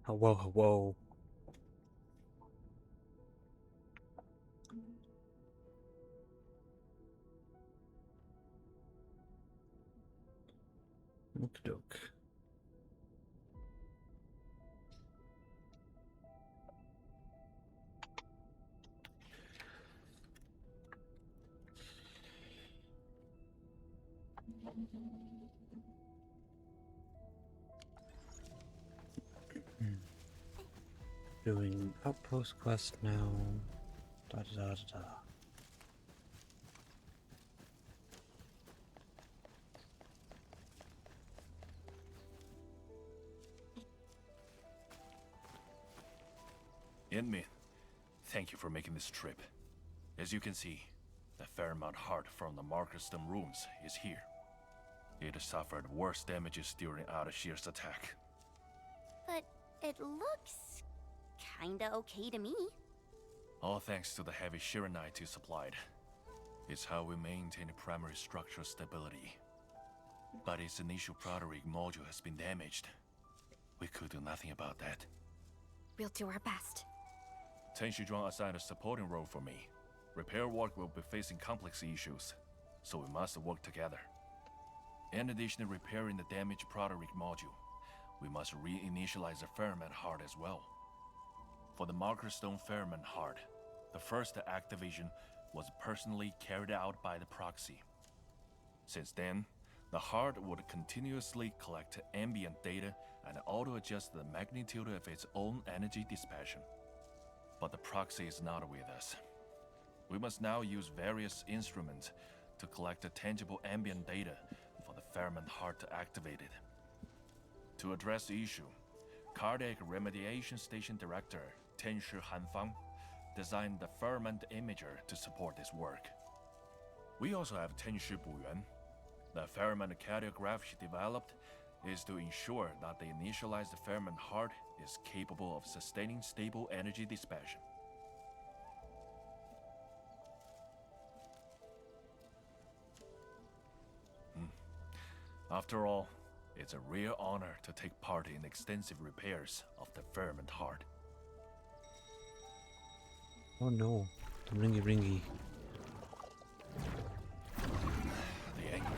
Hello, hello. Okey-doke. Doing outpost quest now. Da da da da. Inmin, thank you for making this trip. As you can see, the Fairmount Heart from the Markerstone ruins is here. It has suffered worse damages during Ardashir's attack. But it looks kinda okay to me. All thanks to the heavy Shiranite you supplied. It's how we maintain primary structural stability. But its initial proto-rig module has been damaged. We could do nothing about that. We'll do our best. Ten Shizhuang assigned a supporting role for me. Repair work will be facing complex issues, so we must work together. In addition to repairing the damaged proto-rig module, we must reinitialize the Fairmount Heart as well. For the Markerstone Fairmount Heart, the first activation was personally carried out by the proxy. Since then, the heart would continuously collect ambient data and auto-adjust the magnitude of its own energy dissipation. But the proxy is not with us. We must now use various instruments to collect the tangible ambient data for the Fairmount Heart to activate it. To address the issue, Cardiac Remediation Station Director Tenshi Hanfang designed the Fairmount Imager to support this work. We also have Tenshi Buyuan. The Fairmount cardiograph she developed is to ensure that the initialized Fairmount Heart is capable of sustaining stable energy dissipation. After all, it's a rare honor to take part in extensive repairs of the Fairmount Heart. Oh no, the ringy ringy. The angle.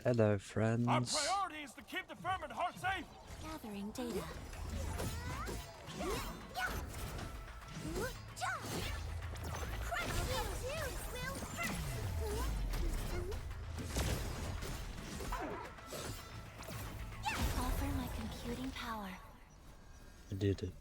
Hello, friends. Our priority is to keep the Fairmount Heart safe! Gathering data. Offer my computing power. I did it.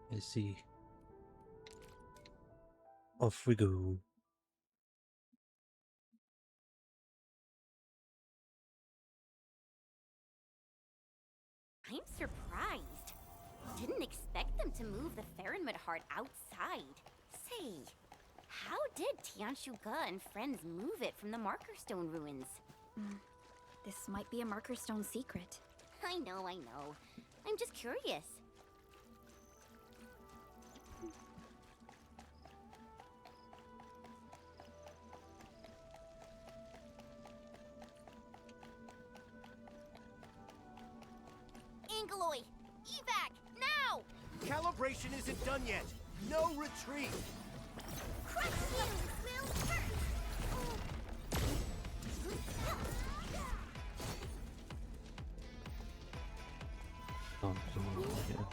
I see. Off we go. I'm surprised. Didn't expect them to move the Fairmount Heart outside. Say, how did Tianshu Ge and friends move it from the Markerstone ruins? This might be a Markerstone secret. I know. I'm just curious. Angeloy! Evac! Now! Calibration isn't done yet. No retreat. Crush fumes will first! Oh, so, yeah.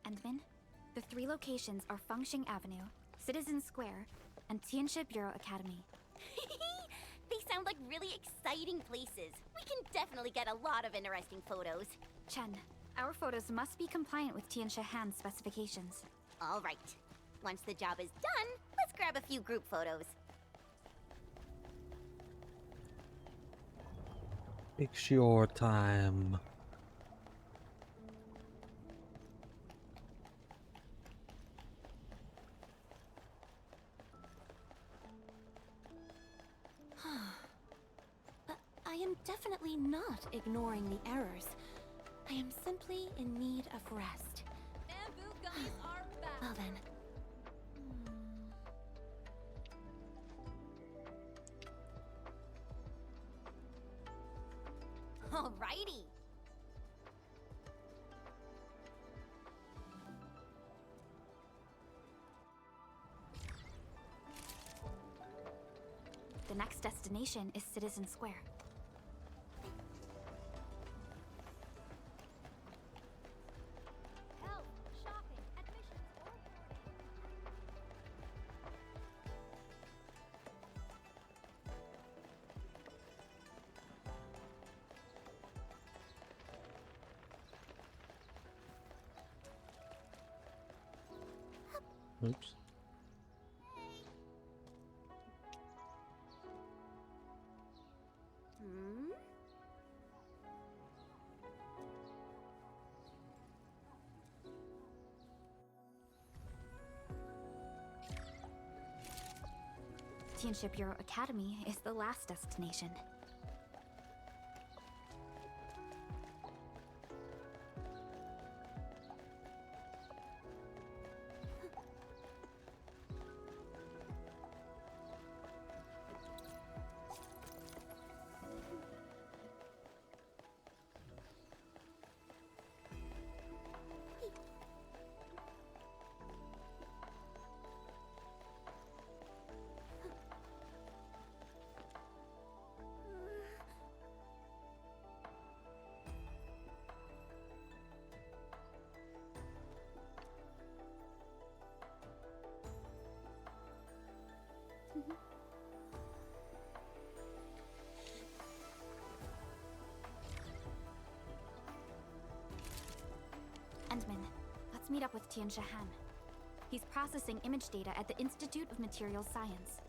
Endman, the 3 locations are Fengxing Avenue, Citizen Square, and Tianxia Bureau Academy. They sound like really exciting places. We can definitely get a lot of interesting photos. Chen, our photos must be compliant with Tianxia Han's specifications. All right. Once the job is done, let's grab a few group photos. It's your time. I am definitely not ignoring the errors. I am simply in need of rest. Bamboo gummies are back. Well then. Alrighty. The next destination is Citizen Square. Health, shopping, admissions, or Oops. Hmm? Tianxia Bureau Academy is the last destination. Endman, let's meet up with Tianxia Han. He's processing image data at the Institute of Materials Science.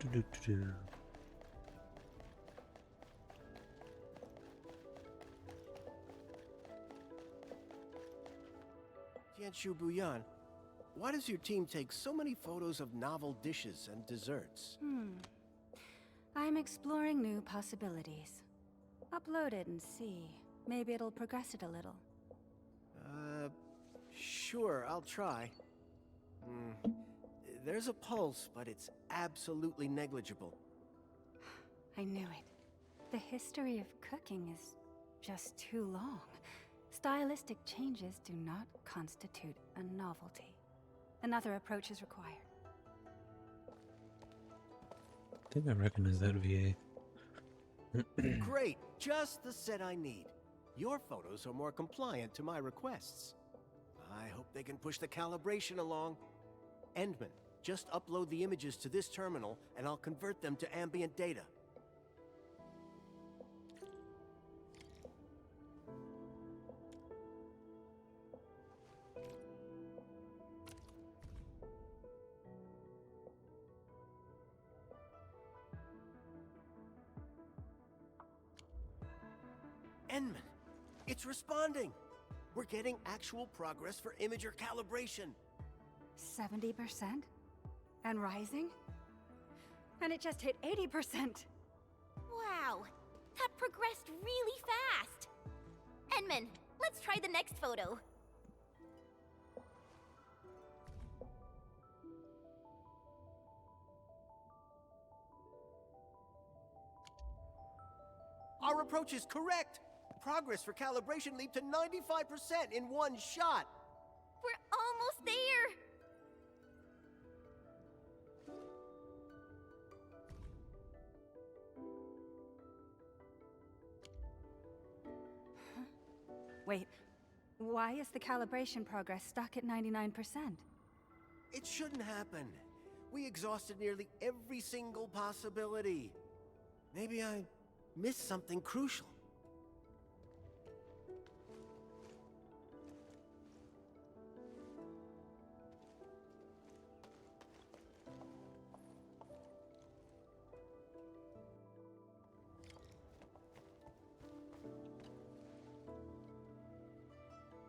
Do-do-do-do-do. Tianshu Buyan, why does your team take so many photos of novel dishes and desserts? I'm exploring new possibilities. Upload it and see. Maybe it'll progress it a little. Sure, I'll try. There's a pulse, but it's absolutely negligible. I knew it. The history of cooking is just too long. Stylistic changes do not constitute a novelty. Another approach is required. I think I recognize that VA. Great, just the set I need. Your photos are more compliant to my requests. I hope they can push the calibration along. Endman, just upload the images to this terminal and I'll convert them to ambient data. Endman, it's responding! We're getting actual progress for imager calibration. 70%? And rising? And it just hit 80%! Wow, that progressed really fast. Endman, let's try the next photo. Our approach is correct. Progress for calibration leaped to 95% in one shot. We're almost there! Wait, why is the calibration progress stuck at 99%? It shouldn't happen. We exhausted nearly every single possibility. Maybe I missed something crucial.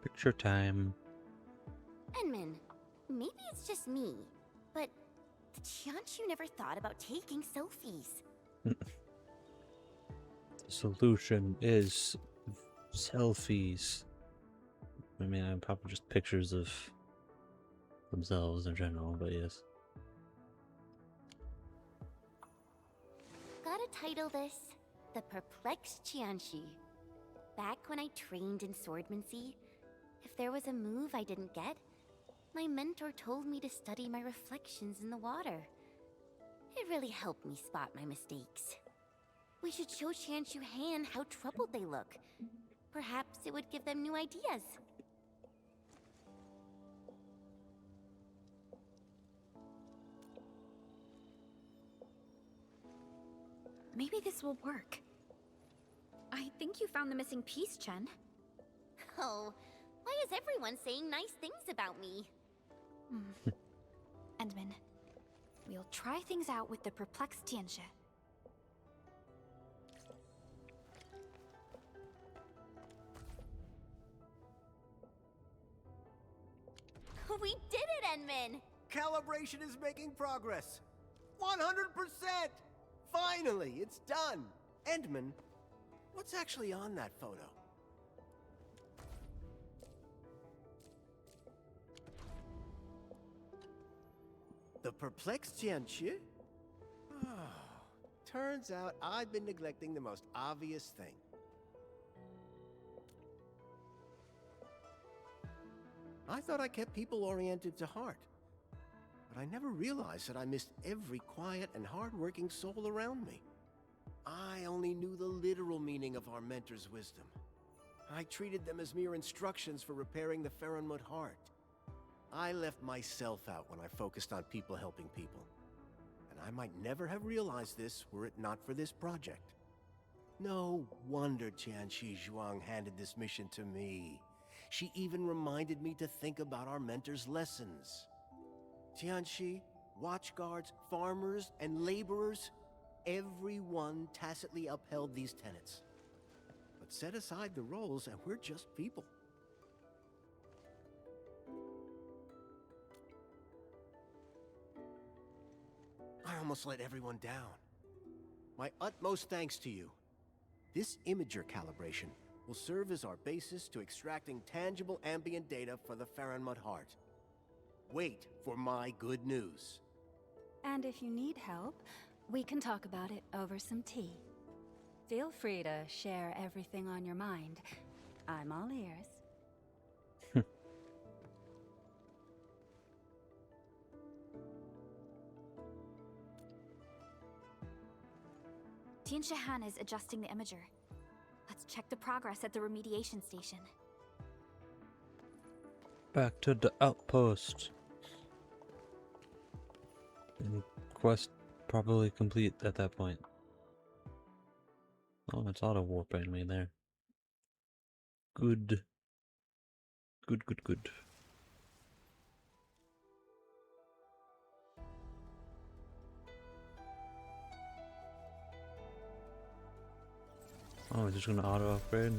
Picture time. Enman, maybe it's just me, but the Tianshu never thought about taking selfies. The solution is selfies. I mean, I'm probably just pictures of themselves in general, but yes. Gotta title this The Perplexed Tianshi. Back when I trained in swordsmancy, if there was a move I didn't get, my mentor told me to study my reflections in the water. It really helped me spot my mistakes. We should show Tianshu Han how troubled they look. Perhaps it would give them new ideas. Maybe this will work. I think you found the missing piece, Chen. Oh, why is everyone saying nice things about me? Endman, we'll try things out with the perplexed Tianxia. We did it, Enman! Calibration is making progress. 100%! Finally, it's done. Endman, what's actually on that photo? The perplexed Tianqi? Oh, turns out I've been neglecting the most obvious thing. I thought I kept people oriented to heart. But I never realized that I missed every quiet and hard-working soul around me. I only knew the literal meaning of our mentor's wisdom. I treated them as mere instructions for repairing the Faronmut heart. I left myself out when I focused on people helping people. And I might never have realized this were it not for this project. No wonder Tianqi Zhuang handed this mission to me. She even reminded me to think about our mentor's lessons. Tianqi, watchguards, farmers, and laborers, everyone tacitly upheld these tenets. But set aside the roles and we're just people. I almost let everyone down. My utmost thanks to you. This imager calibration will serve as our basis to extracting tangible ambient data for the Faronmut heart. Wait for my good news. And if you need help, we can talk about it over some tea. Feel free to share everything on your mind. I'm all ears. Tianxia Han is adjusting the imager. Let's check the progress at the remediation station. Back to the outpost. And quest probably complete at that point. Oh, it's auto warping me there. Good. Good, good, good. Oh, it's just gonna auto upgrade?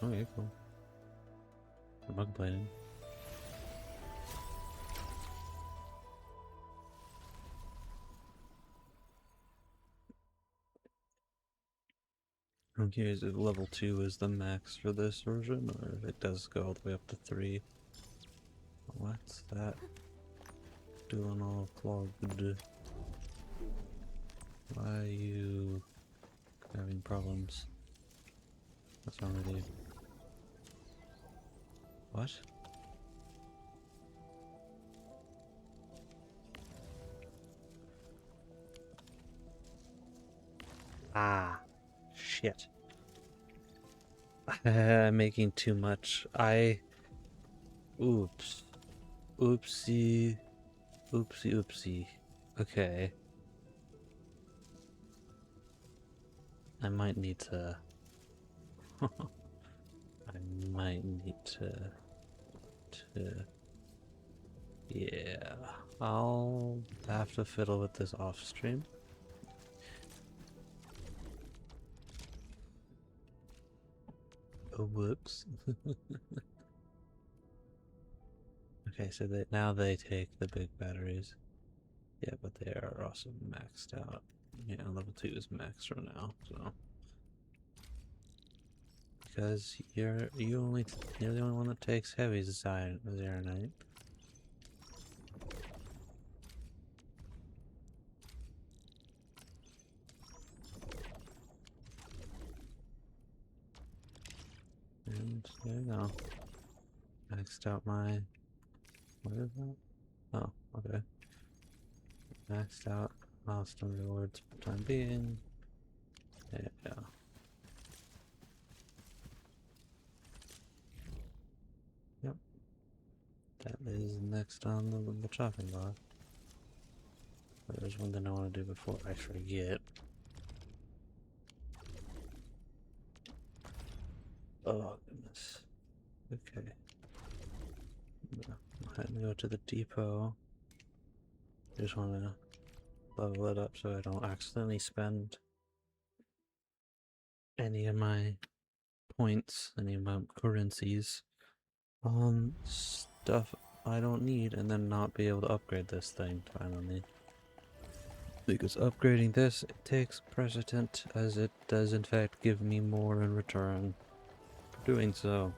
Okay, cool. I'm not complaining. I'm curious if level 2 is the max for this version, or if it does go all the way up to 3. What's that? Doing all clogged. Why are you having problems? What's wrong with you? What? Ah, shit. I'm making too much. Oops. Oopsie. Oopsie, oopsie. Okay. I might need to... I might need to... Yeah. I'll have to fiddle with this off stream. Oh, whoops. Okay, so now they take the big batteries. Yeah, but they are also maxed out. Yeah, level 2 is maxed for now, so... Because you're the only one that takes heavy Zarenite. And there you go. Maxed out my... What is that? Oh, okay. Maxed out milestone rewards for the time being. There you go. Yep. That is next on the chopping block. But there's one thing I want to do before I forget. Oh, goodness. Okay. I'm going to go to the depot. I just want to level it up so I don't accidentally spend any of my points, any of my currencies on stuff I don't need and then not be able to upgrade this thing finally. Because upgrading this takes precedent as it does in fact give me more in return for doing so.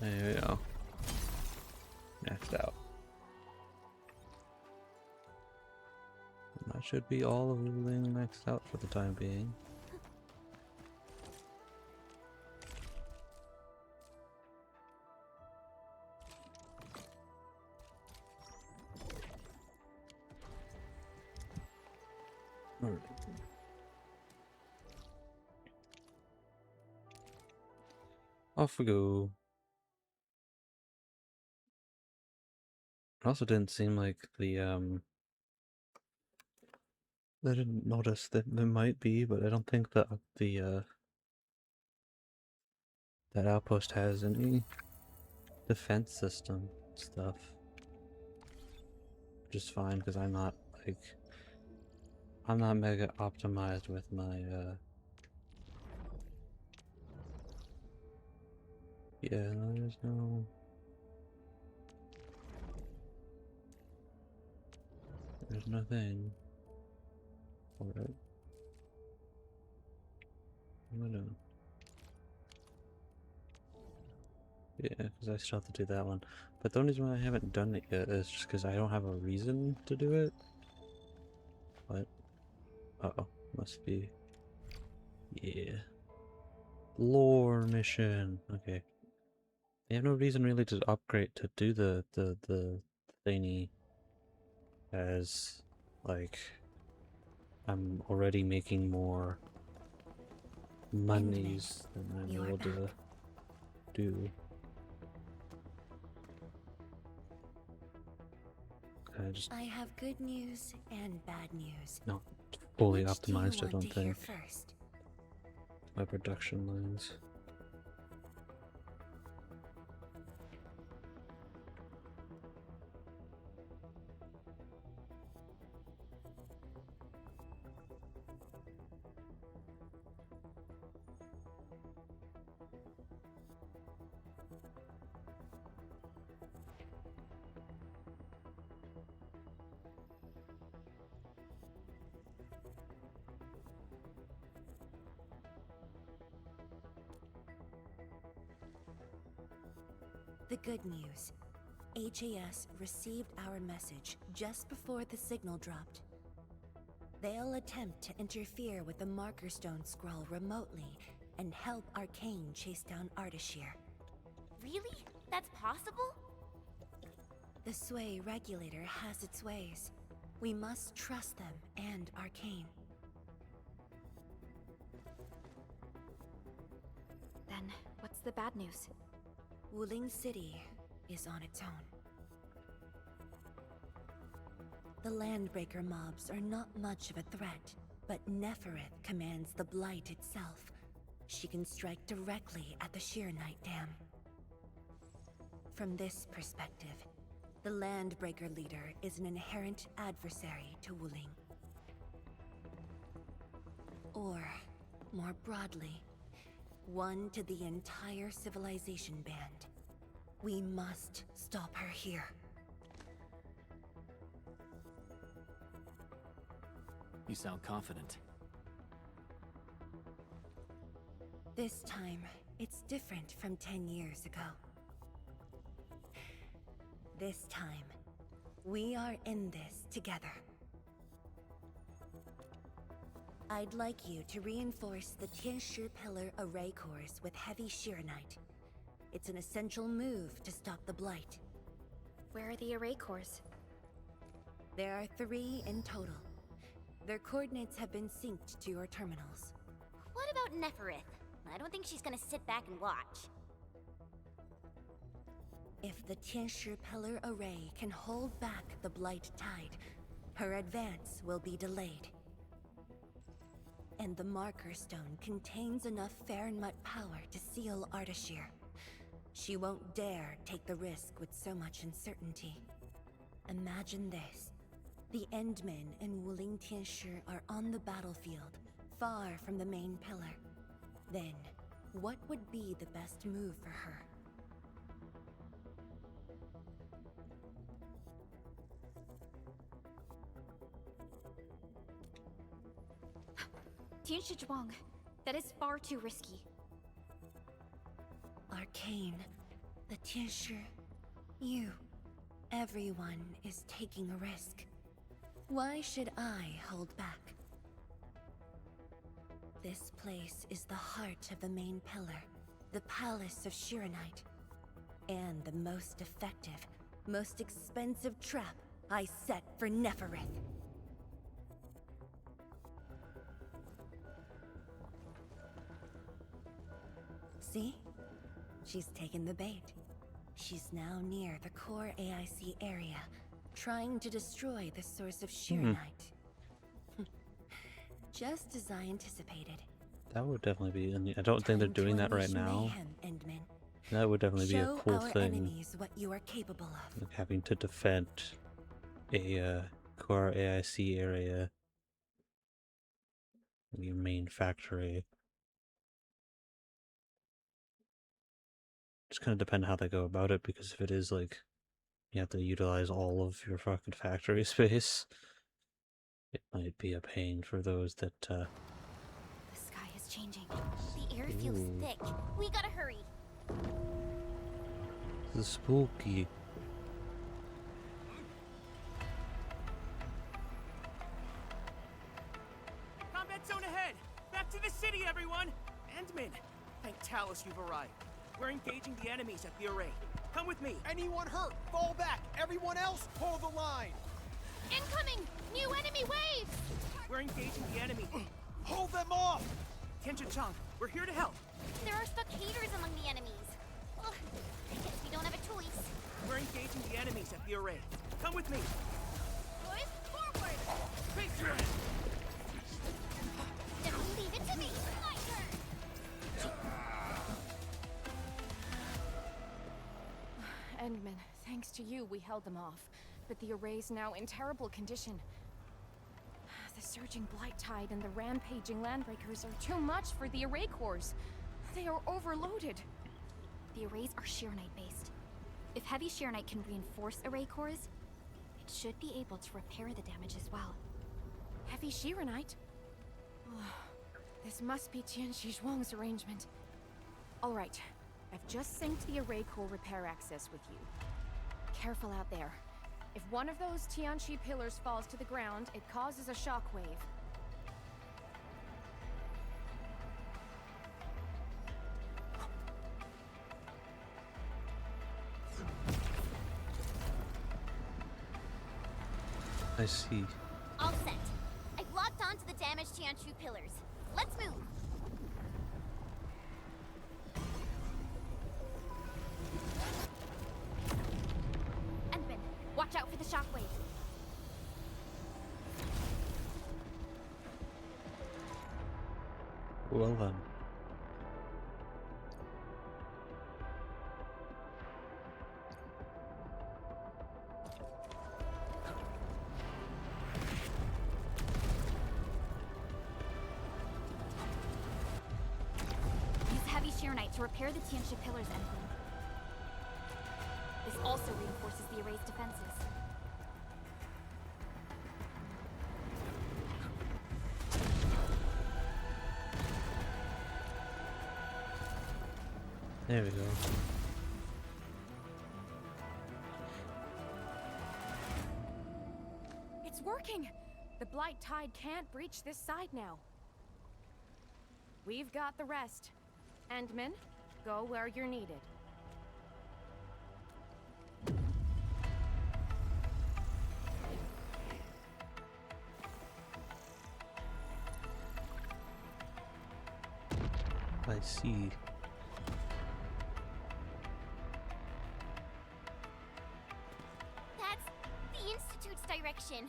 There we go. Maxed out. And that should be all of everything maxed out for the time being. Alright. Off we go. It also didn't seem like the I didn't notice that there might be, but I don't think that that outpost has any defense system stuff. Which is fine because I'm not mega optimized with my yeah, there's no thing for it. What am I doing? Yeah, because I still have to do that one. But the only reason why I haven't done it yet is just because I don't have a reason to do it. What? Uh-oh. Must be... Yeah. Lore mission. Okay. They have no reason really to upgrade to do the thingy as like I'm already making more monies than I'm able to do. I have good news and bad news. Not fully Which do you optimized, I want don't to hear think. first? My production lines. The good news. HAS received our message just before the signal dropped. They'll attempt to interfere with the Marker Stone scroll remotely and help Arcane chase down Ardashir. Really? That's possible? The Sway regulator has its ways. We must trust them and Arcane. Then, what's the bad news? Wuling City is on its own. The Landbreaker mobs are not much of a threat, but Neferith commands the Blight itself. She can strike directly at the Sheernite Dam. From this perspective, the Landbreaker leader is an inherent adversary to Wuling. Or, more broadly, one to the entire civilization band. We must stop her here. You sound confident. This time, it's different from 10 years ago. This time, we are in this together. I'd like you to reinforce the Tianshi Pillar array cores with heavy Sheernite. It's an essential move to stop the Blight. Where are the array cores? There are 3 in total. Their coordinates have been synced to your terminals. What about Neferith? I don't think she's gonna sit back and watch. If the Tianshi Pillar array can hold back the Blight tide, her advance will be delayed. And the Marker Stone contains enough Farenmut power to seal Ardashir. She won't dare take the risk with so much uncertainty. Imagine this. The Endmen and Wuling Tianshi are on the battlefield, far from the main pillar. Then, what would be the best move for her? Tianshi Zhuang, that is far too risky. Arcane, the Tianshi, you, everyone is taking a risk. Why should I hold back? This place is the heart of the main pillar, the Palace of Sheernite, and the most effective, most expensive trap I set for Neferith. See? She's taken the bait. She's now near the core AIC area, trying to destroy the source of Sheernite. Just as I anticipated. That would definitely be. I don't think they're doing that right now. Mayhem, Endman. That would definitely be a Show cool our thing. enemies what you are capable of. Like having to defend a core AIC area, your main factory. Just kind of depend how they go about it, because if it is like you have to utilize all of your fucking factory space, it might be a pain for those that The sky is changing. The air feels Ooh. thick. We gotta hurry. This is spooky. Combat zone ahead! Back to the city, everyone! Endman, thank Talos you've arrived. We're engaging the enemies at the array. Come with me. Anyone hurt, fall back. Everyone else, hold the line. Incoming! New enemy waves! We're engaging the enemy. Hold them off! Tianshi Chang, we're here to help. There are stockaders among the enemies. Ugh, I guess we don't have a choice. We're engaging the enemies at the array. Come with me. Boys, forward! Face your end. Just leave it to me. My turn. Endman, thanks to you, we held them off. But the array's now in terrible condition. The surging Blight Tide and the rampaging Landbreakers are too much for the array cores. They are overloaded. The arrays are Sheernite based. If heavy Sheernite can reinforce array cores, it should be able to repair the damage as well. Heavy Sheernite? This must be Tianshi Zhuang's arrangement. Alright, I've just synced the array core repair access with you. Careful out there. If one of those Tianqi pillars falls to the ground, it causes a shockwave. I see. All set. I've locked onto the damaged Tianqi pillars. Let's move. Endman, watch out for the shockwave. Well then. Use heavy shear knight to repair the Tianqi pillars, Endman. This also reinforces the array's defenses. There we go. It's working! The blight tide can't breach this side now. We've got the rest. Endman, go where you're needed. I see. That's the Institute's direction.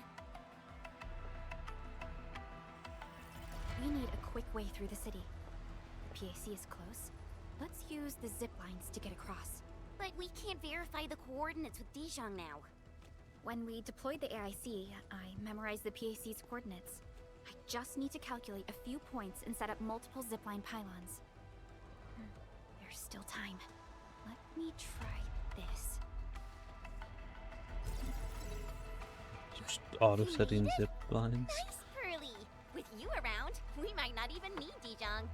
We need a quick way through the city. The PAC is close. Let's use the zip lines to get across. But we can't verify the coordinates with Dijon now. When we deployed the AIC, I memorized the PAC's coordinates. I just need to calculate a few points and set up multiple zipline pylons. There's still time. Let me try this. Just auto setting zip lines. Nice, Pearly! With you around, we might not even need Dijon.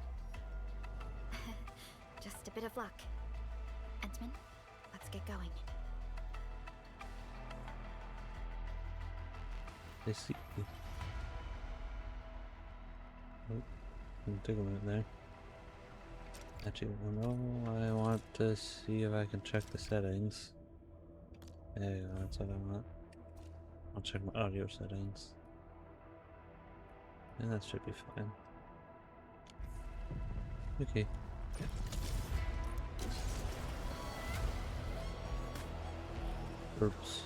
Just a bit of luck. Endman, let's get going. I see. Oh, take a minute there. Actually, no, I want to see if I can check the settings. There you go, that's what I want. I'll check my audio settings. And that should be fine. Okay. Oops.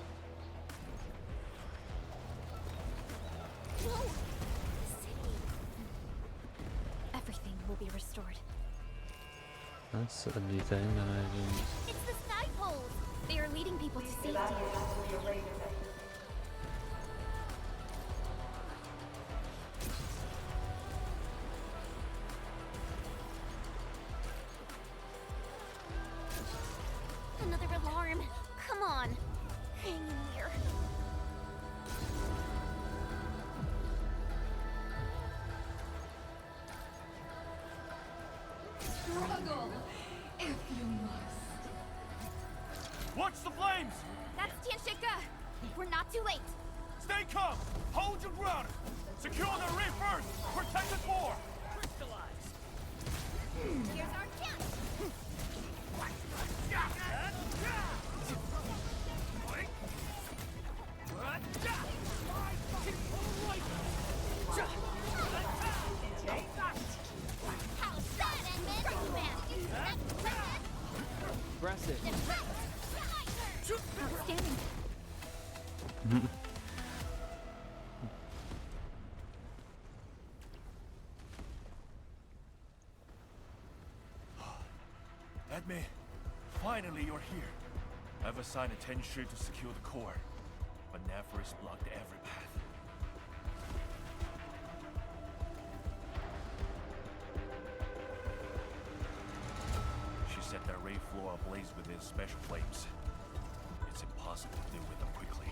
Whoa! The city! Everything will be restored. That's a new thing that I didn't. It's the sky poles! They are leading people to safety. Another alarm! Come on! Hang in there. Struggle, if you must. Watch the flames! That's Tianshika! We're not too late! Stay calm! Hold your ground! Secure the reef first! Protect the core! Crystallize! Here's our chance! How's that, Endman? Impressive. Outstanding. Edme, finally you're here. I've assigned a Tenshi to secure the core, but Nephris blocked every path. She set the array floor ablaze with his special flames. It's impossible to deal with them quickly.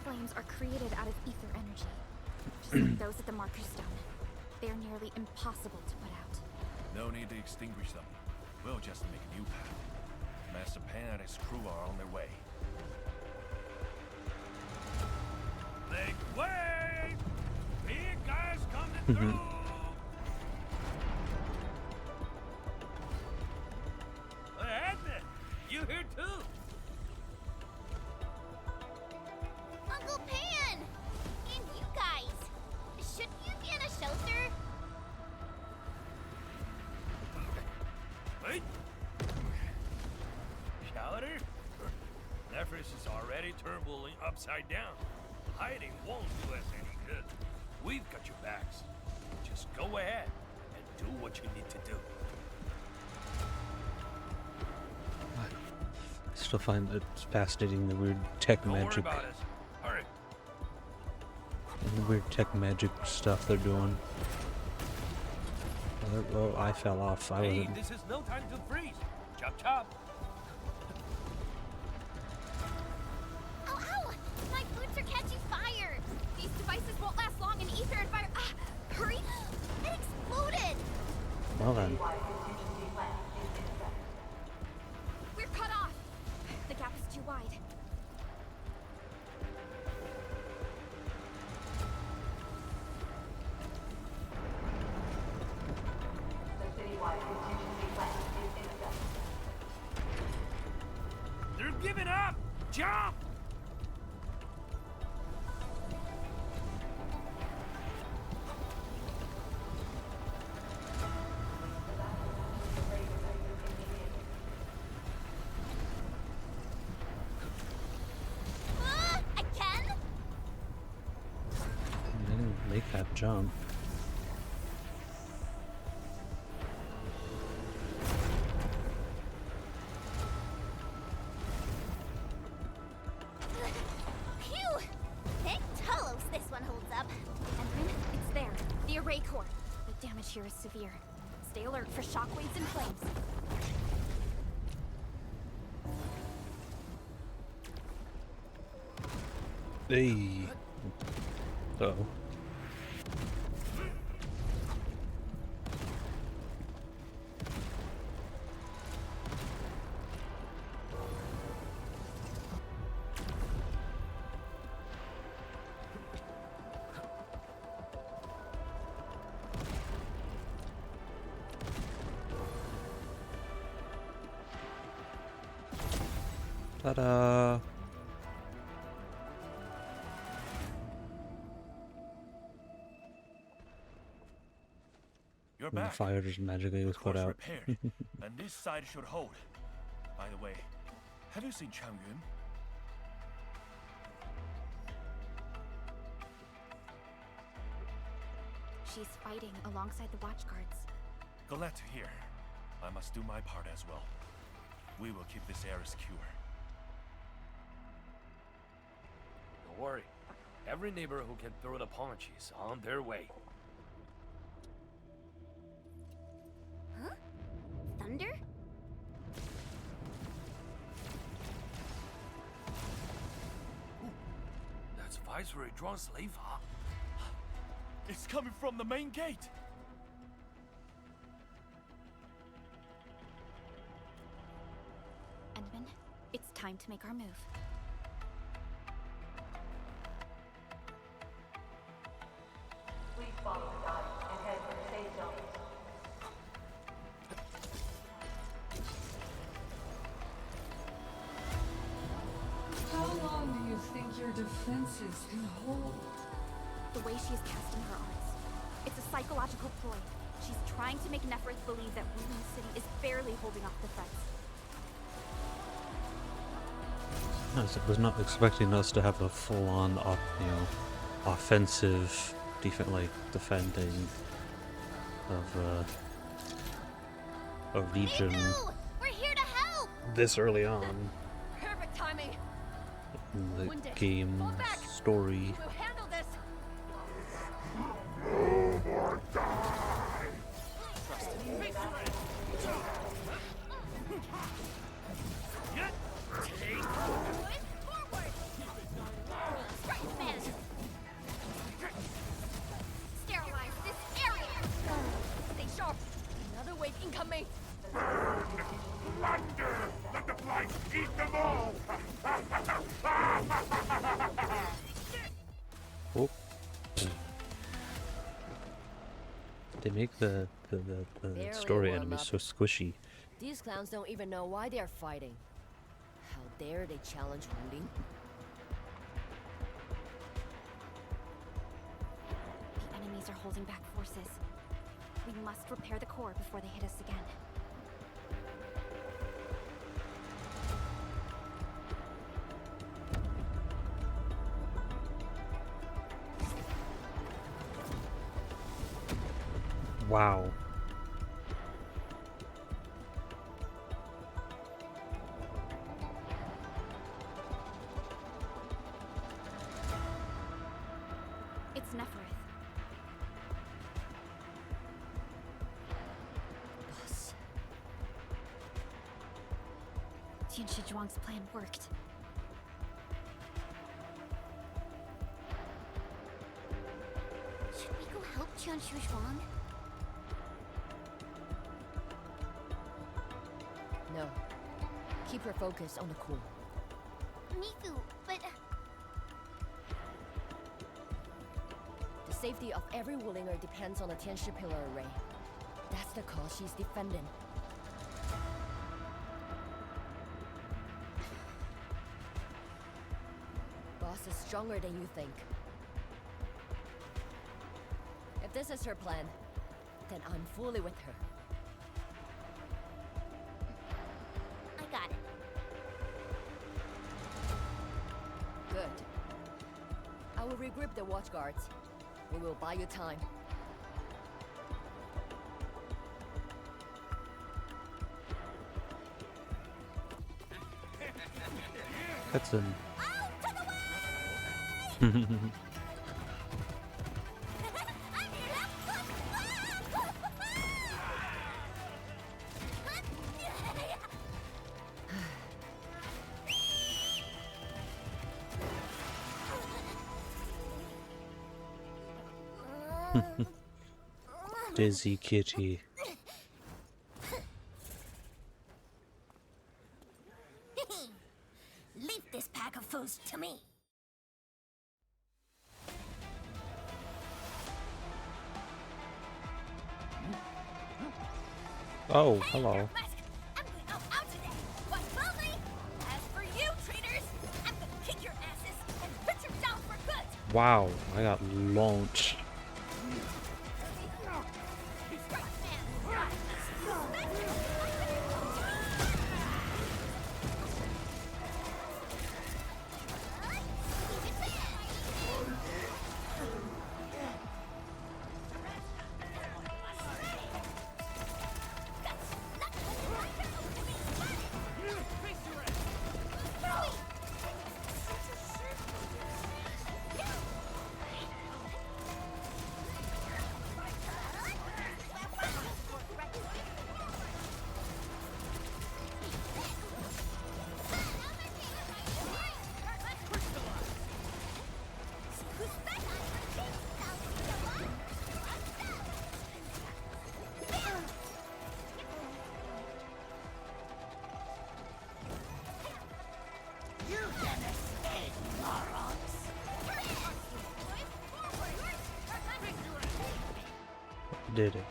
flames are created out of ether energy, just like those at the Marker Stone. They're nearly impossible to put out. No need to extinguish them. We'll just make a new path. Master Pan and his crew are on their way. Make way! Big guys coming through! Admin, you here too? Uncle Pan! And you guys! Shouldn't you be in a shelter? Wait! Shelter? Nephris is already turbulent upside down. Hiding won't do us any good. We've got your backs. Just go ahead and do what you need to do. I still find it fascinating, the weird tech Don't magic. worry about us. Hurry. And the weird tech magic stuff they're doing. Oh, I fell off. I Hey, wasn't. this is no time to freeze. Chop chop. Ow, ow! My boots are catching fire! These devices won't last long in ether and fire. Ah, hurry! It exploded! Well then. We're cut off! The gap is too wide. They're giving up. Jump! Again? I didn't make that jump. Phew! Thank Talos this one holds up. Endman, it's there. The array core. The damage here is severe. Stay alert for shockwaves and flames. Hey. Uh-oh. Ta-da! You're And the back. fire just magically was put Course out. repaired, and this side should hold. By the way, have you seen Chang Yun? She's fighting alongside the watchguards. Glad to hear. I must do my part as well. We will keep this area secure. Don't worry. Every neighbor who can throw the punch is on their way. Huh? Thunder? That's Viceroy Zhuang's slave, huh? It's coming from the main gate. Endman, it's time to make our move. Please follow the guide and head for the safe zone. How long do you think your defenses can hold? The way she is casting her arts. It's a psychological ploy. She's trying to make Nephris believe that Wuling City is barely holding off the threats. I was not expecting us to have a full-on, offensive, defending of a region We're here to help! this early on Perfect timing. in the Wounded. game Fall back. story. We'll handle this. Forward! Oh. They make the story enemies so squishy. These clowns don't even know why they're fighting. How dare they challenge rooting? The enemies are holding back forces. We must repair the core before they hit us again. Wow. It's Neferith. Boss. Tianshi Zhuang's plan worked. Should we go help Tianshi Zhuang? No. Keep her focus on the core. Miku, but... The safety of every Wulinger depends on the Tianshi Pillar Array. That's the cause she's defending. Boss is stronger than you think. If this is her plan, then I'm fully with her. I got it. Good. I will regroup the watch guards. We will buy you time. Cutscene. Dizzy kitty. Leave this pack of foes to me. Oh, hello. I'm going out today. What will me? As for you, traitors, I'm gonna kick your asses and put you down for good. Wow, I got launched. Did it.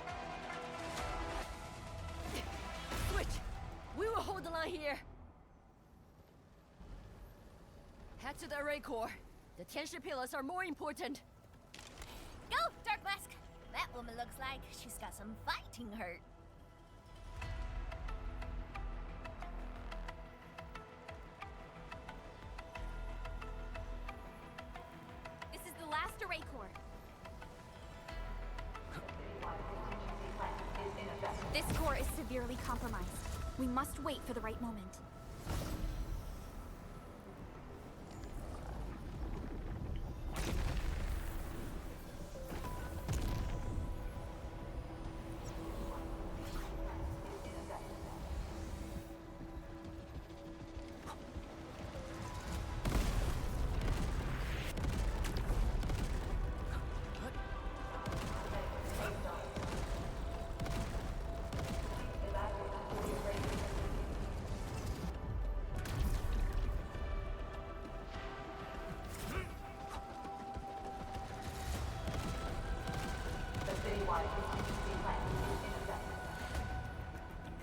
Switch! We will hold the line here. Head to the array core. The Tianshi pillars are more important. Go, Dark Mask. That woman looks like she's got some fighting hurt. This is the last array core. This core is severely compromised. We must wait for the right moment.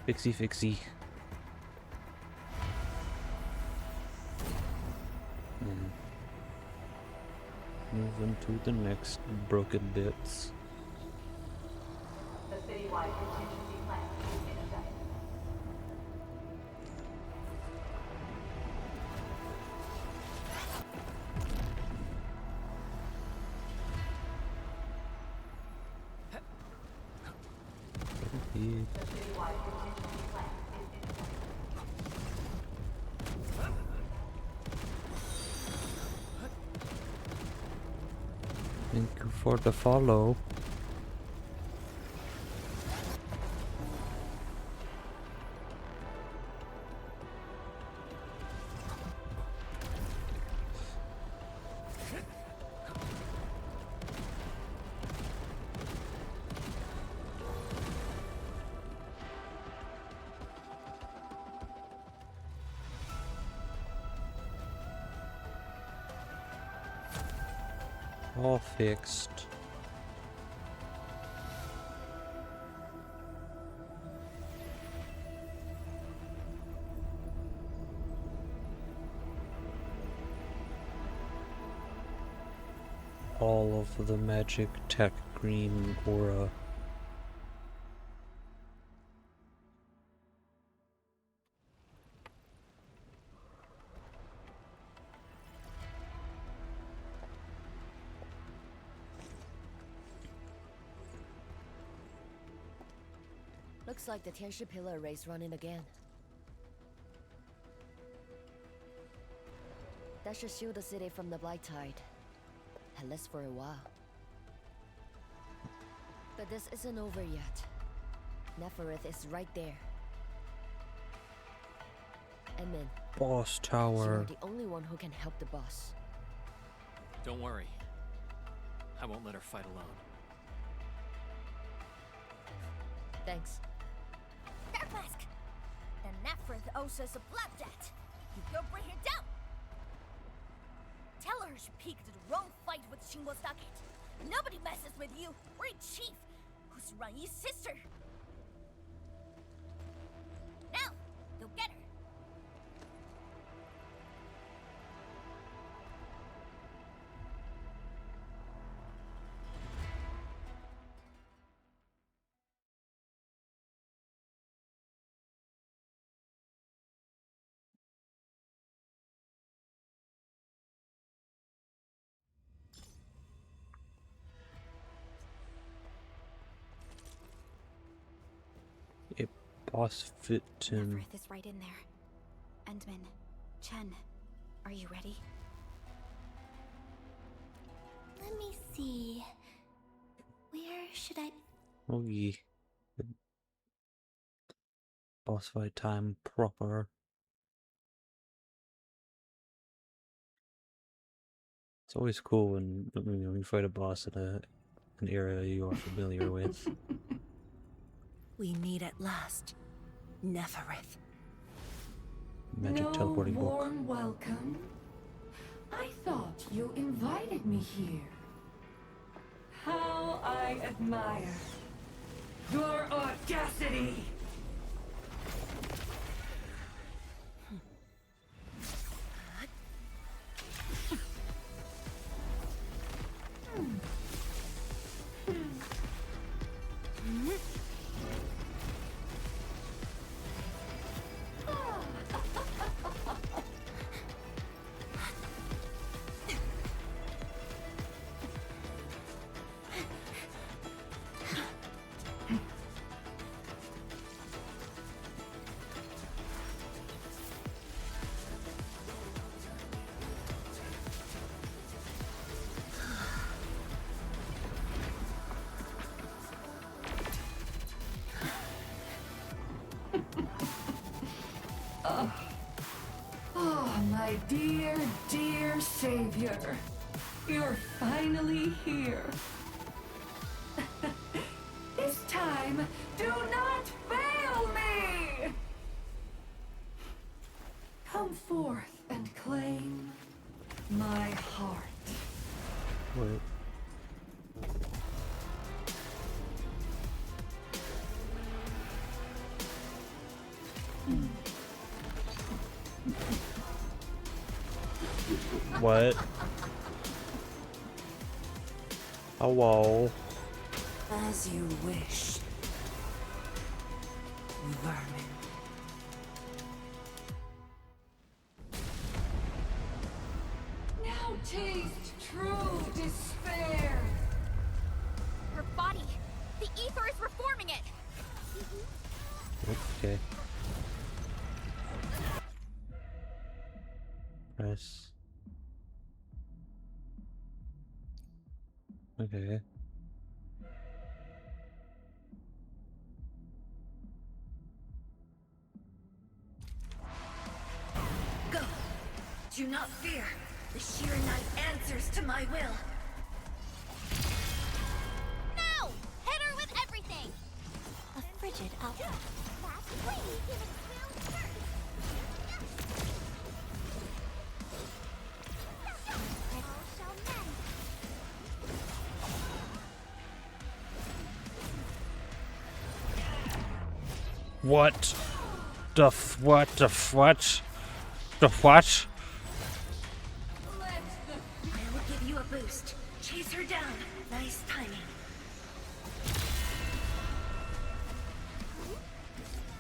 Fixie. Moving to the next broken bits. The citywide contingency plan is in effect. The citywide contingency plan is in effect. Thank you for the follow. All fixed. All of the magic tech green aura. Looks like the Tianshi Pillar array's running again. That should shield the city from the Blight Tide. At least for a while. But this isn't over yet. Nefereth is right there. Emin, Boss you're tower. the only one who can help the boss. Don't worry. I won't let her fight alone. Thanks. Darkmask! The Nefereth owes us a blood debt. You go bring her down! Tell her she picked the wrong fight with Shingo Socket. Nobody messes with you, or a chief, who's Ranyi's sister. Now, go get her. A boss fit him. Nefereth is right in there. Endman, Chen, are you ready? Let me see. Where should I... Oh yeah. Boss fight time proper. It's always cool when you fight a boss in an area you are familiar with. We meet at last. Nefereth. Magic teleporting book. Warm welcome. I thought you invited me here. How I admire your audacity! My dear, dear savior, you're finally here. This time, do not fail me! Come forth and claim my heart. Wait. What? Hello. As you wish. Vermin. Now taste true despair. Her body! The ether is reforming it! Okay. Press. Okay. Go! Do not fear. The sheer night answers to my will. No! Hit her with everything! A frigid outlook. What? The what? The what? The what? I will give you a boost. Chase her down. Nice timing.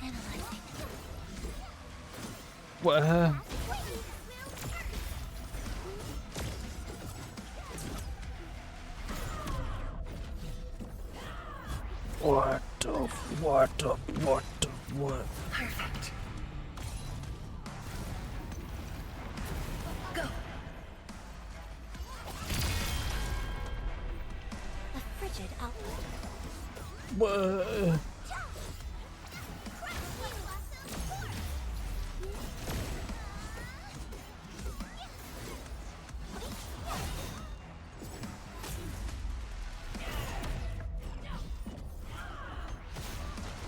Analyzing. What? What? Perfect. Go. A frigid outlook. What?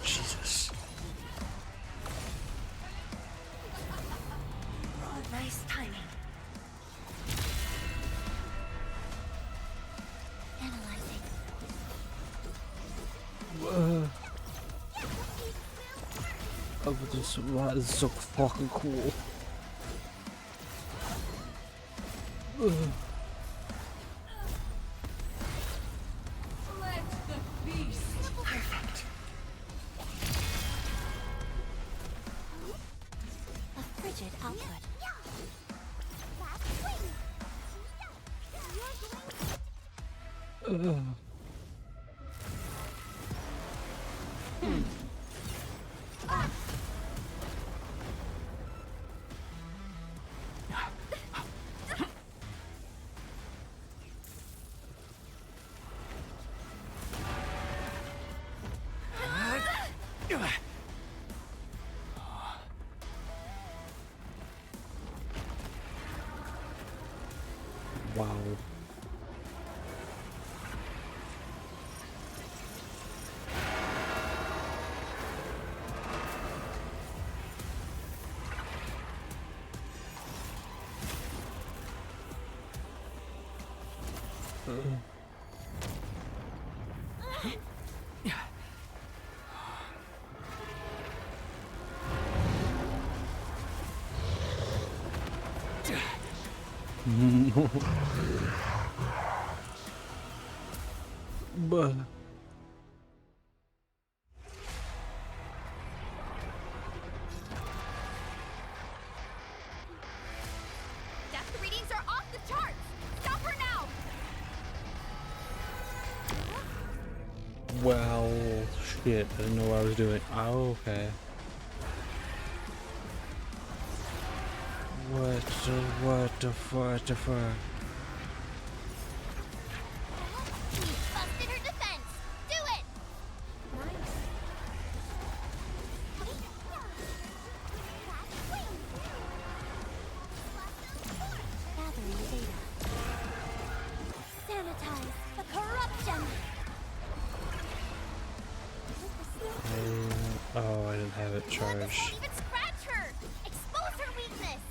Jesus. Nice timing. Analyzing. Oh, but this rod is so fucking cool. Let the beast. Perfect. A frigid output. Wow. But Death readings are off the charts! Stop her now! well, shit, I didn't know what I was doing. Oh, okay. What the fuck? Busted her defense! Do it! Gathering data. Sanitize the corruption! Oh, I didn't have it Can't charged. even scratch her! Expose her weakness!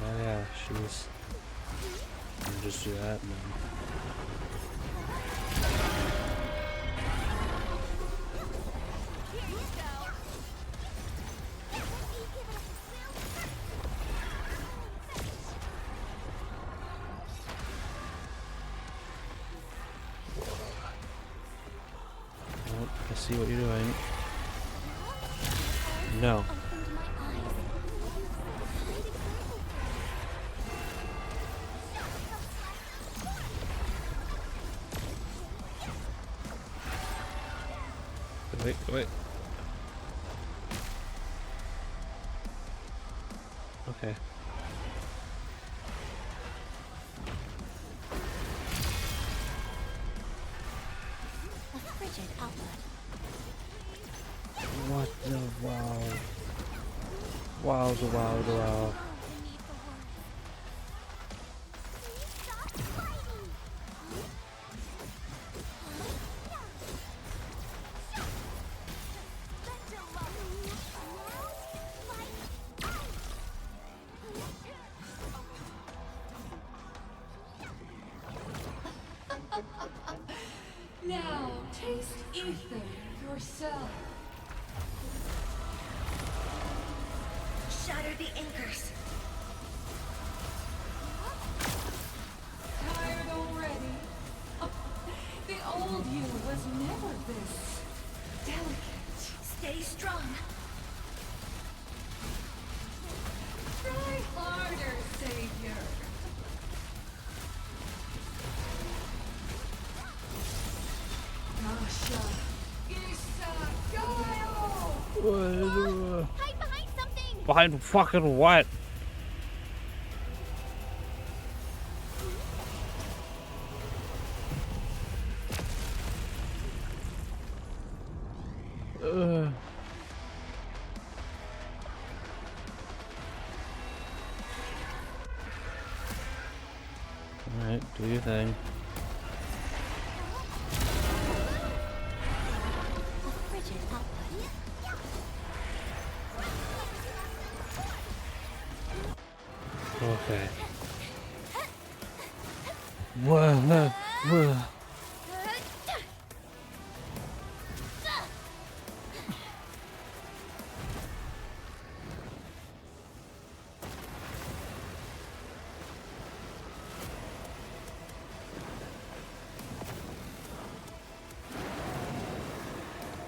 Oh yeah, she's. I'll just do that and then. Here you go! see what you're doing. No. Wait, wait. Okay. A frigid outlet. What the wow. Wow, the wow, the wow. Now, taste ether yourself. Shatter the anchors. Tired already? The old you was never this delicate. Stay strong. Try harder, savior. Nasha, Isa, go! Hide behind something! Behind fucking what? Alright, do your thing. A frigid outlet. Okay. Whoa, whoa.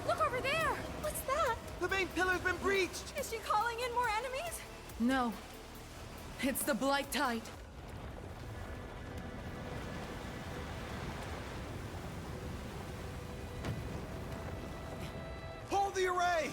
Look over there! What's that? The main pillar's been breached! Is she calling in more enemies? No. It's the Blight Tide. Hold the array!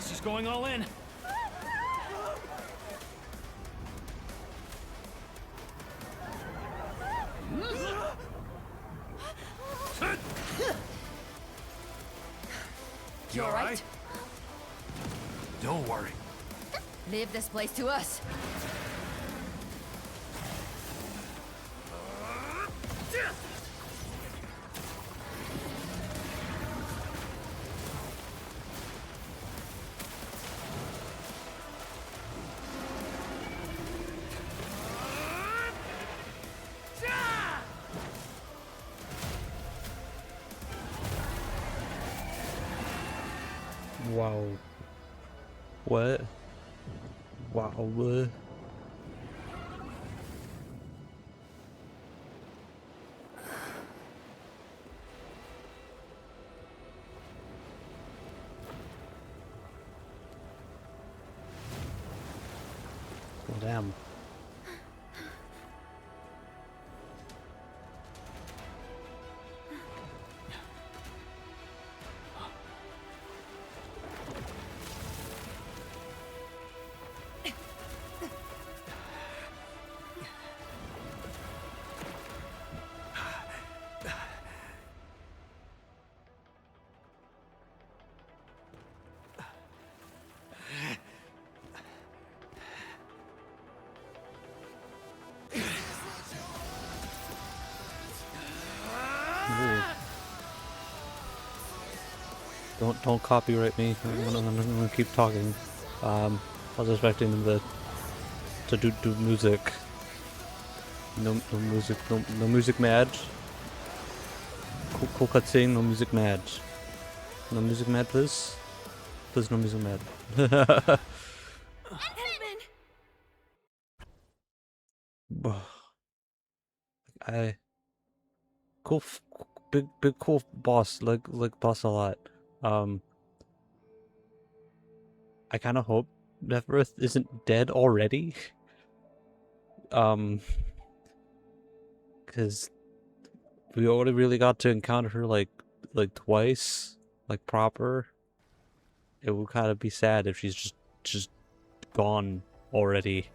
She's going all in. You alright? Don't worry. Leave this place to us. Wow. What? Wow. What? Well, damn. Ooh. Don't copyright me. I'm gonna keep talking. I was expecting them to do music. No music, no music mad. Cool cutscene, no music mad. No music mad, please. Please, no music mad. Cool, big cool boss. Like boss a lot. I kind of hope Neferth isn't dead already. Because we only really got to encounter her like twice, like proper. It would kind of be sad if she's just gone already.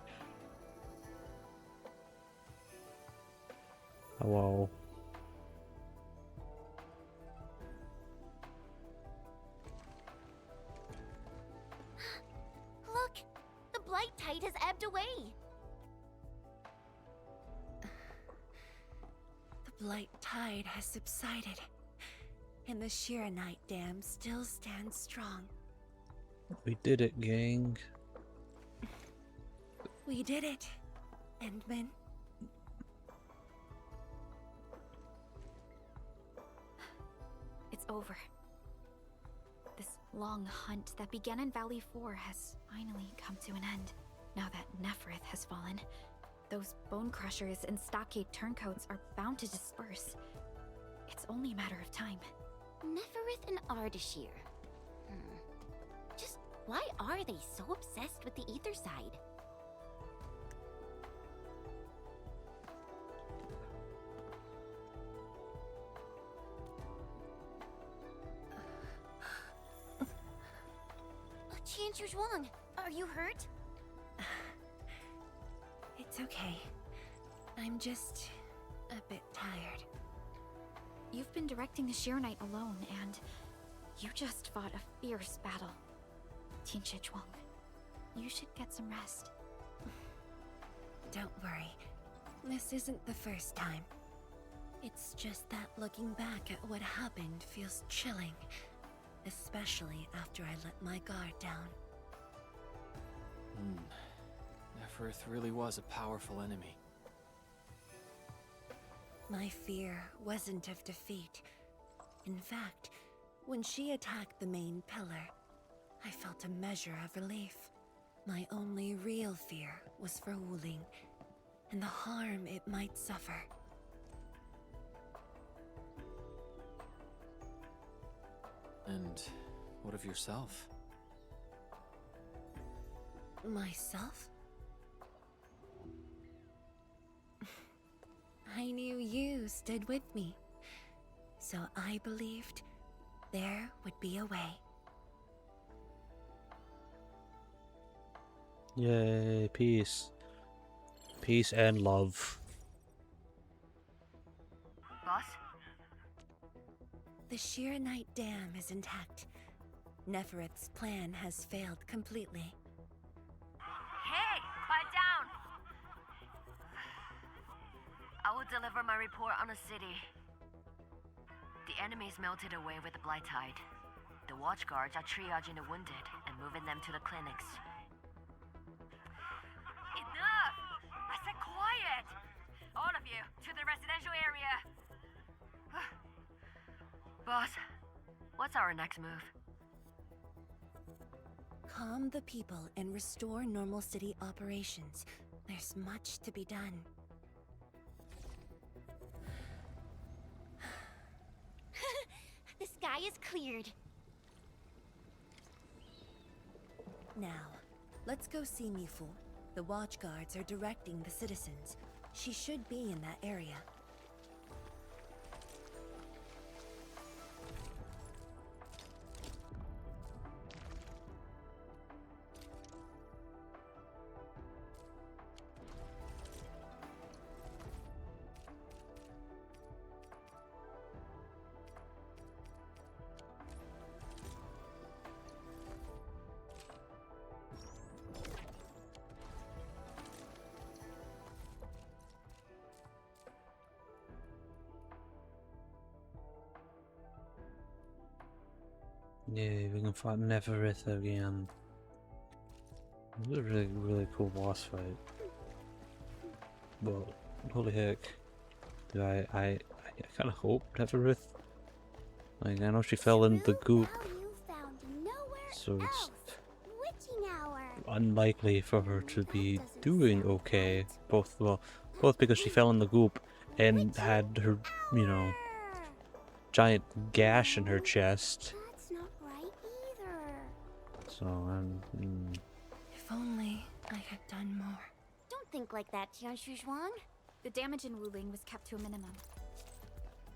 Oh wow. Look! The blight tide has ebbed away! The blight tide has subsided, and the Shiranite Dam still stands strong. We did it, gang. We did it, Endman. It's over. This long hunt that began in Valley 4 has finally come to an end. Now that Neferth has fallen, those bone crushers and stockade turncoats are bound to disperse. It's only a matter of time. Neferth and Ardashir. Just why are they so obsessed with the ether side? Qian Zhuang, are you hurt? It's okay. I'm just a bit tired. You've been directing the Shiranite alone, and you just fought a fierce battle. Qian Zhuang, you should get some rest. Don't worry. This isn't the first time. It's just that looking back at what happened feels chilling. Especially after I let my guard down. Neferth really was a powerful enemy. My fear wasn't of defeat. In fact, when she attacked the main pillar, I felt a measure of relief. My only real fear was for Wuling, and the harm it might suffer. And what of yourself? Myself? I knew you stood with me, so I believed there would be a way. Yay, peace. Peace and love. Boss? The Shiranite Dam is intact. Nefereth's plan has failed completely. Hey, quiet down! I will deliver my report on the city. The enemies melted away with the blight tide. The watchguards are triaging the wounded and moving them to the clinics. Enough! I said quiet! All of you, to the residential area! Boss, what's our next move? Calm the people and restore normal city operations. There's much to be done. The sky is cleared. Now, let's go see Mifu. The watchguards are directing the citizens. She should be in that area. Yeah, we can fight Neferth again. It was a really cool boss fight. Well, Holy heck. Do I kind of hope Everith. Like, I know she fell in the goop, so it's unlikely for her to be doing okay. Both because she fell in the goop and had her, you know, giant gash in her chest. That's not right either. So If only I had done more. Don't think like that, Tianshu Zhuang. The damage in Wuling was kept to a minimum.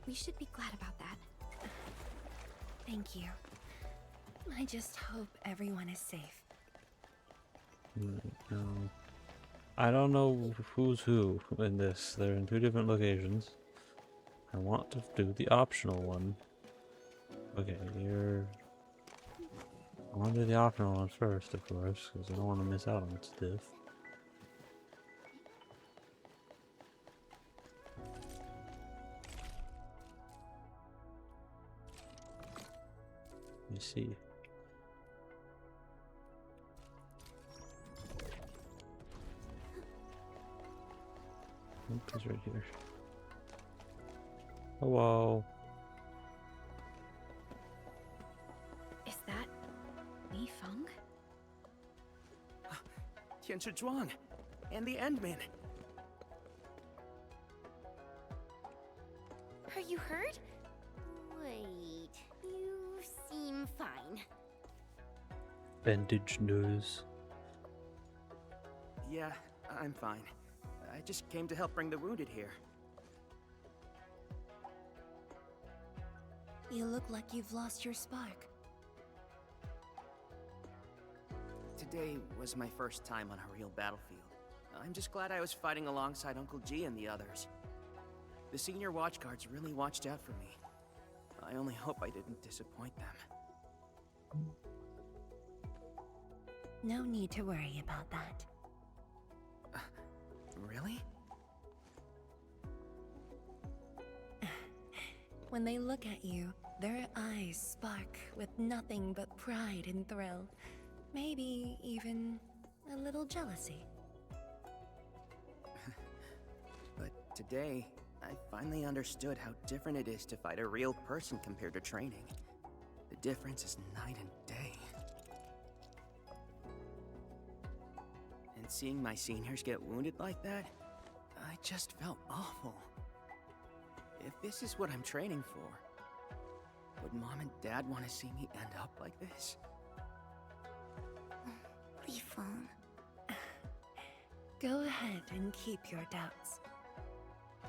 We should be glad about that. Thank you. I just hope everyone is safe. no. I don't know who's who in this. They're in two different locations. I want to do the optional one. Okay, I want to do the optional one first, of course, because I don't want to miss out on stuff. Let me see. Nope, he's right here. Hello. Is that Mi Feng? Tianshu Zhuang and the Endman. Are you hurt? Wait, you seem fine. Bandage nose. Yeah, I'm fine. I just came to help bring the wounded here. You look like you've lost your spark. Today was my first time on a real battlefield. I'm just glad I was fighting alongside Uncle G and the others. The senior watchguards really watched out for me. I only hope I didn't disappoint them. No need to worry about that. Really? When they look at you, their eyes spark with nothing but pride and thrill. Maybe even a little jealousy. But today, I finally understood how different it is to fight a real person compared to training. The difference is night and day. And seeing my seniors get wounded like that, I just felt awful. If this is what I'm training for, would Mom and Dad want to see me end up like this? Li Feng. Go ahead and keep your doubts.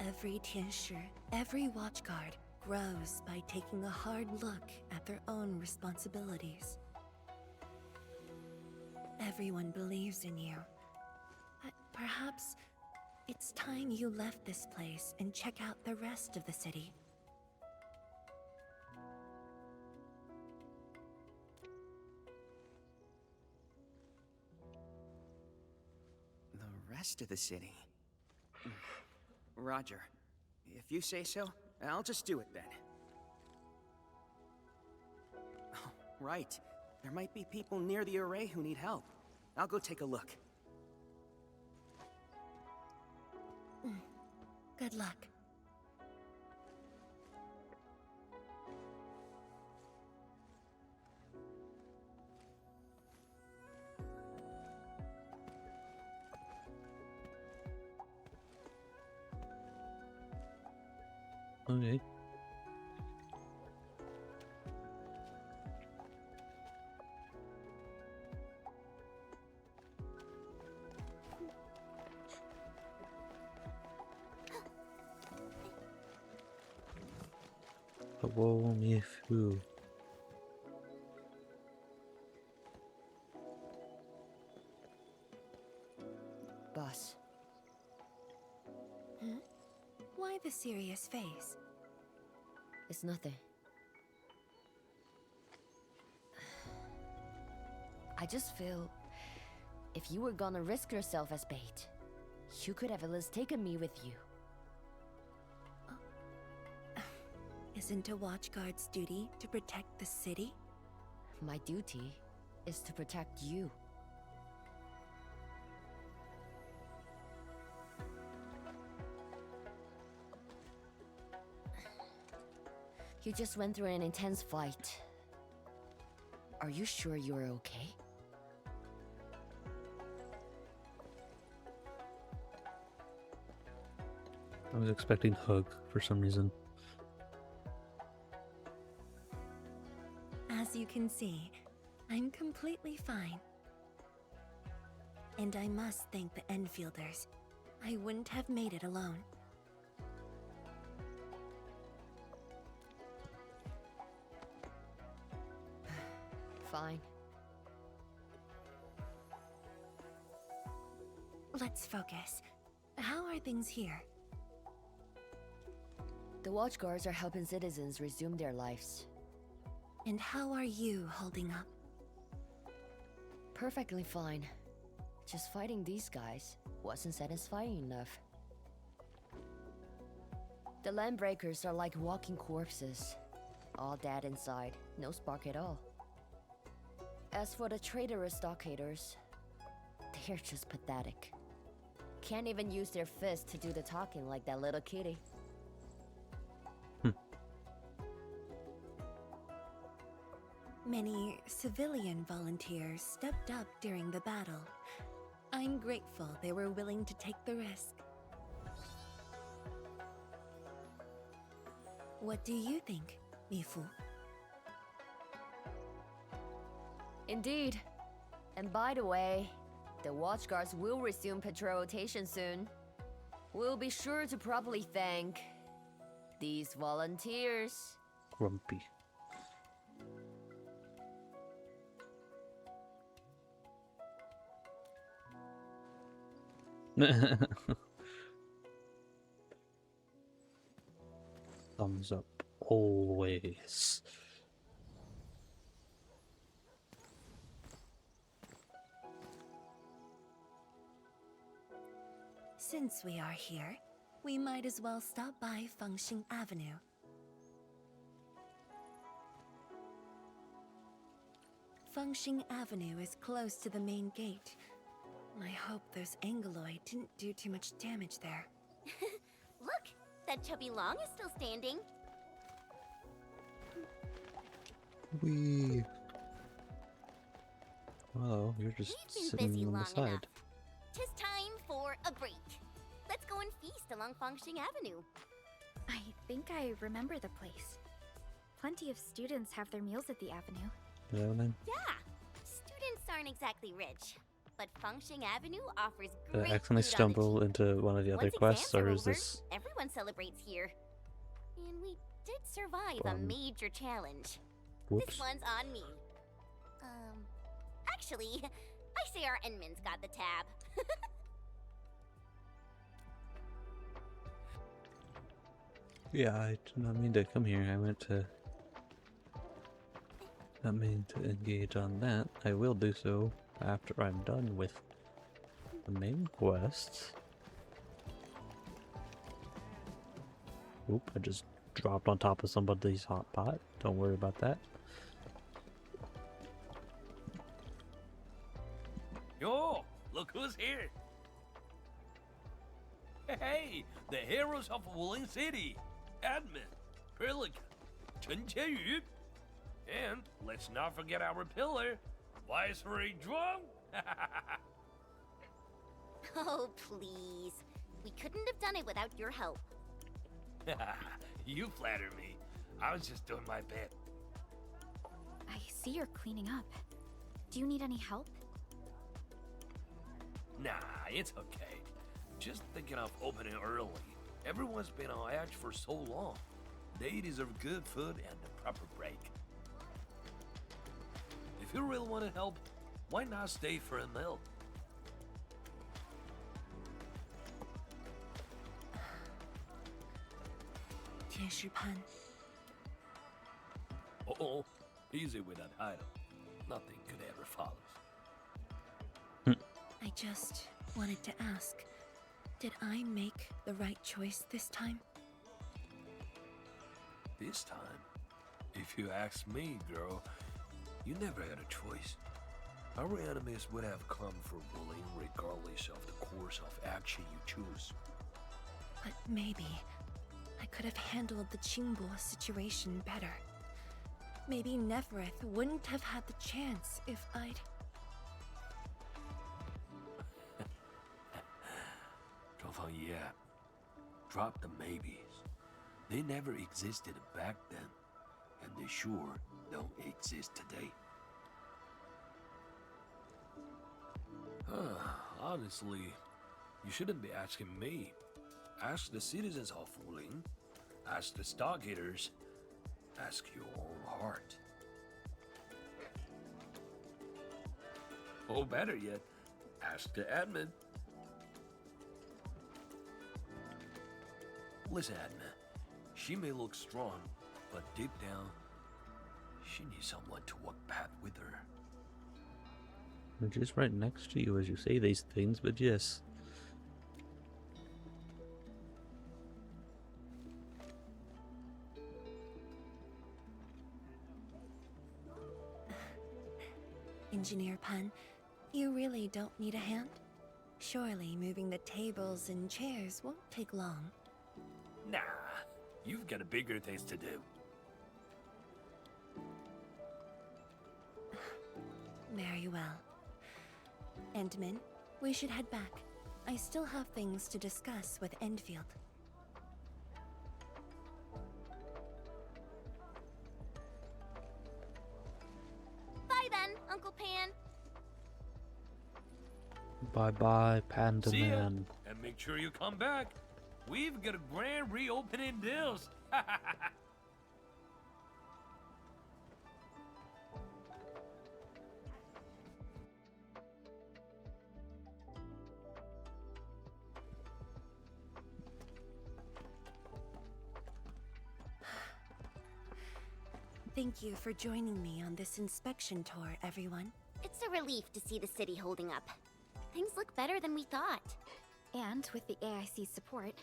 Every Tianshu, every watchguard grows by taking a hard look at their own responsibilities. Everyone believes in you. But perhaps it's time you left this place and check out the rest of the city. The rest of the city? Roger. If you say so, I'll just do it then. Oh, right. There might be people near the array who need help. I'll go take a look. Good luck. Okay. Hello, me who? Boss. Huh? Why the serious face? It's nothing. I just feel if you were gonna risk yourself as bait, you could have at least taken me with you. Isn't a watchguard's duty to protect the city? My duty is to protect you. You just went through an intense fight. Are you sure you're okay? I was expecting hug for some reason. As you can see, I'm completely fine. And I must thank the Enfielders. I wouldn't have made it alone. Fine. Let's focus. How are things here? The watchguards are helping citizens resume their lives. And how are you holding up? Perfectly fine. Just fighting these guys wasn't satisfying enough. The landbreakers are like walking corpses. All dead inside, no spark at all. As for the traitorous stockaders, they're just pathetic. Can't even use their fists to do the talking like that little kitty. Many civilian volunteers stepped up during the battle. I'm grateful they were willing to take the risk. What do you think, Mifu? Indeed. And by the way, the watchguards will resume patrol rotation soon. We'll be sure to properly thank these volunteers. Grumpy. Thumbs up, always. Since we are here, we might as well stop by Fengxing Avenue. Fengxing Avenue is close to the main gate. I hope those Angloid didn't do too much damage there. Look, that chubby Long is still standing. Wee. Hello, you're just We've been sitting busy on the long side. enough. 'Tis time for a break. Let's go and feast along Fengxing Avenue. I think I remember the place. Plenty of students have their meals at the avenue. Is that what I'm? Yeah, students aren't exactly rich, but Fengxing Avenue offers Did great I accidentally food on the stumble cheap. into one of the other Once quests, exams are or is over, this? everyone celebrates here. And we did survive a major challenge. Whoops. This one's on me. Actually, I say our Enman's got the tab. Yeah, I did not mean to come here. I meant to. Not mean to engage on that. I will do so after I'm done with the main quests. Oop, I just dropped on top of somebody's hot pot. Don't worry about that. Yo, look who's here. Hey, the heroes of Wuling City. Admin, Pelican, Chen Qianyu. And let's not forget our pillar, Viceroy Zhuang. Oh, please. We couldn't have done it without your help. You flatter me. I was just doing my bit. I see you're cleaning up. Do you need any help? Nah, it's okay. Just thinking of opening early. Everyone's been on edge for so long. They deserve good food and a proper break. If you really want to help, why not stay for a meal? Tianshipan. Uh-oh, easy with that title. Nothing could ever follow. I just wanted to ask, did I make the right choice this time? This time, if you ask me, girl, you never had a choice. Our enemies would have come for Wuling regardless of the course of action you choose. But maybe I could have handled the Qingbo situation better. Maybe Nefereth wouldn't have had the chance if I'd... 周方爷, drop the maybes. They never existed back then, and they sure don't exist today. Honestly, you shouldn't be asking me. Ask the citizens of Wuling. Ask the stockgaters. Ask your own heart. Or better yet, ask the admin. Listen, admin. She may look strong, but deep down, she needs someone to walk path with her. I'm just right next to you as you say these things, but yes. Engineer Pan, you really don't need a hand? Surely moving the tables and chairs won't take long. Nah, you've got bigger things to do. Very well. Endman, we should head back. I still have things to discuss with Endfield. Bye then, Uncle Pan. Bye-bye, Panda See ya, Man. and make sure you come back. We've got a grand reopening deals. Thank you for joining me on this inspection tour, everyone. It's a relief to see the city holding up. Things look better than we thought. And with the AIC's support,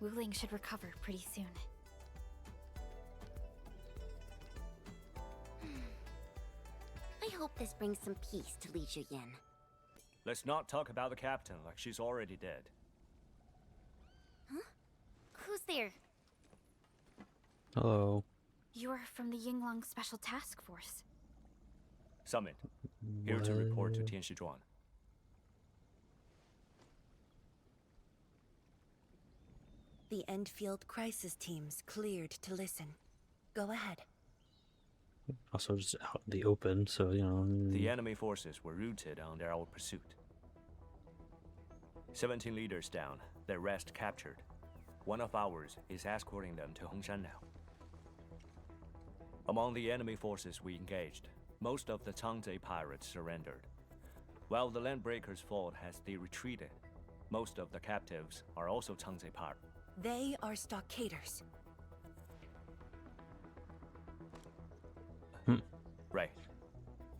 Wuling should recover pretty soon. I hope this brings some peace to Li Yen. Let's not talk about the captain like she's already dead. Huh? Who's there? Hello. You're from the Yinglang Special Task Force. Summit, here to report to Tianshizhuan. The Endfield crisis team's cleared to listen. Go ahead. Also just out in the open, so, you know... The enemy forces were routed under our pursuit. 17 leaders down, the rest captured. One of ours is escorting them to Hongshan now. Among the enemy forces we engaged, most of the Changzhe pirates surrendered. While the Landbreakers fought as they retreated, most of the captives are also Changzhe pirates. They are stockaders. Right.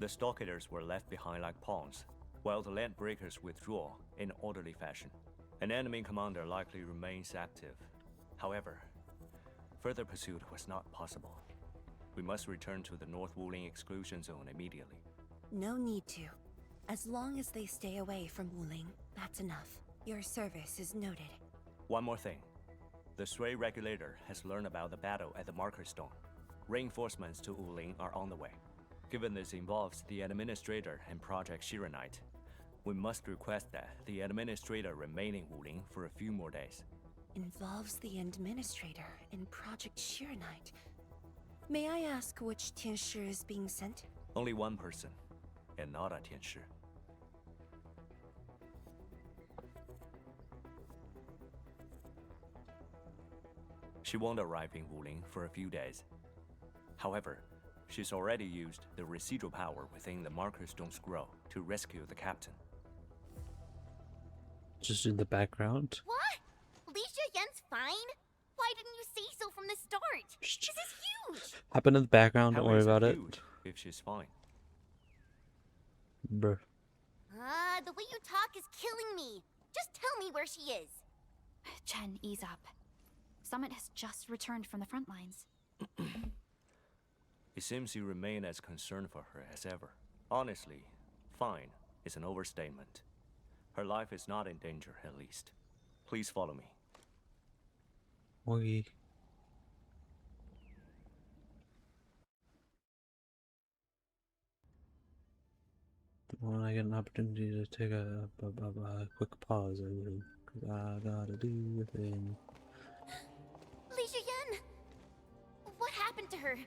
The stockaders were left behind like pawns, while the Landbreakers withdraw in orderly fashion. An enemy commander likely remains active. However, further pursuit was not possible. We must return to the North Wuling exclusion zone immediately. No need to. As long as they stay away from Wuling, that's enough. Your service is noted. One more thing. The Sui regulator has learned about the battle at the Marker Stone. Reinforcements to Wuling are on the way. Given this involves the Administrator and Project Shiranite, we must request that the Administrator remain in Wuling for a few more days. Involves the Administrator and Project Shiranite. May I ask which Tianshi is being sent? Only one person, and not a Tianshi. She won't arrive in Wuling for a few days. However, she's already used the residual power within the Marker Stone Scroll to rescue the captain. Just in the background? What? Li Yen's fine? Why didn't you say so from the start? This is huge! Happen in the background, don't How worry is about it. huge if she's fine? Bruh. The way you talk is killing me. Just tell me where she is. Chen, ease up. Summit has just returned from the front lines. It seems you remain as concerned for her as ever. Honestly, fine is an overstatement. Her life is not in danger, at least. Please follow me. Okay. when I get an opportunity to take a quick pause, I will. 'Cause I gotta do a thing. Li Yen! What happened to her?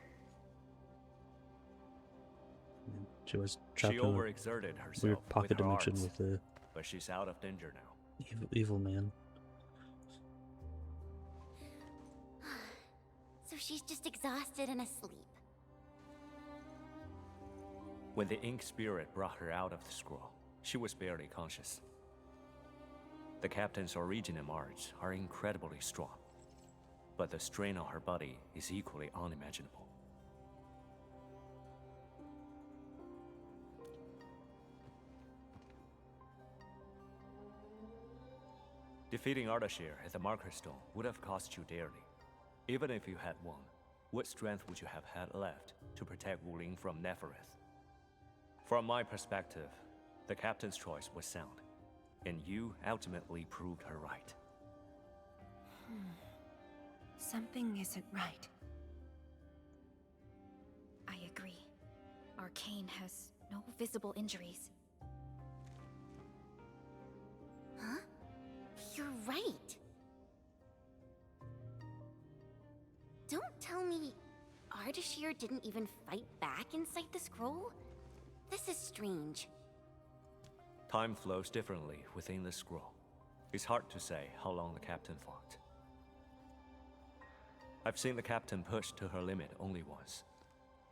She was trapped She in a overexerted herself weird pocket with her dimension arts, with the but she's out of danger now. evil man. So she's just exhausted and asleep. When the ink spirit brought her out of the scroll, she was barely conscious. The captain's origin and arts are incredibly strong, but the strain on her body is equally unimaginable. Defeating Ardashir at the Marker Stone would have cost you dearly. Even if you had won, what strength would you have had left to protect Wuling from Nefereth? From my perspective, the captain's choice was sound, and you ultimately proved her right. Something isn't right. I agree. Arcane has no visible injuries. Huh? You're right. Don't tell me Ardashir didn't even fight back inside the scroll? This is strange. Time flows differently within the scroll. It's hard to say how long the captain fought. I've seen the captain push to her limit only once.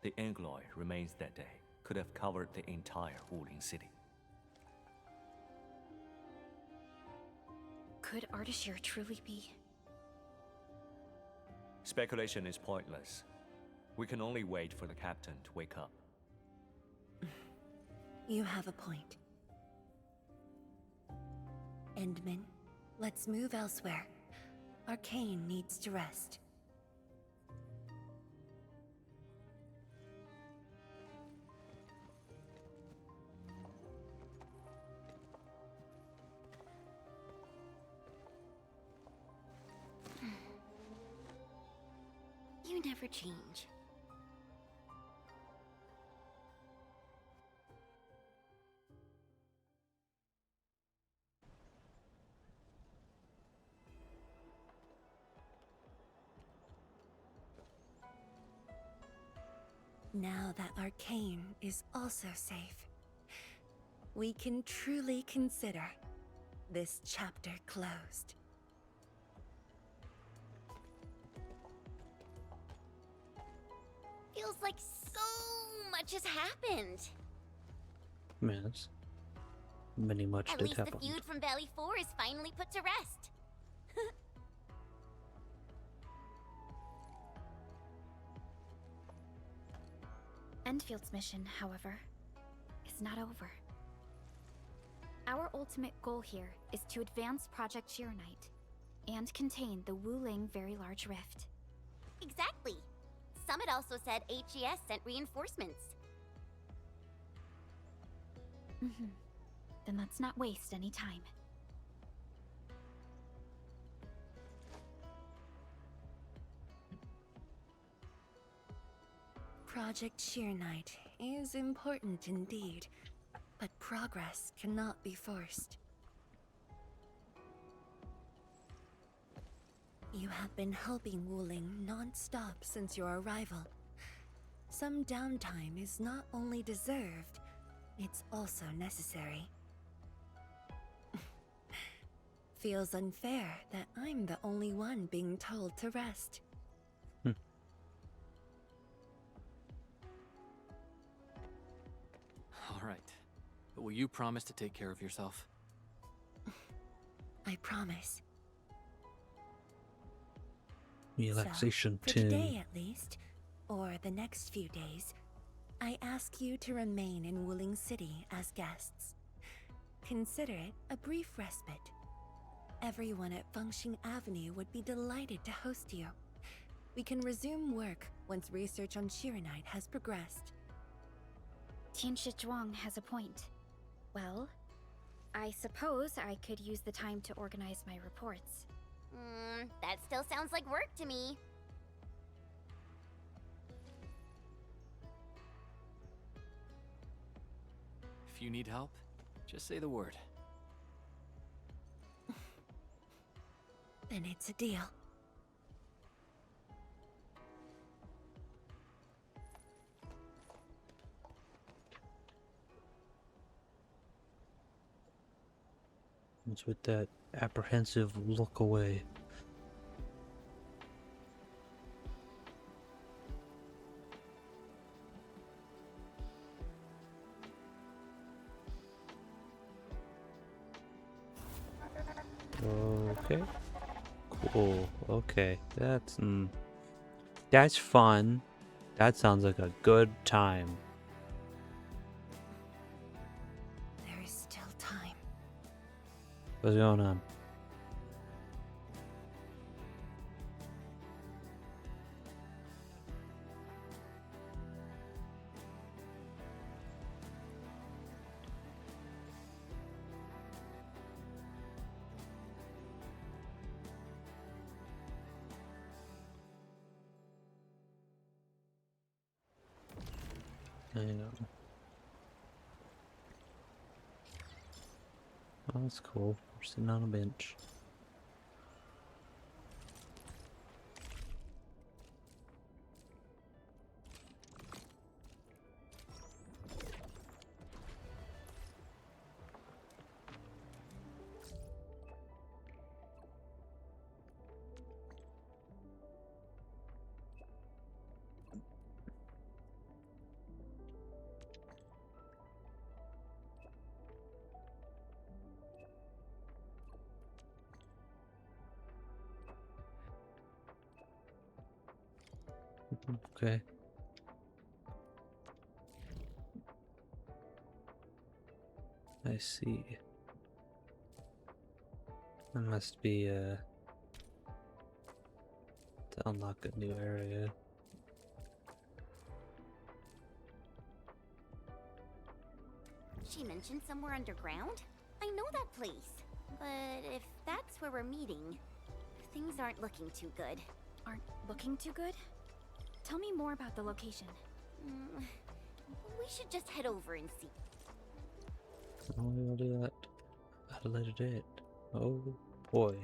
The Angloy remains that day could have covered the entire Wuling city. Could Ardashir truly be? Speculation is pointless. We can only wait for the captain to wake up. You have a point. Endman, let's move elsewhere. Arcane needs to rest. You never change. Now that Arcane is also safe, we can truly consider this chapter closed. Feels like so much has happened. Man, it's many much At did least the happen. feud from Valley 4 is finally put to rest. Endfield's mission, however, is not over. Our ultimate goal here is to advance Project Sheeranite and contain the Wuling Very Large Rift. Exactly. Summit also said HES sent reinforcements. Then let's not waste any time. Project Sheeranite is important indeed, but progress cannot be forced. You have been helping Wuling non-stop since your arrival. Some downtime is not only deserved, it's also necessary. Feels unfair that I'm the only one being told to rest. All right. But will you promise to take care of yourself? I promise. Relaxation so, for today at least, or the next few days, I ask you to remain in Wuling City as guests. Consider it a brief respite. Everyone at Fengxing Avenue would be delighted to host you. We can resume work once research on Sheeranite has progressed. Tianshi Zhuang has a point. Well, I suppose I could use the time to organize my reports. That still sounds like work to me. If you need help, just say the word. Then it's a deal. What's with that apprehensive look away? Okay. Cool. Okay. That's fun. That sounds like a good time. There is still time. What's going on? Hang on. Oh, that's cool. We're sitting on a bench. Okay. I see. That must be to unlock a new area. She mentioned somewhere underground? I know that place. But if that's where we're meeting, things aren't looking too good. Aren't looking too good? Tell me more about the location. We should just head over and see. Oh, we'll do that at a later date. Oh boy.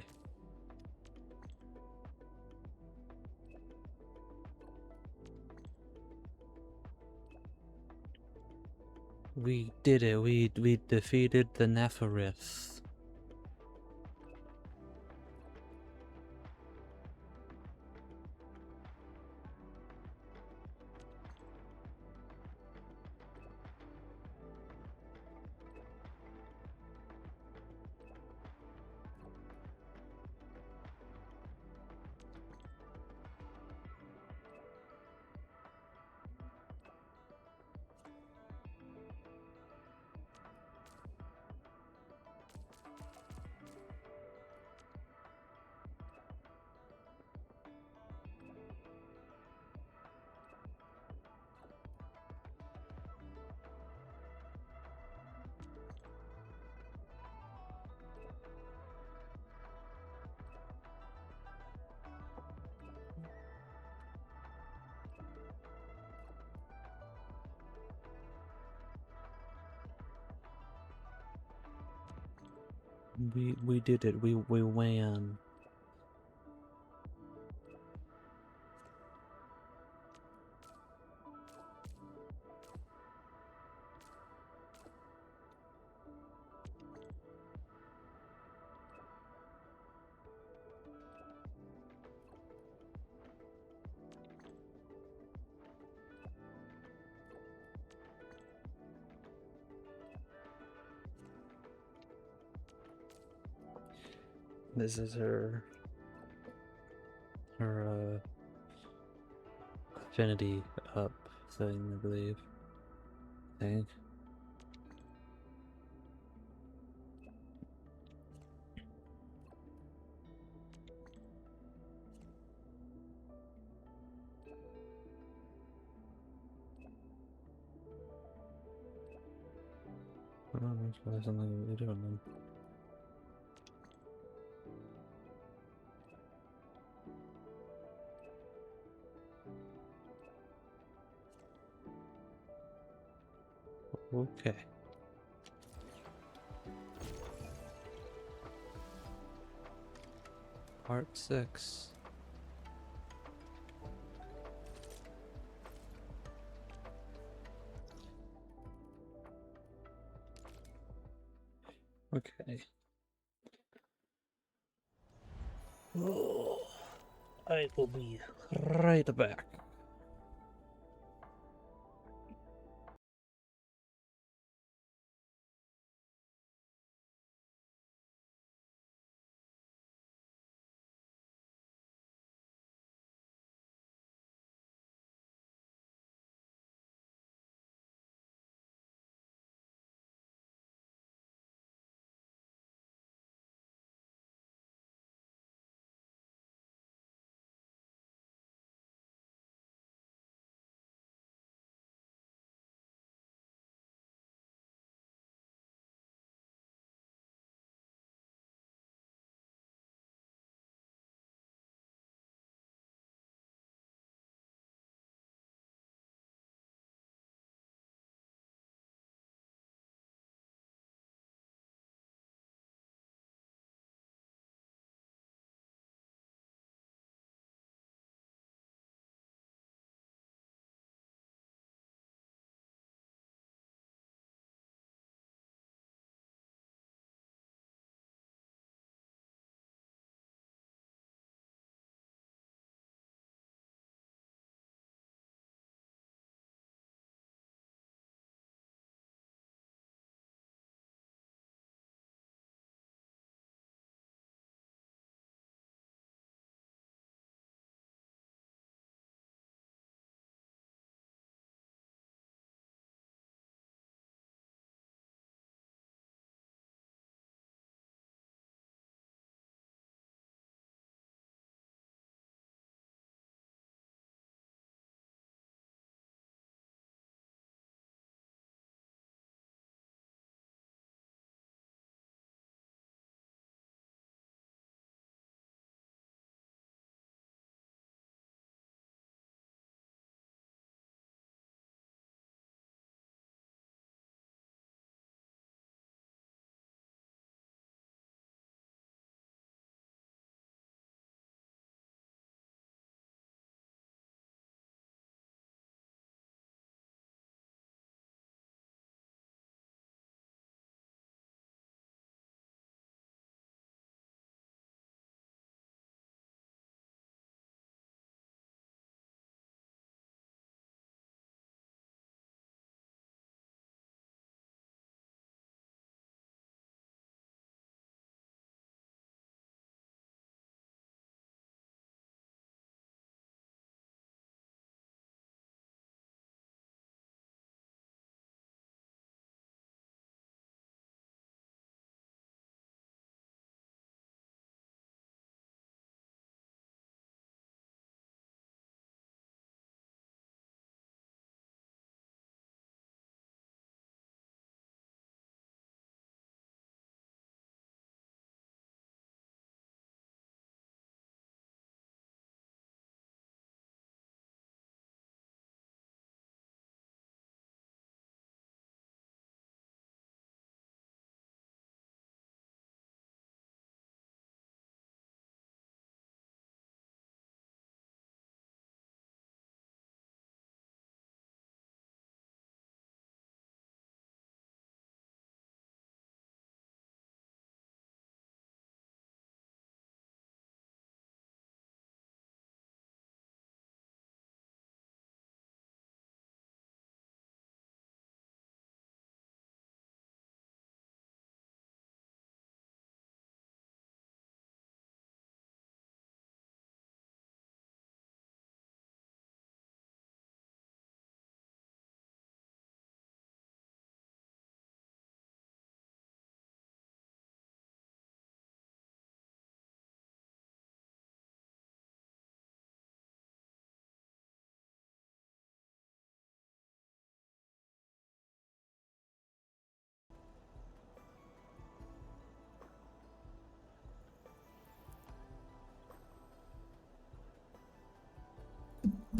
We did it. We defeated the Neferith. We did it. We won. This is her affinity up thing, I believe. I think. Oh, that's probably something we do then. Okay. Part 6. Okay. Oh, I will be right back.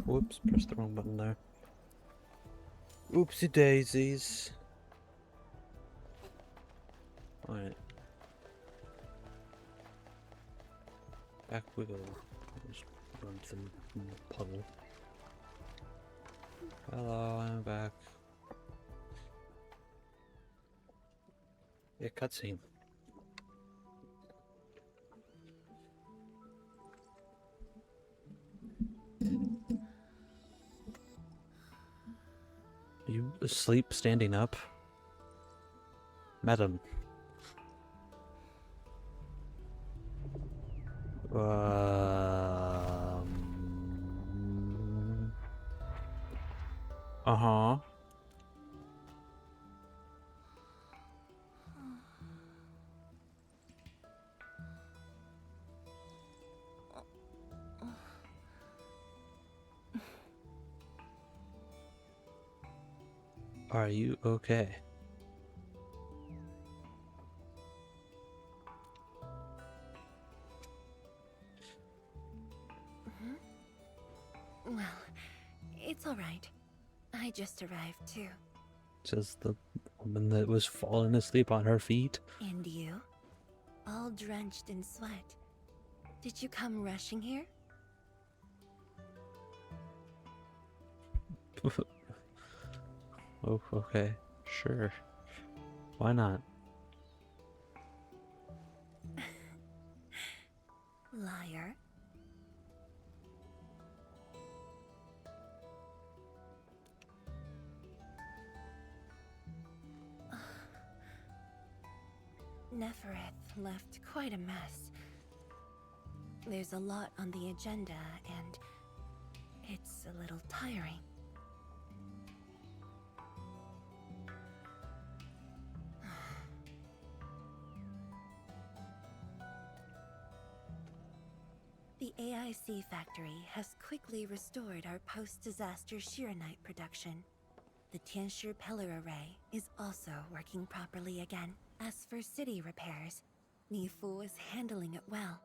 Whoops, pressed the wrong button there. Oopsie daisies. Alright. Back we go. Just run to the puddle. Hello, I'm back. Yeah, cutscene. You asleep standing up? Madam. Uh-huh. Are you okay? Well, it's all right. I just arrived too. Says the woman that was falling asleep on her feet. And you? All drenched in sweat. Did you come rushing here? Oh, okay. Sure. Why not? Liar. Nefereth left quite a mess. There's a lot on the agenda, and it's a little tiring. The AIC factory has quickly restored our post-disaster Shiranite production. The Tianshi pillar array is also working properly again. As for city repairs, Nifu is handling it well,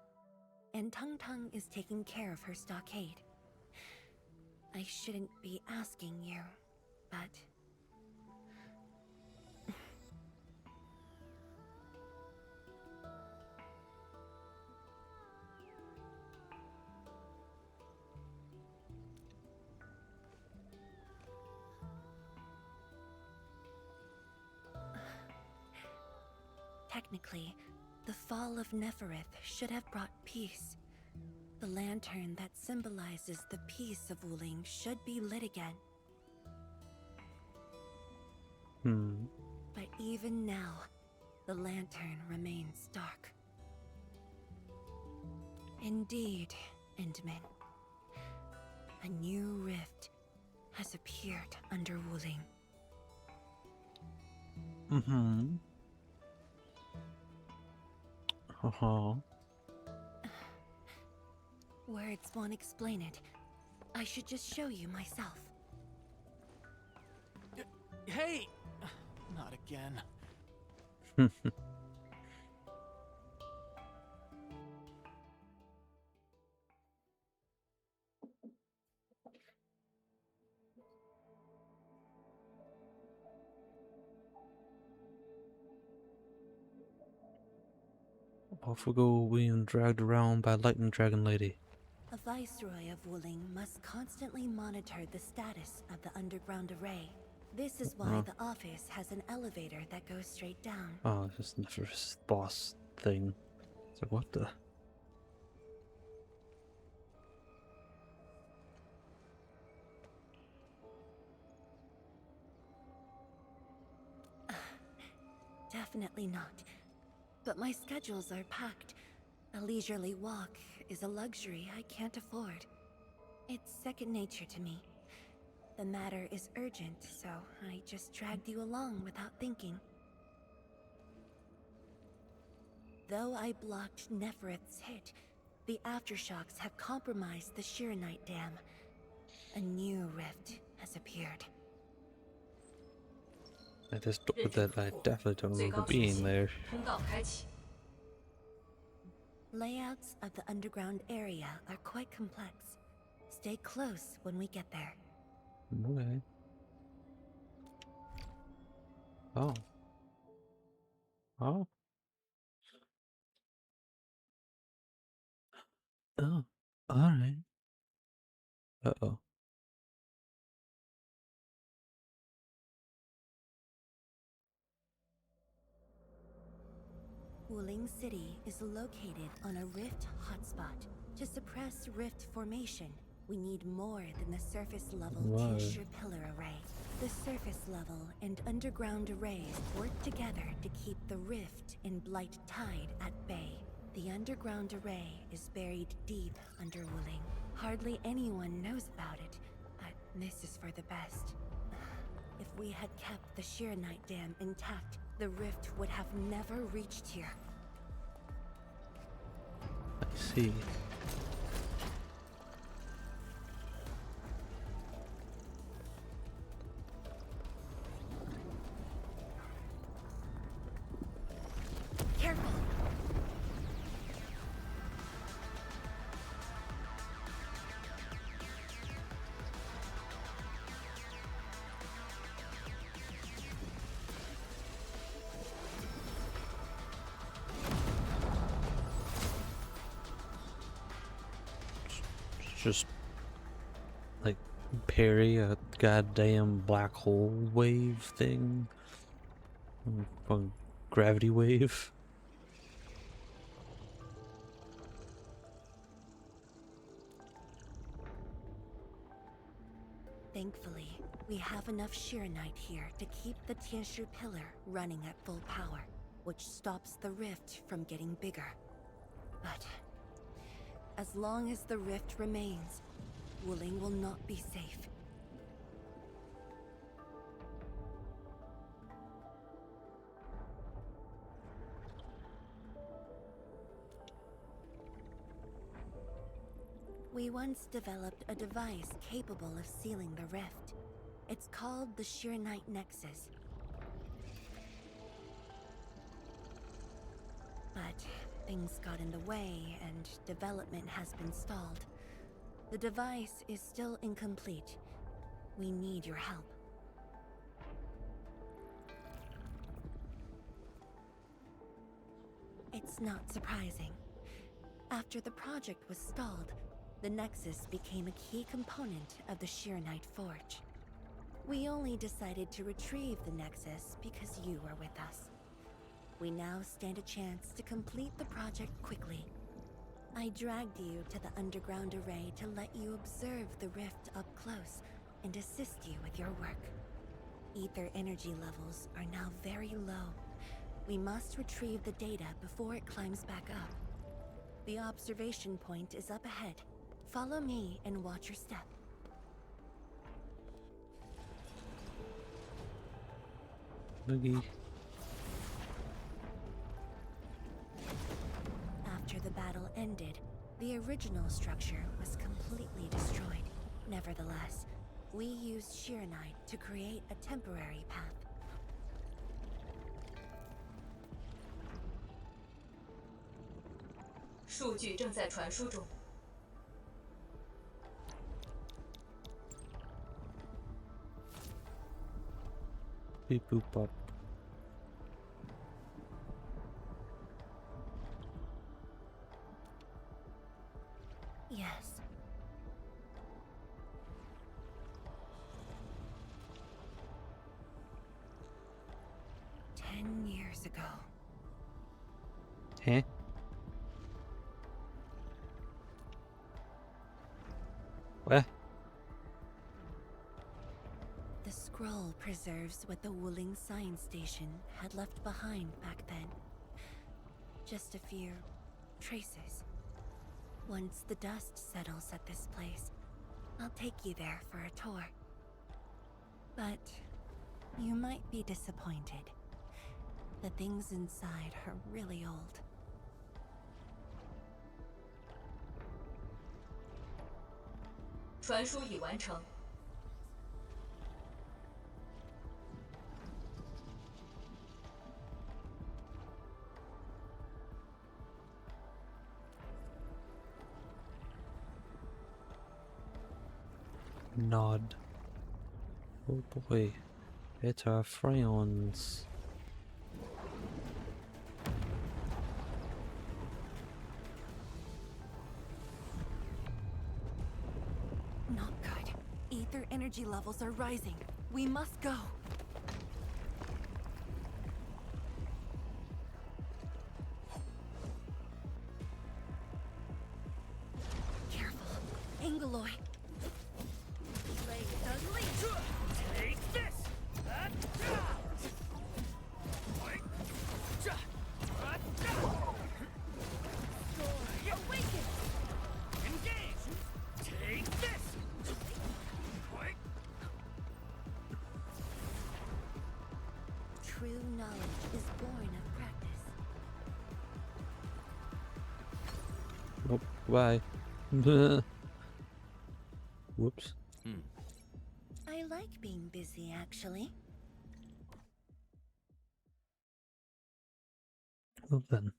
and Tung Tung is taking care of her stockade. I shouldn't be asking you, but... Technically, the fall of Nefereth should have brought peace. The lantern that symbolizes the peace of Wuling should be lit again. But even now, the lantern remains dark. Indeed, Endman. A new rift has appeared under Wuling. Words won't explain it. I should just show you myself. Hey! Not again. Off we go, being dragged around by Lightning Dragon Lady. A viceroy of Wuling must constantly monitor the status of the underground array. This is why the office has an elevator that goes straight down. Oh, it's just the first boss thing. It's like, what the? Definitely not. But my schedules are packed. A leisurely walk is a luxury I can't afford. It's second nature to me. The matter is urgent, so I just dragged you along without thinking. Though I blocked Nefereth's hit, the aftershocks have compromised the Shiranite dam. A new rift has appeared. I definitely don't remember being there. Layouts of the underground area are quite complex. Stay close when we get there. Okay. Oh. Oh. Oh, alright. Uh-oh. Wuling City is located on a rift hotspot. To suppress rift formation, we need more than the surface level Whoa. Tinsure pillar array. The surface level and underground arrays work together to keep the rift in Blight Tide at bay. The underground array is buried deep under Wuling. Hardly anyone knows about it, but this is for the best. If we had kept the Sheeranite Dam intact, the rift would have never reached here. I see. Careful! Just like parry a goddamn black hole wave thing. From gravity wave. Thankfully, we have enough Sheeranite here to keep the Tinsure pillar running at full power, which stops the rift from getting bigger. But as long as the rift remains, Wuling will not be safe. We once developed a device capable of sealing the rift. It's called the Sheeranite Nexus. But things got in the way and development has been stalled. The device is still incomplete. We need your help. It's not surprising. After the project was stalled, the Nexus became a key component of the Sheeranite Forge. We only decided to retrieve the Nexus because you were with us. We now stand a chance to complete the project quickly. I dragged you to the underground array to let you observe the rift up close and assist you with your work. Ether energy levels are now very low. We must retrieve the data before it climbs back up. The observation point is up ahead. Follow me and watch your step. Boogie. After the battle ended, the original structure was completely destroyed. Nevertheless, we used Sheeranite to create a temporary path. Beep boop bop. Yes. "10 years ago." Huh? What? The scroll preserves what the Wuling Science Station had left behind back then. Just a few traces. Once the dust settles at this place, I'll take you there for a tour. But you might be disappointed. The things inside are really old. Nod. Oh boy. It's our friends. ether energy levels are rising. We must go. Careful. Angeloy. Take this! Awaken! Engage! Take this! True knowledge is born of practice. Nope. Bye. Whoops. I like being busy, actually. Well then.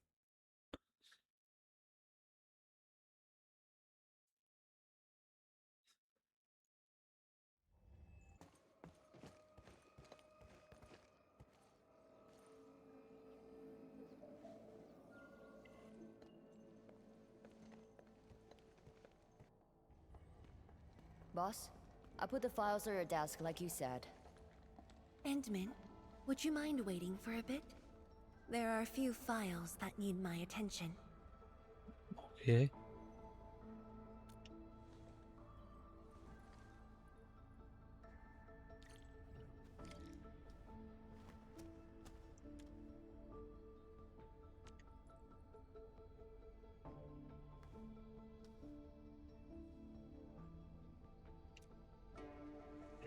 Boss, I put the files on your desk like you said. Endman, would you mind waiting for a bit? There are a few files that need my attention. Okay.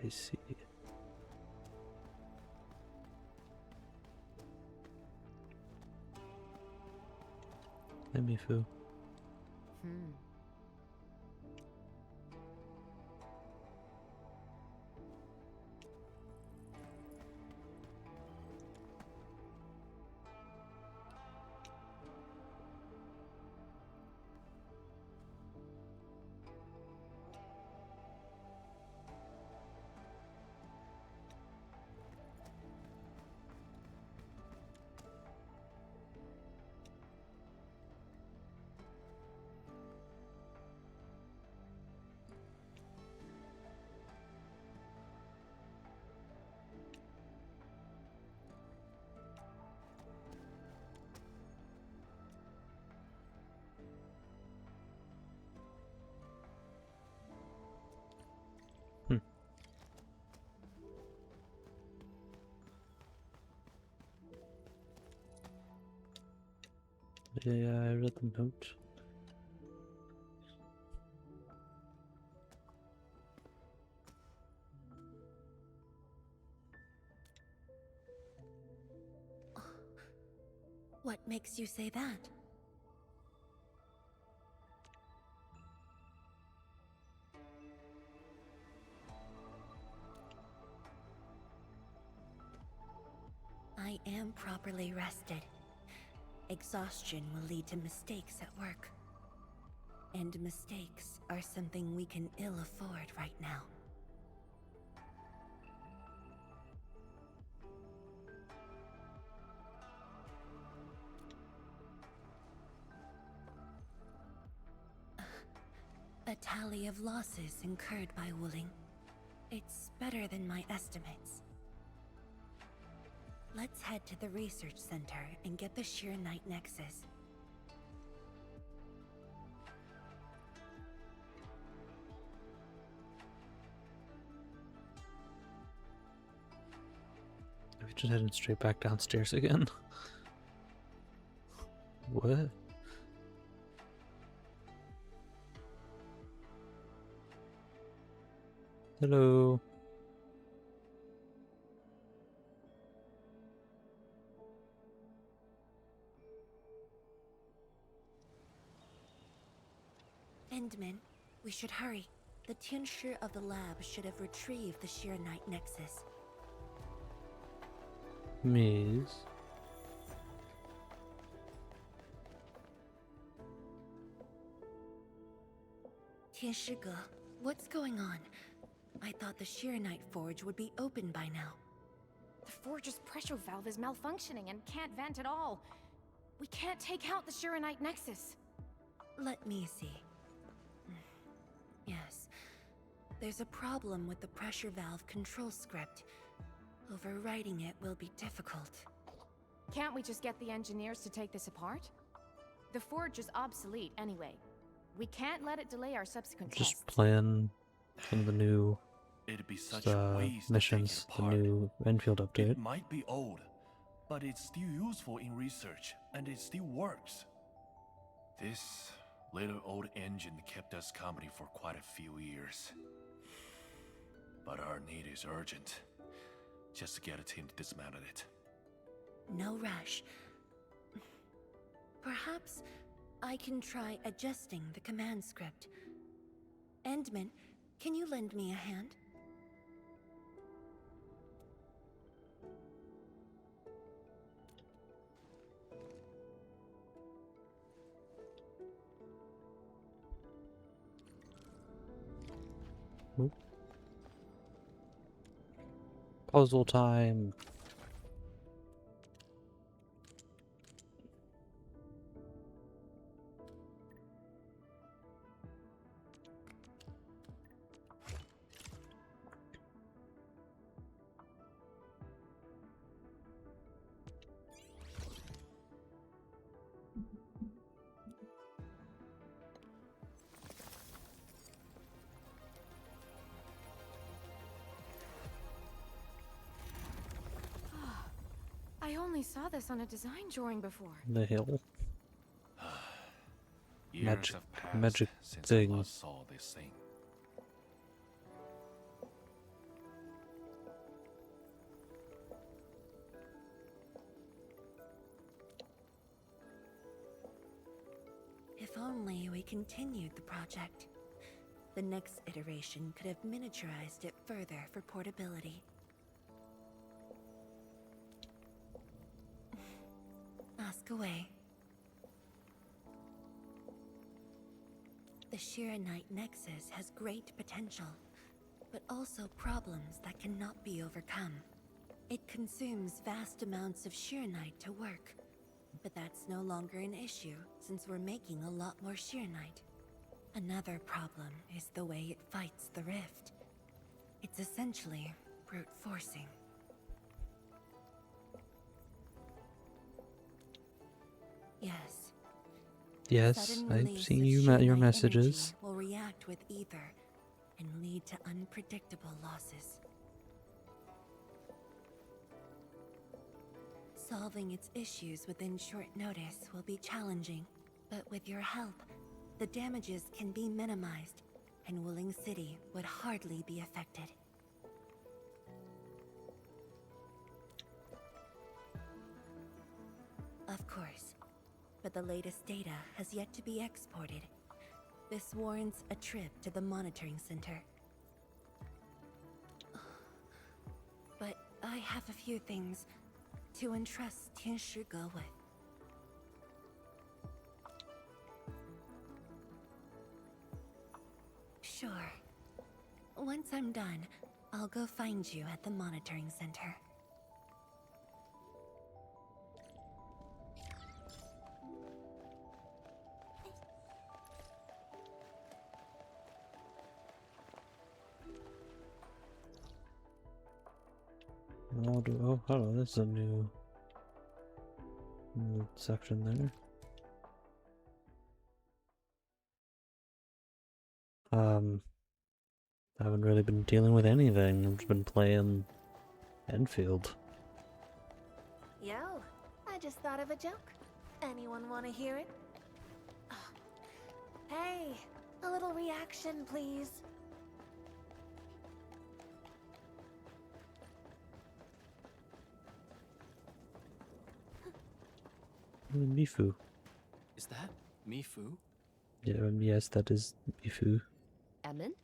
I see. Let me feel. Yeah, I read the note. What makes you say that? I am properly rested. Exhaustion will lead to mistakes at work. And mistakes are something we can ill afford right now. A tally of losses incurred by Wooling. It's better than my estimates. Let's head to the research center and get the Sheer Knight Nexus. Are we just heading straight back downstairs again? What? Hello. Endman, we should hurry. The Tianshi of the lab should have retrieved the Sheer Knight Nexus. Miss. Tianshi, what's going on? I thought the Sheer Knight Forge would be open by now. The forge's pressure valve is malfunctioning and can't vent at all. We can't take out the Shiranite Nexus. Let me see. Yes. there's a problem with the pressure valve control script. Overwriting it will be difficult. Can't we just get the engineers to take this apart? The forge is obsolete anyway. We can't let it delay our subsequent Just tests. plan some of the new It'd be such a waste missions, to take the it apart. new Endfield update. It might be old, but it's still useful in research, and it still works. This little old engine kept us company for quite a few years. But our need is urgent. Just to get a team to dismantle it. No rush. Perhaps I can try adjusting the command script. Endman, can you lend me a hand? Puzzle time. I only saw this on a design drawing before. The hill. Years Magic, have passed magic since thing. I last saw this thing. If only we continued the project. The next iteration could have miniaturized it further for portability. Ask away. The Shiranite Nexus has great potential, but also problems that cannot be overcome. It consumes vast amounts of Shiranite to work, but that's no longer an issue since we're making a lot more Shiranite. Another problem is the way it fights the rift. It's essentially brute forcing. Yes. Yes, Sudden I've release seen of your Shiranite messages. energy will react with ether and lead to unpredictable losses. Solving its issues within short notice will be challenging, but with your help, the damages can be minimized, and Wuling City would hardly be affected. Of course, but the latest data has yet to be exported. This warrants a trip to the monitoring center. But I have a few things to entrust Tianshi Ge with. Sure. Once I'm done, I'll go find you at the monitoring center. Oh, hello, there's a new section there. I haven't really been dealing with anything. I've just been playing Endfield. Yo, I just thought of a joke. Anyone want to hear it? Hey, a little reaction, please. Mifu. Is that Mifu? Yeah, yes, that is Mifu. Emin?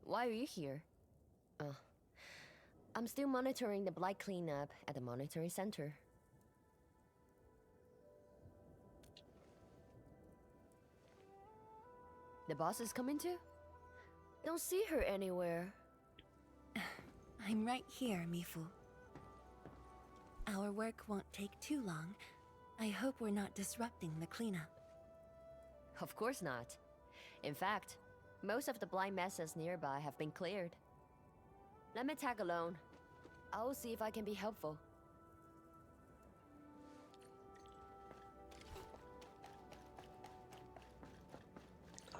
Why are you here? Oh. I'm still monitoring the blight cleanup at the monitoring center. The boss is coming too? Don't see her anywhere. I'm right here, Mifu. Our work won't take too long. I hope we're not disrupting the cleanup. Of course not. In fact, Most of the blind messes nearby have been cleared. Let me tag along. I will see if I can be helpful.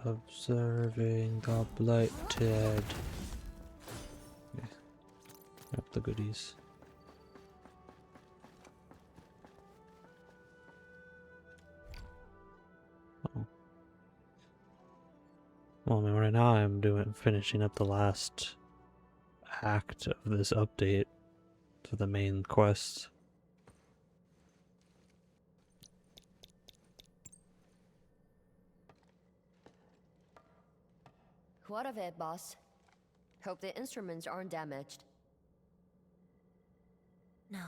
Observing the blighted. Okay. Grab the goodies. Oh. Well, I mean, right now I'm finishing up the last act of this update to the main quest. What of it, boss? Hope the instruments aren't damaged. No.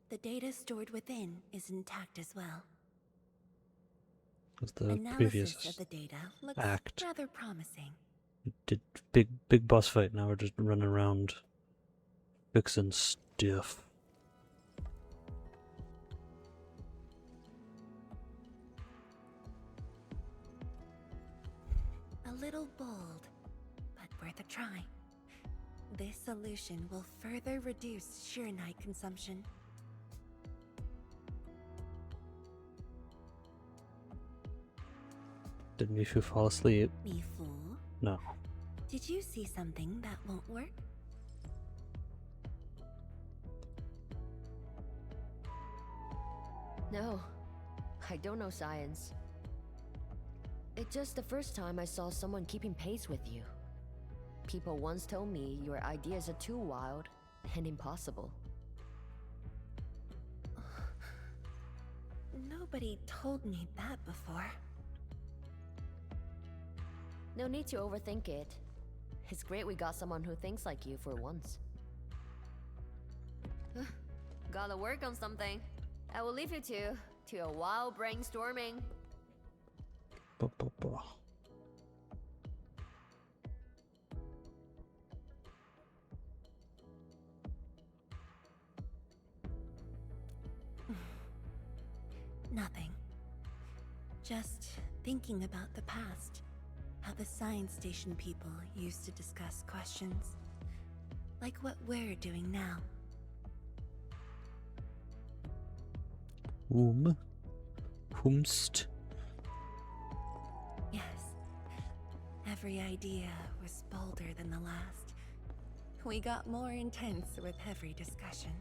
The data stored within is intact as well. Because the Analysis previous of the data looks act rather promising. did big boss fight. Now we're just running around fixing stuff. A little bold, but worth a try. This solution will further reduce sheer night consumption. Did Mifu fall asleep? Mifu? No. Did you see something that won't work? No, I don't know science. It's just the first time I saw someone keeping pace with you. People once told me your ideas are too wild and impossible. Nobody told me that before. No need to overthink it. It's great we got someone who thinks like you for once. Gotta work on something. I will leave you to a wild brainstorming. Nothing. Just thinking about the past. How the science station people used to discuss questions. Like what we're doing now. Whomst. Yes. Every idea was bolder than the last. We got more intense with every discussion.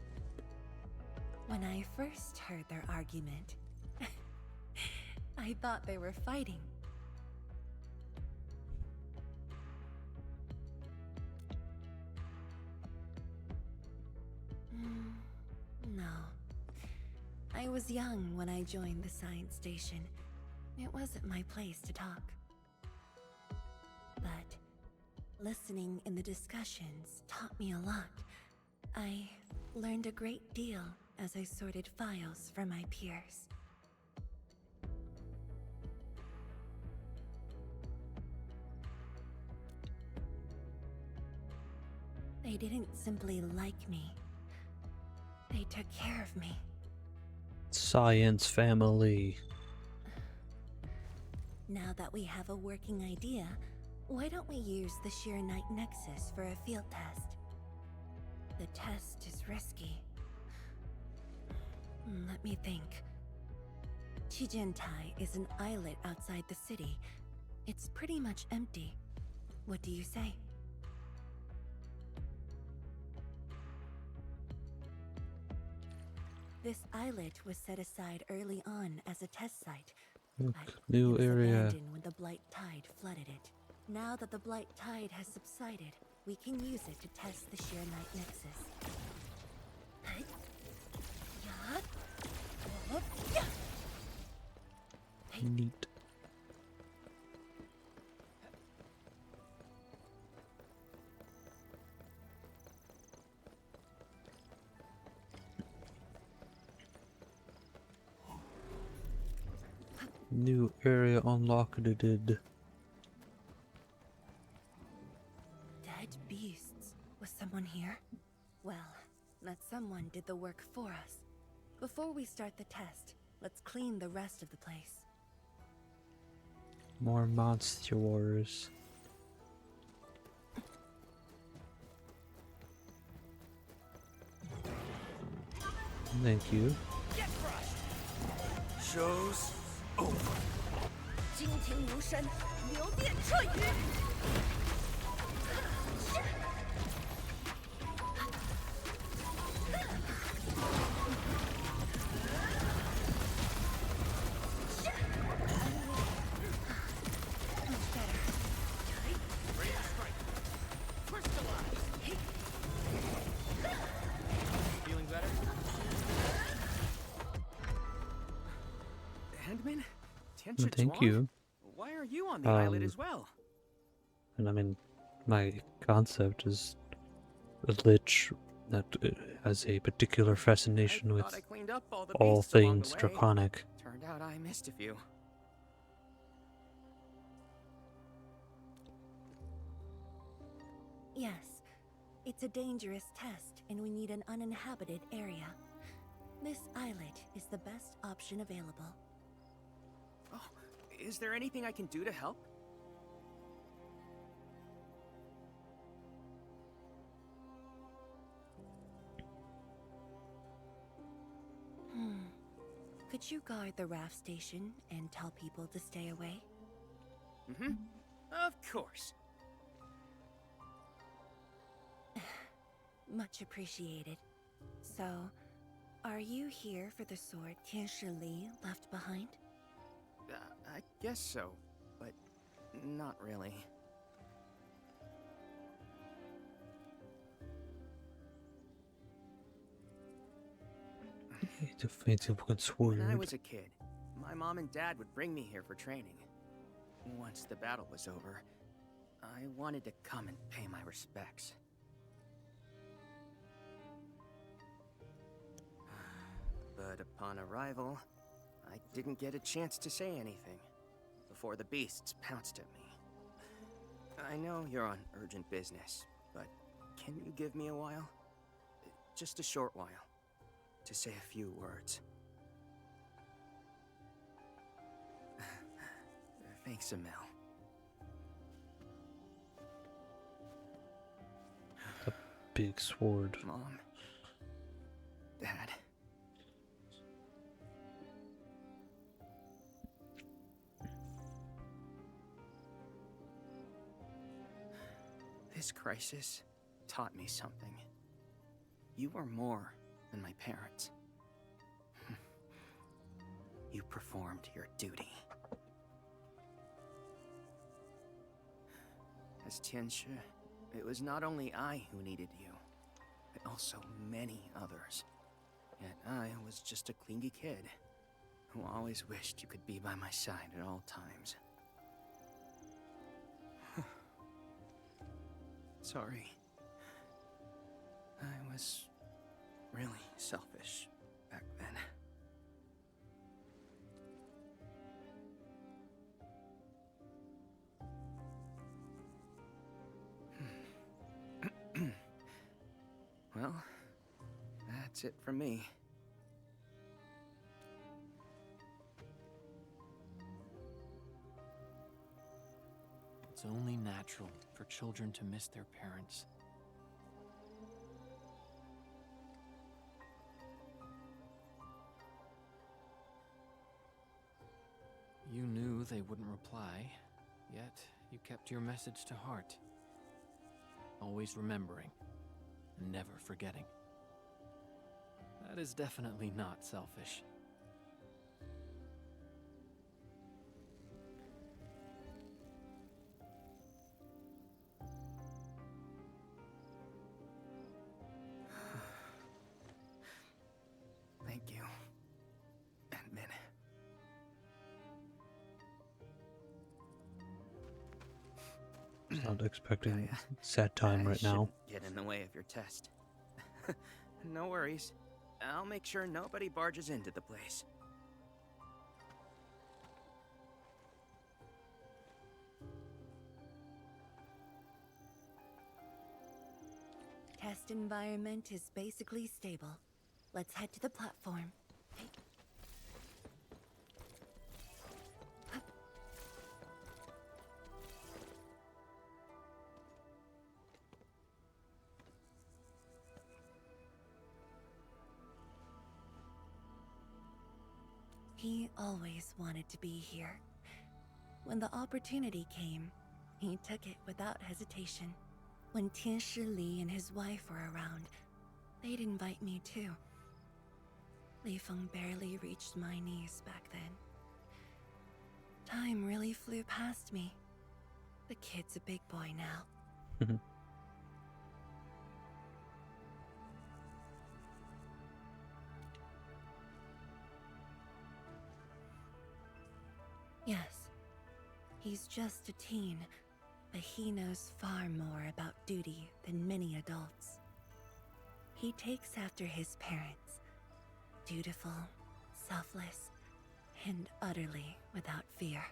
When I first heard their argument, I thought they were fighting. No. I was young when I joined the science station. It wasn't my place to talk. But listening in the discussions taught me a lot. I learned a great deal as I sorted files for my peers. They didn't simply like me. They took care of me. Science family. Now that we have a working idea, why don't we use the Sheer Night Nexus for a field test? The test is risky. Let me think. Chijentai is an islet outside the city. It's pretty much empty. What do you say? This islet was set aside early on as a test site. Look, But new it was area. abandoned when the Blight Tide flooded it. Now that the Blight Tide has subsided, we can use it to test the Sheer Night Nexus. Neat. New area unlocked. Dead beasts. Was someone here? Well, that someone did the work for us. Before we start the test, let's clean the rest of the place. More monster wars. Thank you. Show's over. 惊天无声，流电彻雨。Feeling better? Endman? Tianchi Thank Zhuang? you. Why are you on the islet as well? And I mean, my concept is a lich that has a particular fascination with I cleaned up all the all beasts along things the way. draconic. Turned out I missed a few. Yes, it's a dangerous test, and we need an uninhabited area. This islet is the best option available. Oh, is there anything I can do to help? Could you guard the raft station and tell people to stay away? Mm-hmm. Of course. Much appreciated. So, are you here for the sword Tianshi Li left behind? I guess so, but not really. It's a fancy looking sword. When I was a kid, my mom and dad would bring me here for training. Once the battle was over, I wanted to come and pay my respects. But upon arrival, I didn't get a chance to say anything before the beasts pounced at me. I know you're on urgent business, but can you give me a while? Just a short while, to say a few words. Thanks, Emil. A big sword. Mom. Dad. This crisis taught me something. You are more than my parents. You performed your duty. As Tianshi, it was not only I who needed you, but also many others. Yet I was just a clingy kid who always wished you could be by my side at all times. Sorry. I was really selfish back then. Well, that's it from me. It's only natural for children to miss their parents. You knew they wouldn't reply, yet you kept your message to heart. Always remembering, and never forgetting. That is definitely not selfish. Thank you, Endman. Not expecting sad time right now. Get in the way of your test. No worries. I'll make sure nobody barges into the place. Test environment is basically stable. Let's head to the platform. He always wanted to be here. When the opportunity came, he took it without hesitation. When Tianshi Li and his wife were around, they'd invite me too. Li Feng barely reached my knees back then. Time really flew past me. The kid's a big boy now. Yes, he's just a teen, but he knows far more about duty than many adults. He takes after his parents, dutiful, selfless, and utterly without fear.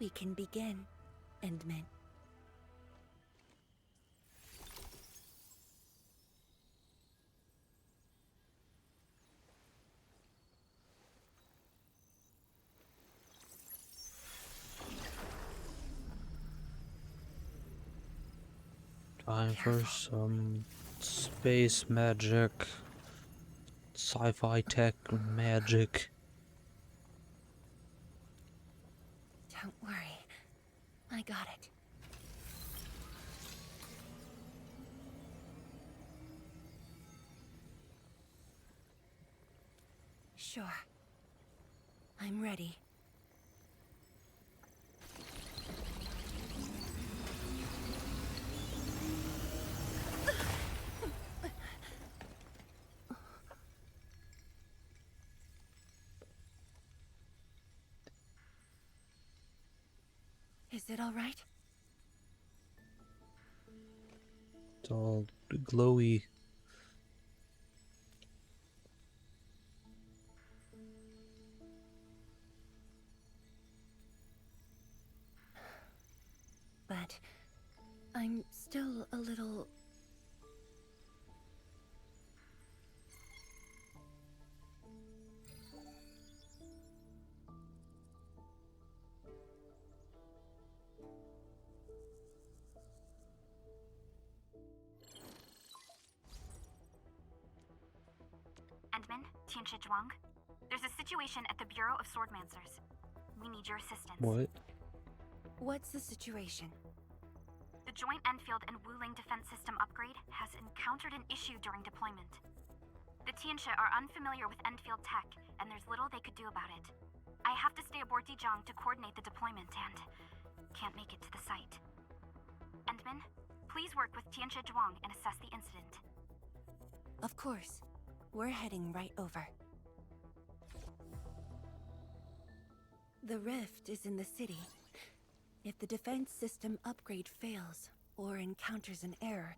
We can begin, Endman. Time for some space magic, sci-fi tech magic. Don't worry, I got it. Sure. I'm ready. Is it all right? It's all glowy. But I'm still a little... Endman, Tianshi Zhuang. There's a situation at the Bureau of Swordmancers. We need your assistance. What? What's the situation? The joint Endfield and Wuling defense system upgrade has encountered an issue during deployment. The Tianshi are unfamiliar with Endfield tech, and there's little they could do about it. I have to stay aboard Dijiang to coordinate the deployment and can't make it to the site. Endman, please work with Tianshi Zhuang and assess the incident. Of course. We're heading right over. The rift is in the city. If the defense system upgrade fails or encounters an error,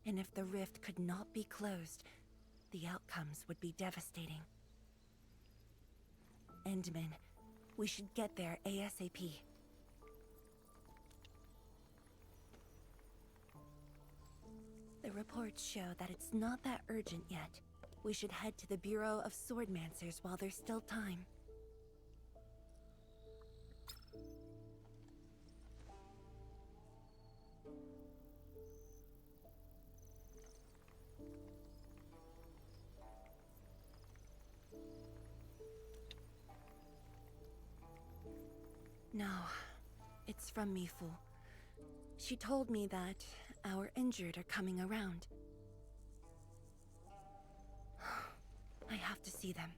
and if the rift could not be closed, the outcomes would be devastating. Endman, we should get there ASAP. The reports show that it's not that urgent yet. We should head to the Bureau of Swordmancers while there's still time. No, it's from Mifu. She told me that our injured are coming around. I have to see them.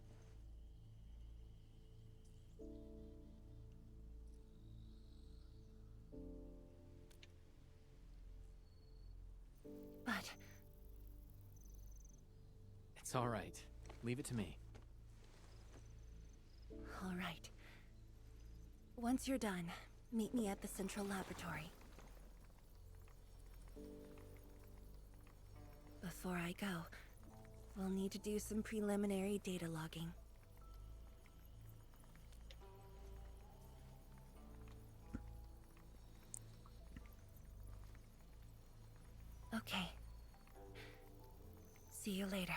But... It's all right. Leave it to me. all right. Once you're done, meet me at the central laboratory. Before I go, we'll need to do some preliminary data logging. Okay. See you later.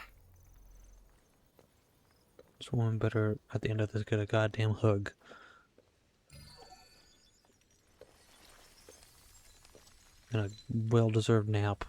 This woman better, at the end of this, get a goddamn hug. and a well-deserved nap.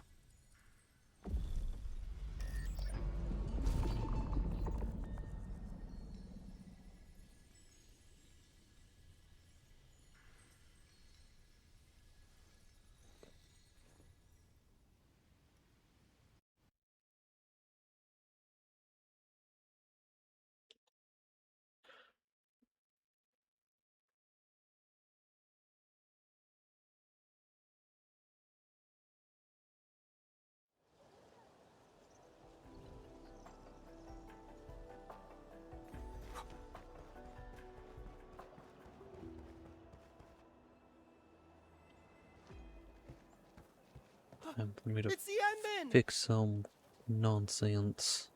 Time for me to It's the Endman! fix some nonsense.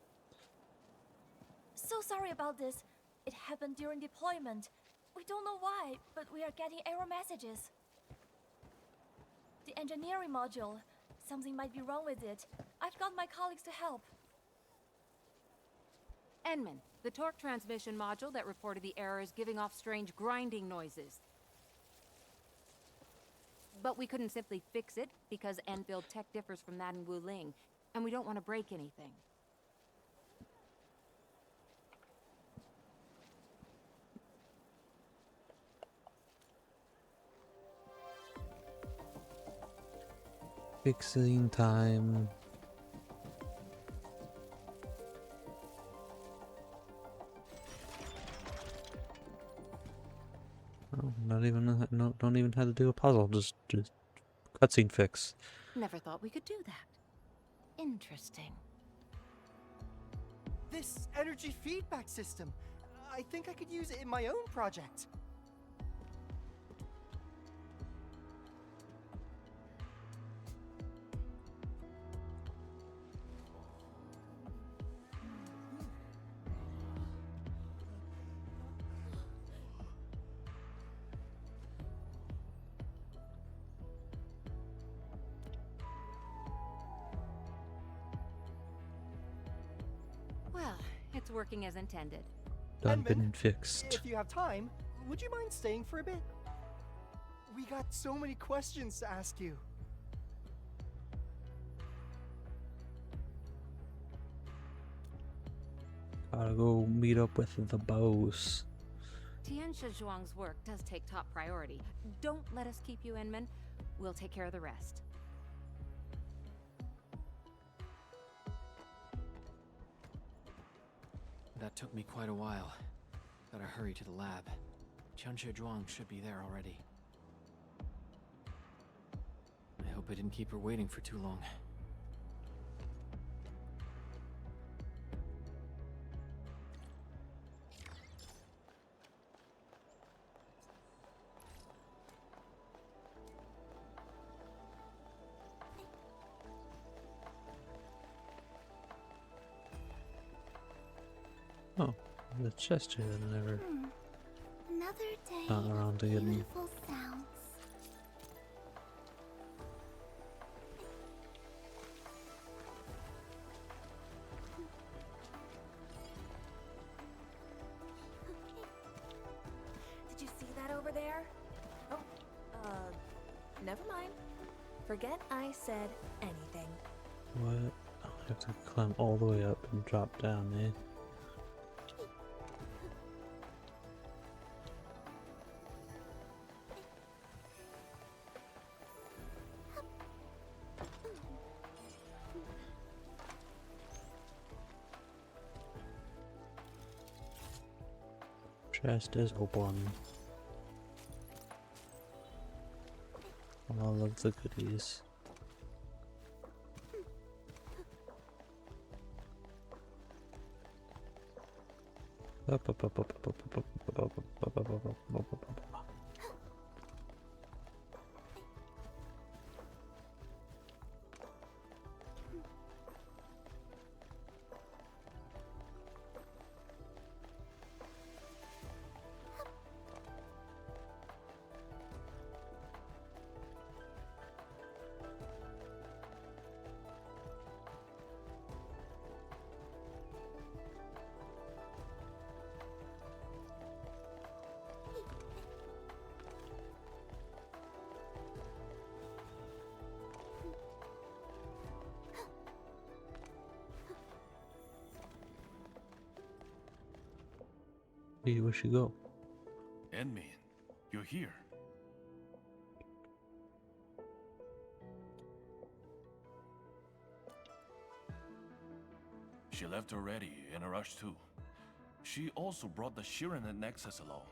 So sorry about this. It happened during deployment. We don't know why, but we are getting error messages. The engineering module. Something might be wrong with it. I've got my colleagues to help. Enman, the torque transmission module that reported the error is giving off strange grinding noises. But we couldn't simply fix it because Endfield tech differs from that in Wuling, and we don't want to break anything. Fixing time. Oh, not even no, don't even have to do a puzzle. Just cutscene fix. Never thought we could do that. Interesting. This energy feedback system. I think I could use it in my own project. Well, it's working as intended. Done, Endman, been fixed. If you have time, would you mind staying for a bit? We got so many questions to ask you. Gotta go meet up with the boss. Tianxia Zhuang's work does take top priority. Don't let us keep you, Enman. We'll take care of the rest. That took me quite a while. Gotta hurry to the lab. Tianxia Zhuang should be there already. I hope I didn't keep her waiting for too long. Oh, the chest here that I never Another day got around to getting. beautiful sounds. Did you see that over there? Oh, never mind. Forget I said anything. What? I have to climb all the way up and drop down, eh? Chest is open. All of the goodies. Where'd she go? Endman, you're here. She left already, in a rush too. She also brought the Shiren Nexus along.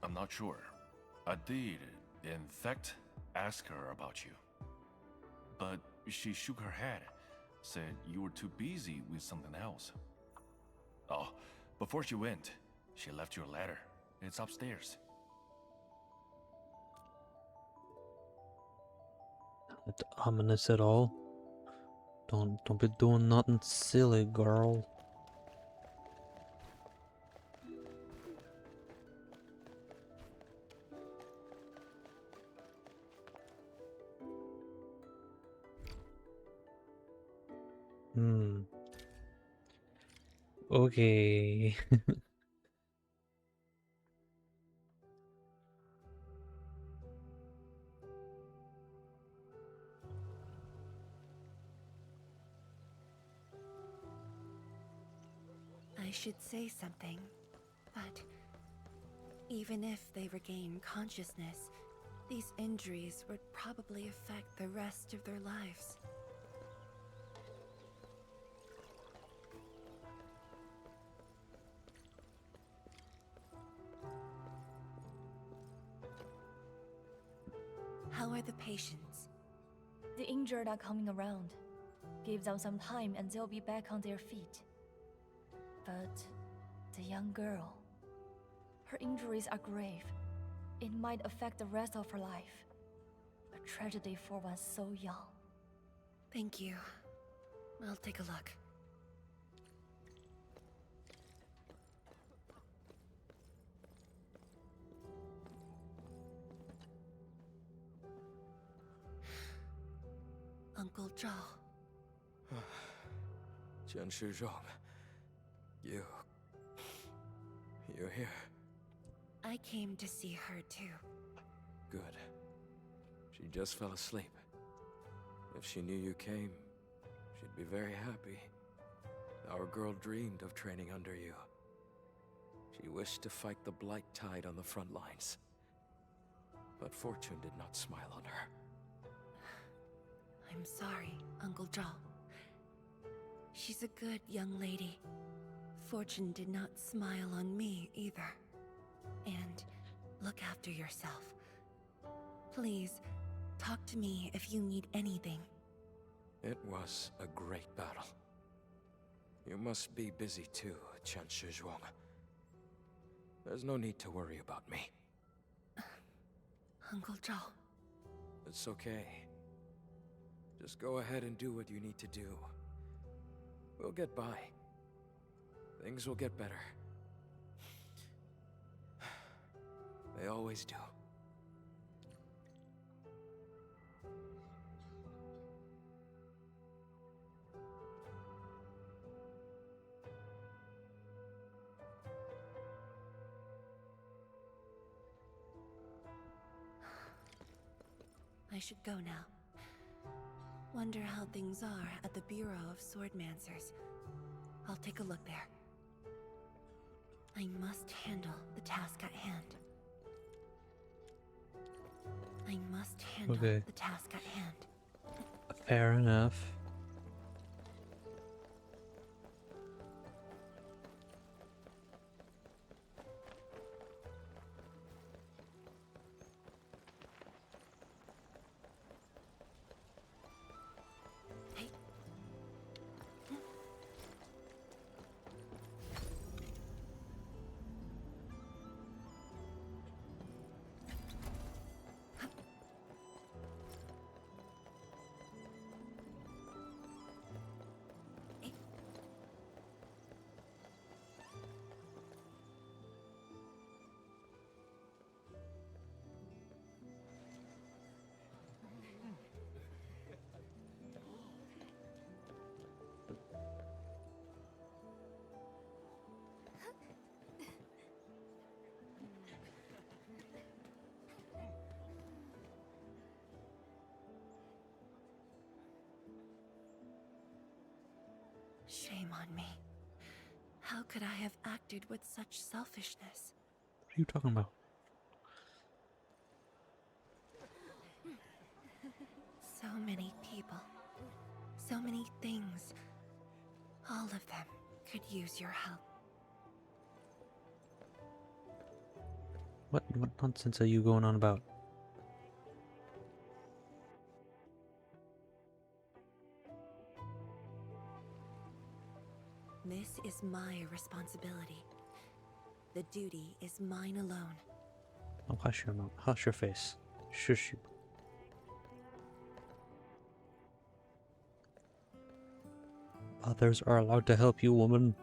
I'm not sure. I did, in fact, ask her about you. But she shook her head, said you were too busy with something else. Oh, before she went, she left you a letter. It's upstairs. Not ominous at all. Don't be doing nothing silly, girl. Okay. I should say something, but even if they regain consciousness, these injuries would probably affect the rest of their lives. How are the patients? The injured are coming around. Give them some time and they'll be back on their feet. But the young girl, her injuries are grave. It might affect the rest of her life. A tragedy for one so young. Thank you. I'll take a look. Uncle Zhao. Chen Shizhong, you're here. I came to see her too. Good. She just fell asleep. If she knew you came, she'd be very happy. Our girl dreamed of training under you. She wished to fight the Blight Tide on the front lines. But fortune did not smile on her. I'm sorry, Uncle Zhao. She's a good young lady. Fortune did not smile on me either. And look after yourself. Please, talk to me if you need anything. It was a great battle. You must be busy too, Chen Shizhuang. There's no need to worry about me. Uncle Zhao. It's okay. Just go ahead and do what you need to do. We'll get by. Things will get better. They always do. I should go now. Wonder how things are at the Bureau of Swordmancers. I'll take a look there. I must handle the task at hand. I must handle Okay. the task at hand. Fair enough. Shame on me. How could I have acted with such selfishness? What are you talking about? So many people. So many things. All of them could use your help. What nonsense are you going on about? This is my responsibility. The duty is mine alone. Oh, hush your mouth. Hush your face. Shush you. Others are allowed to help you, woman.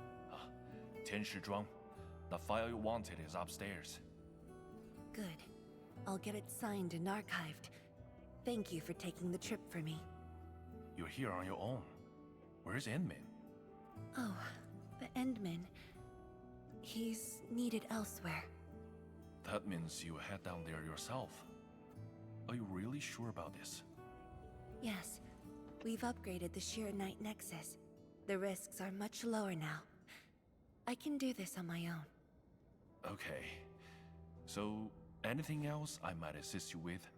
Tianshizhuang, the file you wanted is upstairs. Good. I'll get it signed and archived. Thank you for taking the trip for me. You're here on your own. Where's Endmin? Oh, the Endman. He's needed elsewhere. That means you head down there yourself. Are you really sure about this? Yes. We've upgraded the Sheer Night Nexus. The risks are much lower now. I can do this on my own. Okay. So, anything else I might assist you with?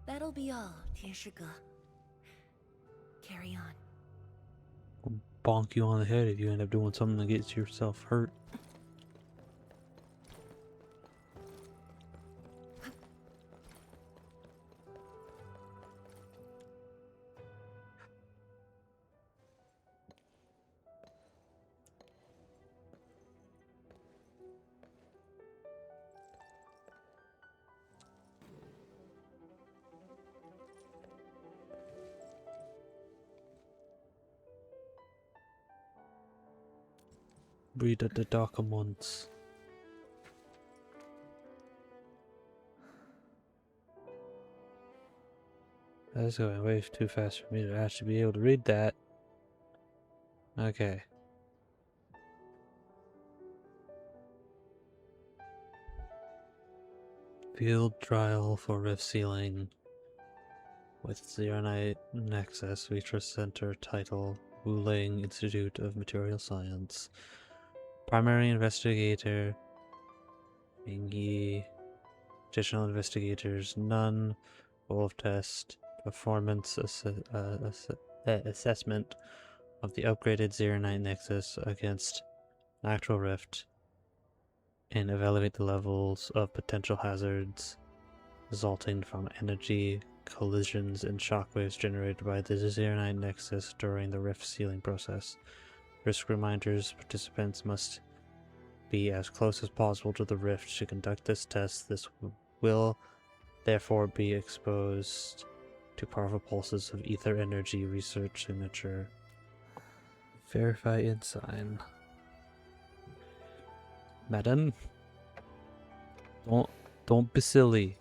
That'll be all, Tianshi. Carry on. Bonk you on the head if you end up doing something that gets yourself hurt. Read the documents. That's going way too fast for me to actually be able to read that. Okay. Field trial for rift sealing with Zero Night Nexus Research Center title Wuling Institute of Material Science. Primary investigator Mingi. Additional investigators none. Wolf test. Performance assessment of the upgraded Zero Night Nexus against natural rift and evaluate the levels of potential hazards resulting from energy collisions and shockwaves generated by the Zero Night Nexus during the rift sealing process. Risk reminders: participants must be as close as possible to the rift to conduct this test. This will therefore be exposed to powerful pulses of ether energy. Research signature. Verify ensign. Madam, don't be silly.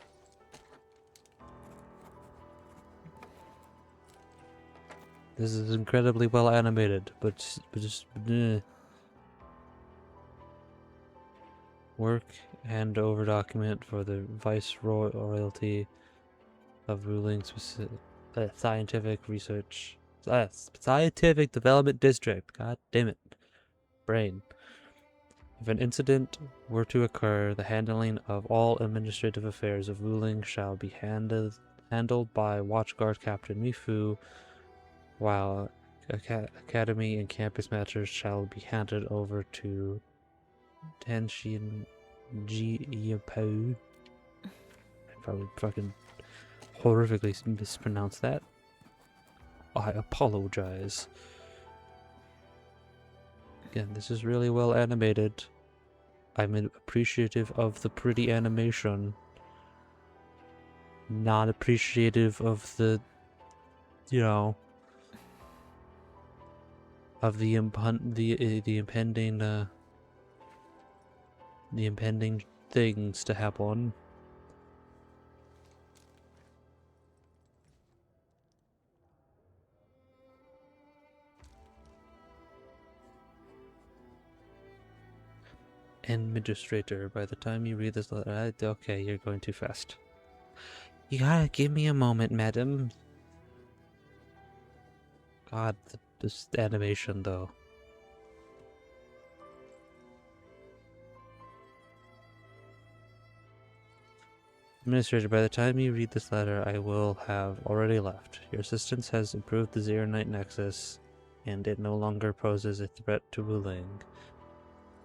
This is incredibly well animated, but just work and over document for the Viceroyalty of Ruling Scientific Research Scientific Development District. God damn it. Brain. If an incident were to occur, the handling of all administrative affairs of Wuling shall be handled by Watchguard Captain Mifu, while academy and campus matters shall be handed over to Tenshin Jiapo. I probably fucking horrifically mispronounced that. I apologize. Again, this is really well animated. I'm appreciative of the pretty animation. Not appreciative of the, you know, of the impending things to happen. Administrator, by the time you read this letter, okay, you're going too fast. You gotta give me a moment, madam. God, this animation though. Administrator, by the time you read this letter, I will have already left. Your assistance has improved the Zero Night Nexus, and it no longer poses a threat to Wuling.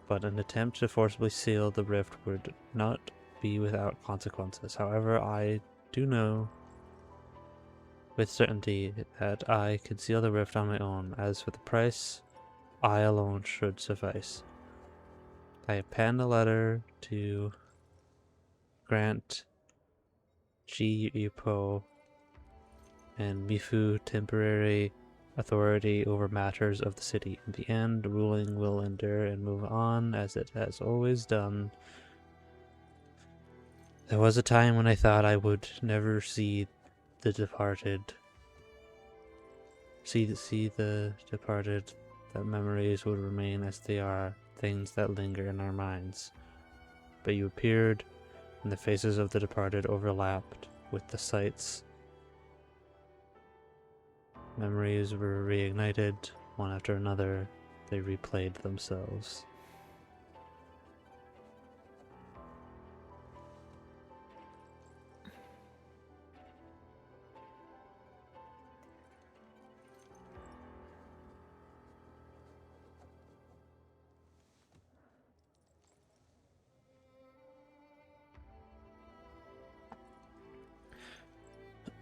But an attempt to forcibly seal the rift would not be without consequences. However, I do know with certainty that I could seal the rift on my own. As for the price, I alone should suffice. I have penned a letter to grant Ji Yupo and Mifu temporary authority over matters of the city. In the end, the ruling will endure and move on as it has always done. There was a time when I thought I would never see the departed. See the departed, that memories would remain as they are, things that linger in our minds. But you appeared, and the faces of the departed overlapped with the sights. Memories were reignited, one after another. They replayed themselves.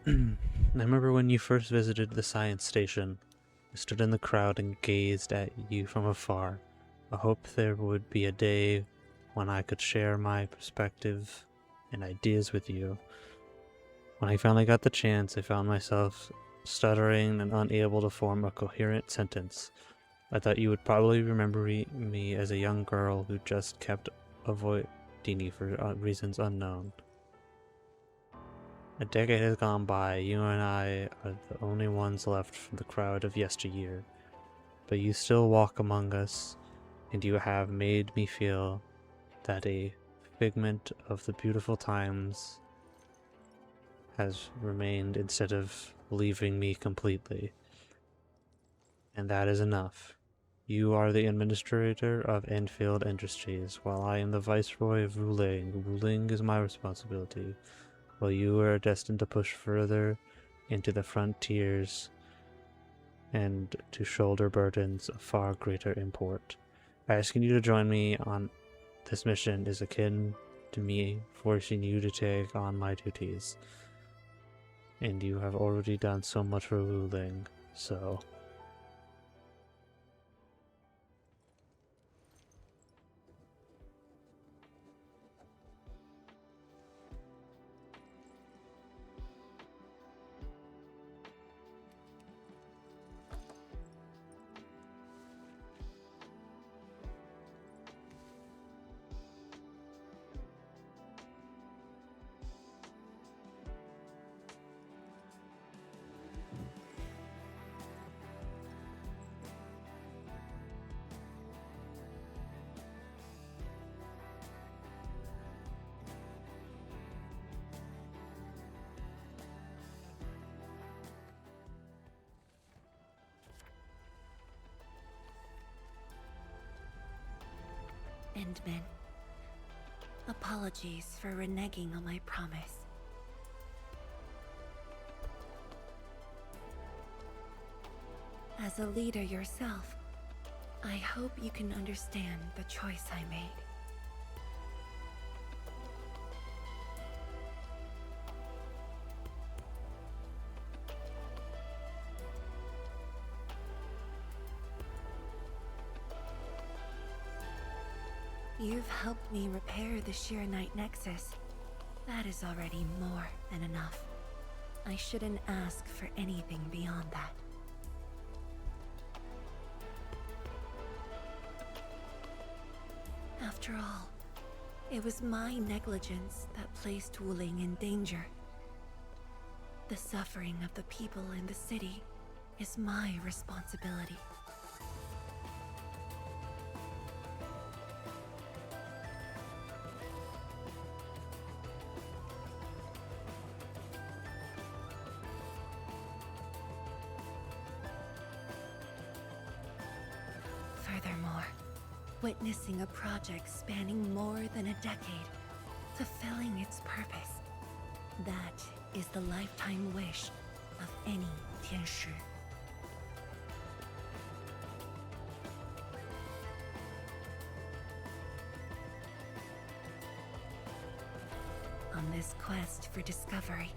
I remember when you first visited the science station. I stood in the crowd and gazed at you from afar. I hoped there would be a day when I could share my perspective and ideas with you. When I finally got the chance, I found myself stuttering and unable to form a coherent sentence. I thought you would probably remember me as a young girl who just kept avoiding you for reasons unknown. A decade has gone by. You and I are the only ones left from the crowd of yesteryear. But you still walk among us, and you have made me feel that a figment of the beautiful times has remained instead of leaving me completely. And that is enough. You are the administrator of Endfield Industries, while I am the viceroy of Wuling. Wuling is my responsibility, while you are destined to push further into the frontiers and to shoulder burdens of far greater import. Asking you to join me on this mission is akin to me forcing you to take on my duties. And you have already done so much for Wuling, so... Endman, apologies for reneging on my promise. As a leader yourself, I hope you can understand the choice I made. You've helped me repair the Sheer Night Nexus. That is already more than enough. I shouldn't ask for anything beyond that. After all, it was my negligence that placed Wuling in danger. The suffering of the people in the city is my responsibility. Furthermore, witnessing a project spanning more than a decade, fulfilling its purpose, That is the lifetime wish of any Tianshi. On this quest for discovery,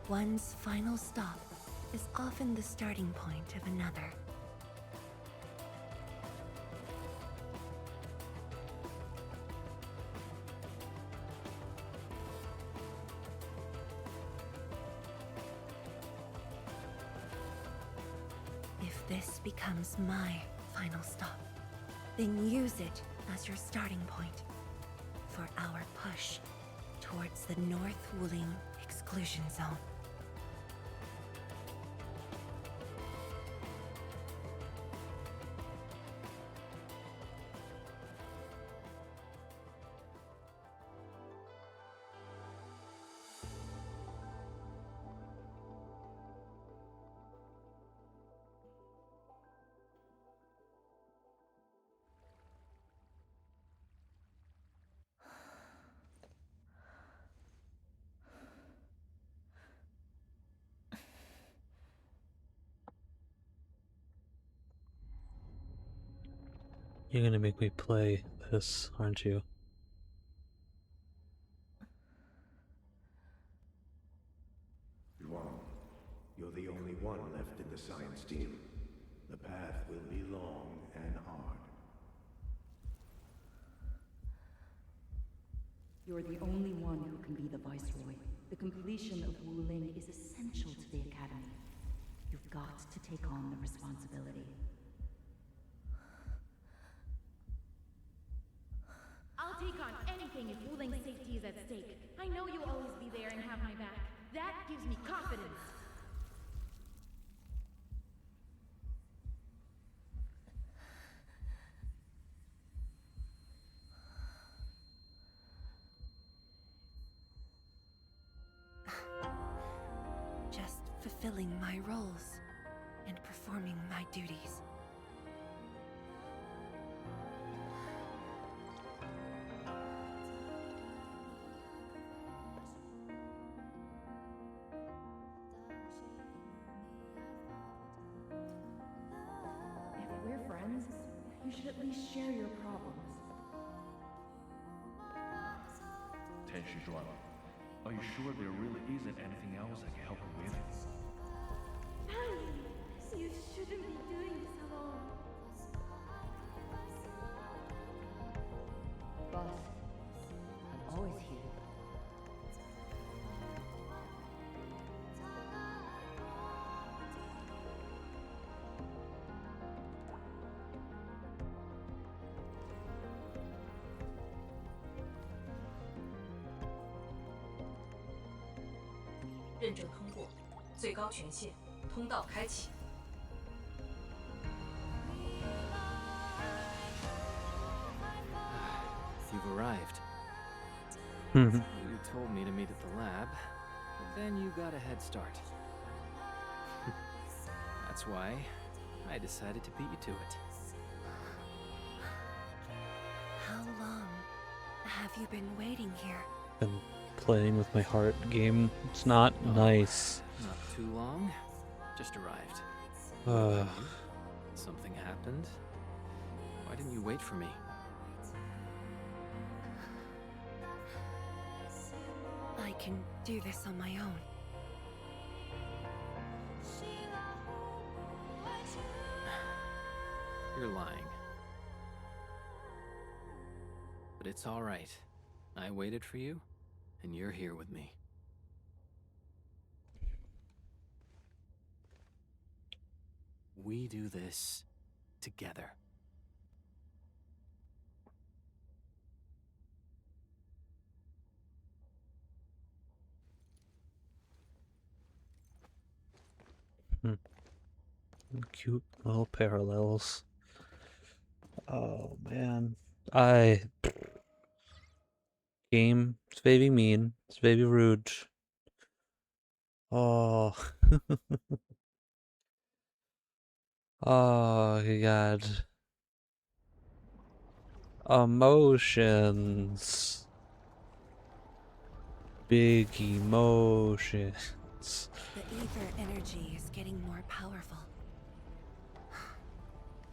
one's final stop is often the starting point of another. If this becomes my final stop, then use it as your starting point for our push towards the North Wuling exclusion zone. You're gonna make me play this, aren't you? Zhuang, you're the only one left in the science team. The path will be long and hard. You're the only one who can be the Viceroy. The completion of Wuling is essential to the Academy. You've got to take on the responsibility. I'll take on anything if Wuling's safety is at stake. I know you'll always be there and have my back. That gives me confidence. Just fulfilling my roles and performing my duties. If we're friends, you should at least share your problems. Tenshi Zhuang, are you sure there really isn't anything else I can help you with? You shouldn't be doing this alone. Boss, I'm always here. You've arrived. Mhm. You told me to meet at the lab, but then you got a head start. That's why I decided to beat you to it. How long have you been waiting here? Been playing with my heart game. It's not nice. Not too long. Just arrived. Something happened? Why didn't you wait for me? I can do this on my own. You're lying. But it's all right. I waited for you, and you're here with me. We do this together. Cute little parallels. Oh man. Game, it's very mean. It's very rude. Oh. Oh god. Emotions. big emotions. The ether energy is getting more powerful.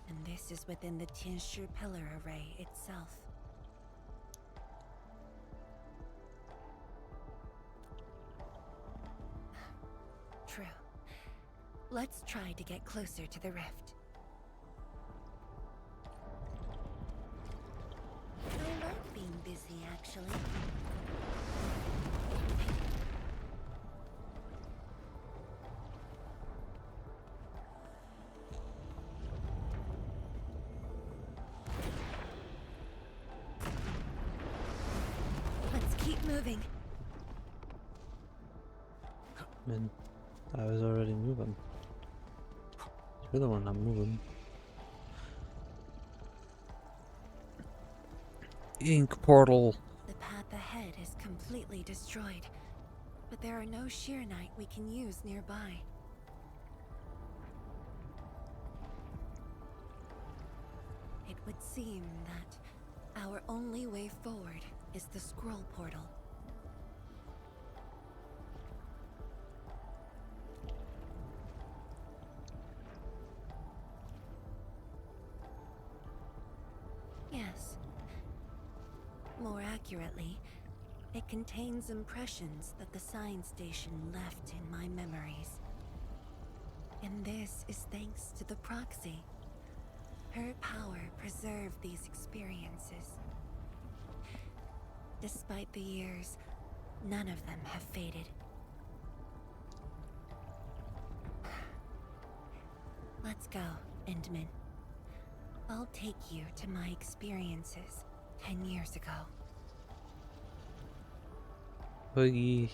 And this is within the Tianshu pillar array itself. True. Let's try to get closer to the rift. I like being busy, actually. Let's keep moving. Man, I was already moving. You're the one not moving. Ink portal. The path ahead is completely destroyed, but there are no Sheernite we can use nearby. It would seem that our only way forward is the scroll portal. Yes. More accurately, it contains impressions that the science station left in my memories. And this is thanks to the proxy. Her power preserved these experiences. Despite the years, none of them have faded. Let's go, Endman. I'll take you to my experiences 10 years ago. Boogie.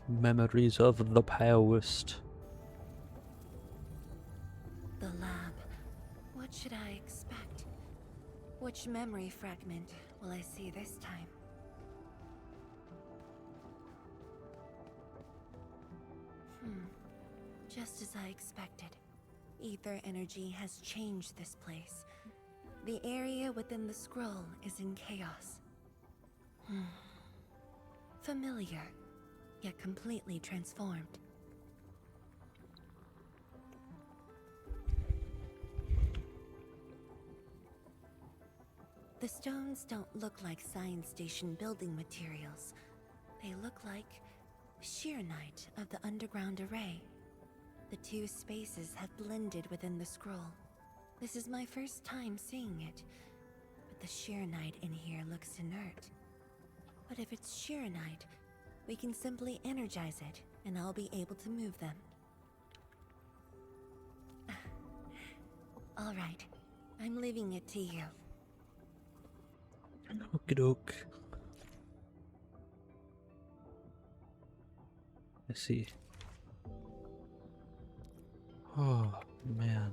Memories of the past. The lab. What should I expect? Which memory fragment will I see this time? Just as I expected. Ether energy has changed this place. The area within the scroll is in chaos. Familiar, yet completely transformed. The stones don't look like science station building materials. They look like Sheernite of the underground array. The two spaces have blended within the scroll. This is my first time seeing it, but the Sheernite in here looks inert. But if it's Sheernite, we can simply energize it, and I'll be able to move them. All right, I'm leaving it to you. Okie doke. I see. Oh, man.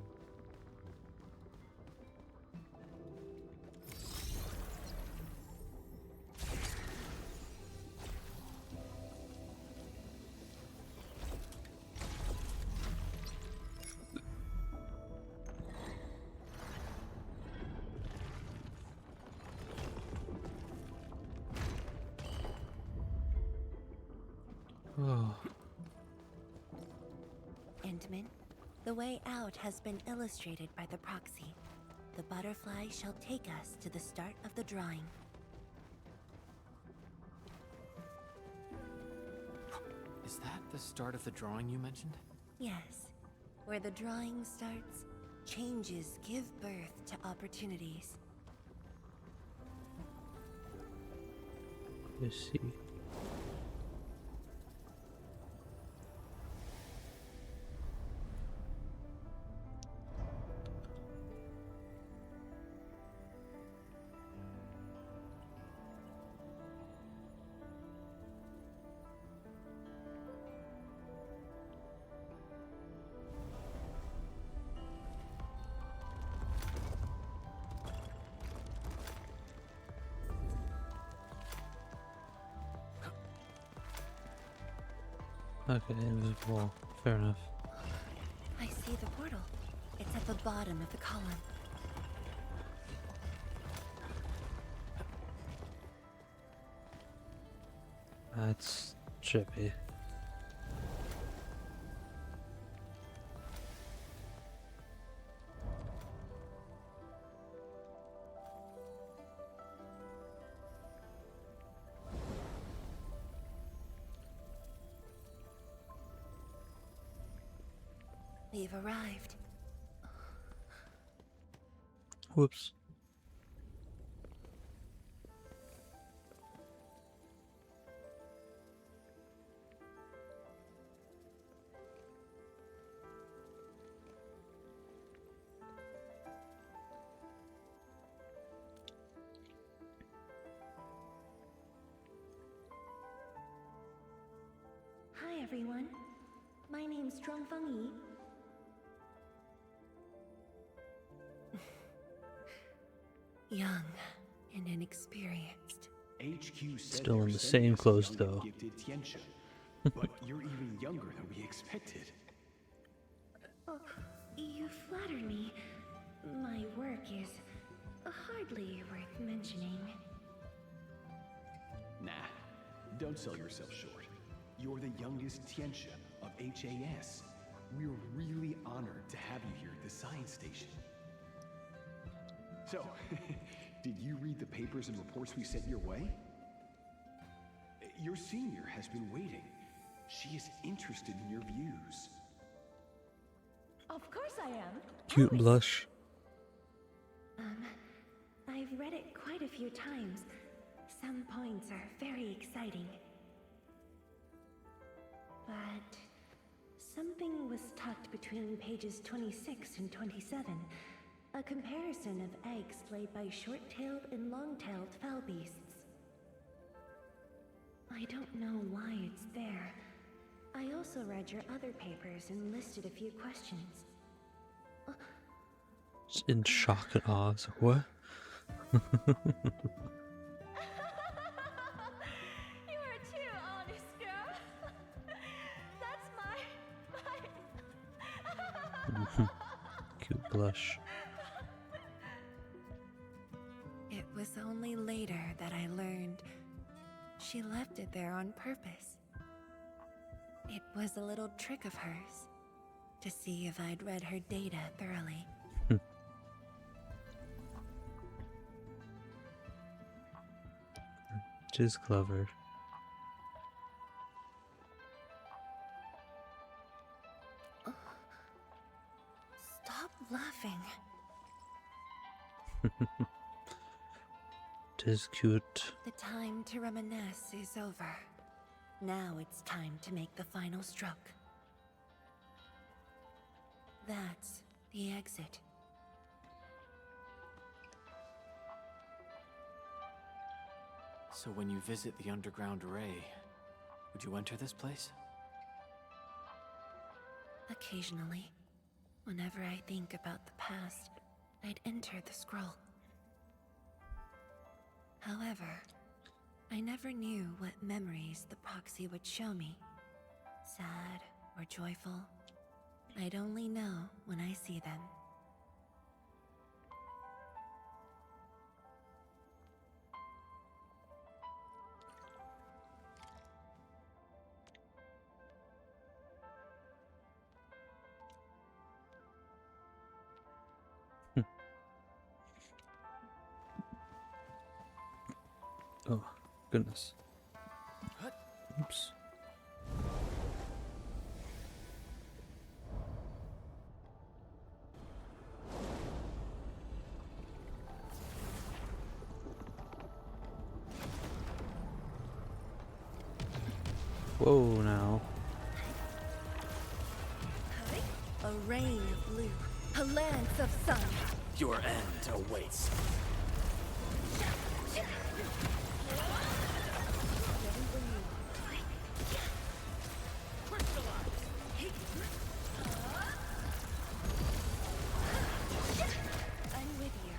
Oh. Endman, the way out has been illustrated by the proxy. The butterfly shall take us to the start of the drawing. Is that the start of the drawing you mentioned? Yes. Where the drawing starts, changes give birth to opportunities. I see. Okay, invisible. Fair enough. see the portal. It's at the bottom of the column. That's trippy. We've arrived. Whoops. Hi everyone. My name's Zhuangfeng Yi. Young and inexperienced. HQ said Still in they're the sending same us a clothes, young and though. gifted Tianxia. But you're even younger than we expected. Oh, you flatter me. My work is hardly worth mentioning. Nah, don't sell yourself short. You're the youngest Tianxia of HAS. We're really honored to have you here at the science station. So, did you read the papers and reports we sent your way? Your senior has been waiting. She is interested in your views. Of course I am. Cute blush. I've read it quite a few times. Some points are very exciting. But something was tucked between pages 26 and 27. A comparison of eggs laid by short-tailed and long-tailed fowl beasts. I don't know why it's there. I also read your other papers and listed a few questions. Just in shock and awe. It's like, what? You are too honest, girl. That's my... Cute blush. It was only later that I learned she left it there on purpose. It was a little trick of hers to see if I'd read her data thoroughly. Just clever. Stop laughing. Tis cute. The time to reminisce is over. Now it's time to make the final stroke. That's the exit. So when you visit the underground array, would you enter this place? Occasionally, whenever I think about the past, I'd enter the scroll. However, I never knew what memories the proxy would show me. Sad or joyful, I'd only know when I see them. Oh, goodness. Oops. Whoa, now. A rain of blue, a lance of sun. Your end awaits. I'm with you.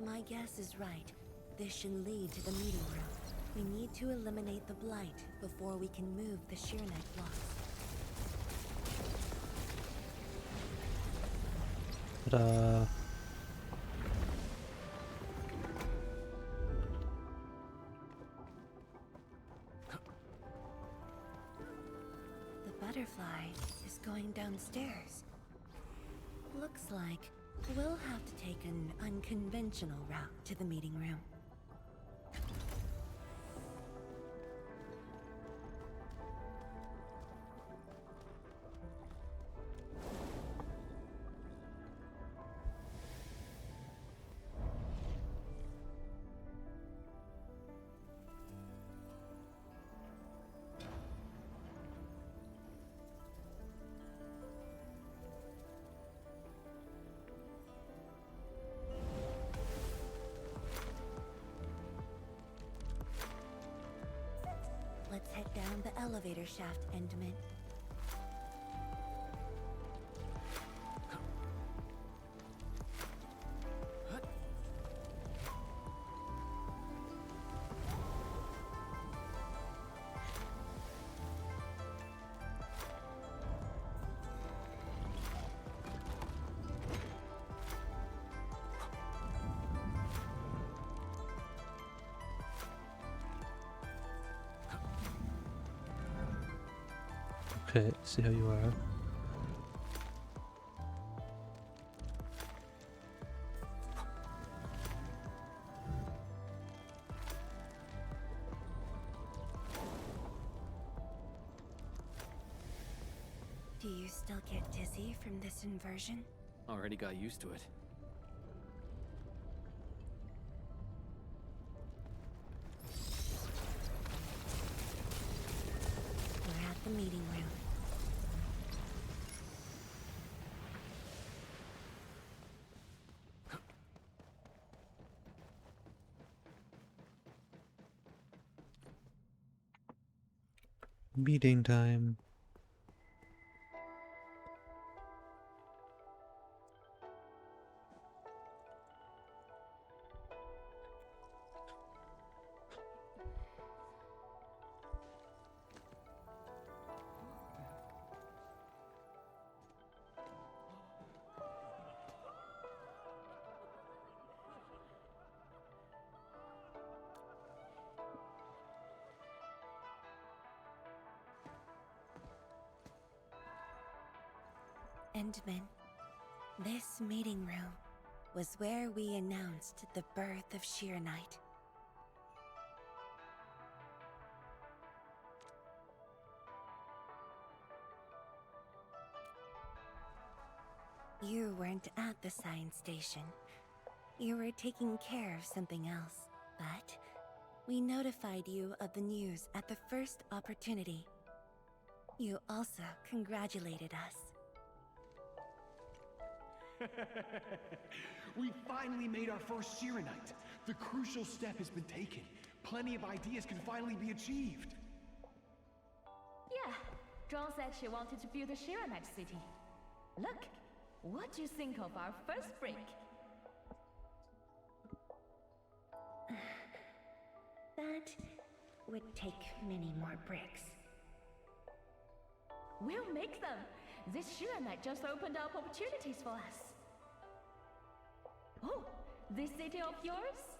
my guess is right, this should lead to the meeting room. We need to eliminate the blight before we can move the Sheernite blocks. Ta-da! The butterfly is going downstairs. Looks like we'll have to take an unconventional route to the meeting room. Let's head down the elevator shaft, Endman. Okay, see how you are. Do you still get dizzy from this inversion? Already got used to it. We're at the meeting room. Meeting time. Endman, this meeting room was where we announced the birth of Sheernite. You weren't at the science station. You were taking care of something else, but we notified you of the news at the first opportunity. You also congratulated us. We finally made our first Sheernite. The crucial step has been taken. Plenty of ideas can finally be achieved. Yeah, John said she wanted to build a Sheernite city. Look, what do you think of our first break? That would take many more bricks. We'll make them. This Sheernite just opened up opportunities for us. Oh, this city of yours?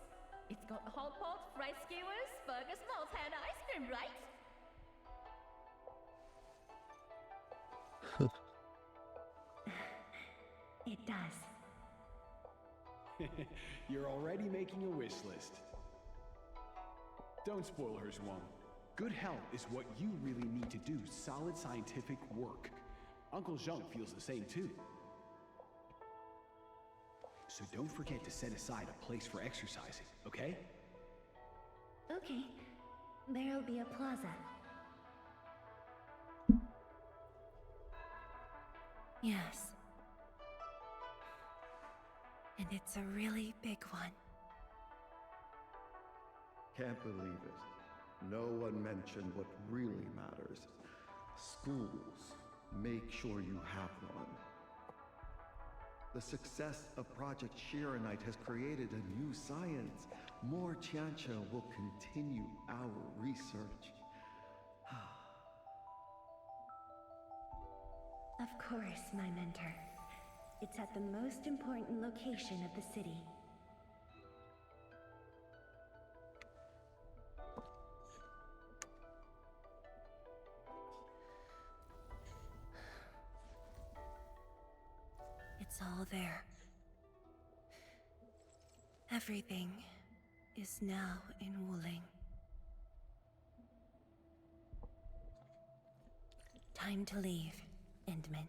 It's got hot pot, fried skewers, burgers, malt, and ice cream, right? It does. You're already making a wish list. Don't spoil her, Zhuang. Good health is what you really need to do solid scientific work. Uncle Zheng feels the same too. So don't forget to set aside a place for exercising, okay? Okay, there'll be a plaza. Yes. And it's a really big one. Can't believe it. No one mentioned what really matters. Schools. Make sure you have one. The success of Project Shiranite has created a new science. More Tiancha will continue our research. Of course, my mentor. It's at the most important location of the city. It's all there. Everything is now in Wuling. Time to leave, Endman.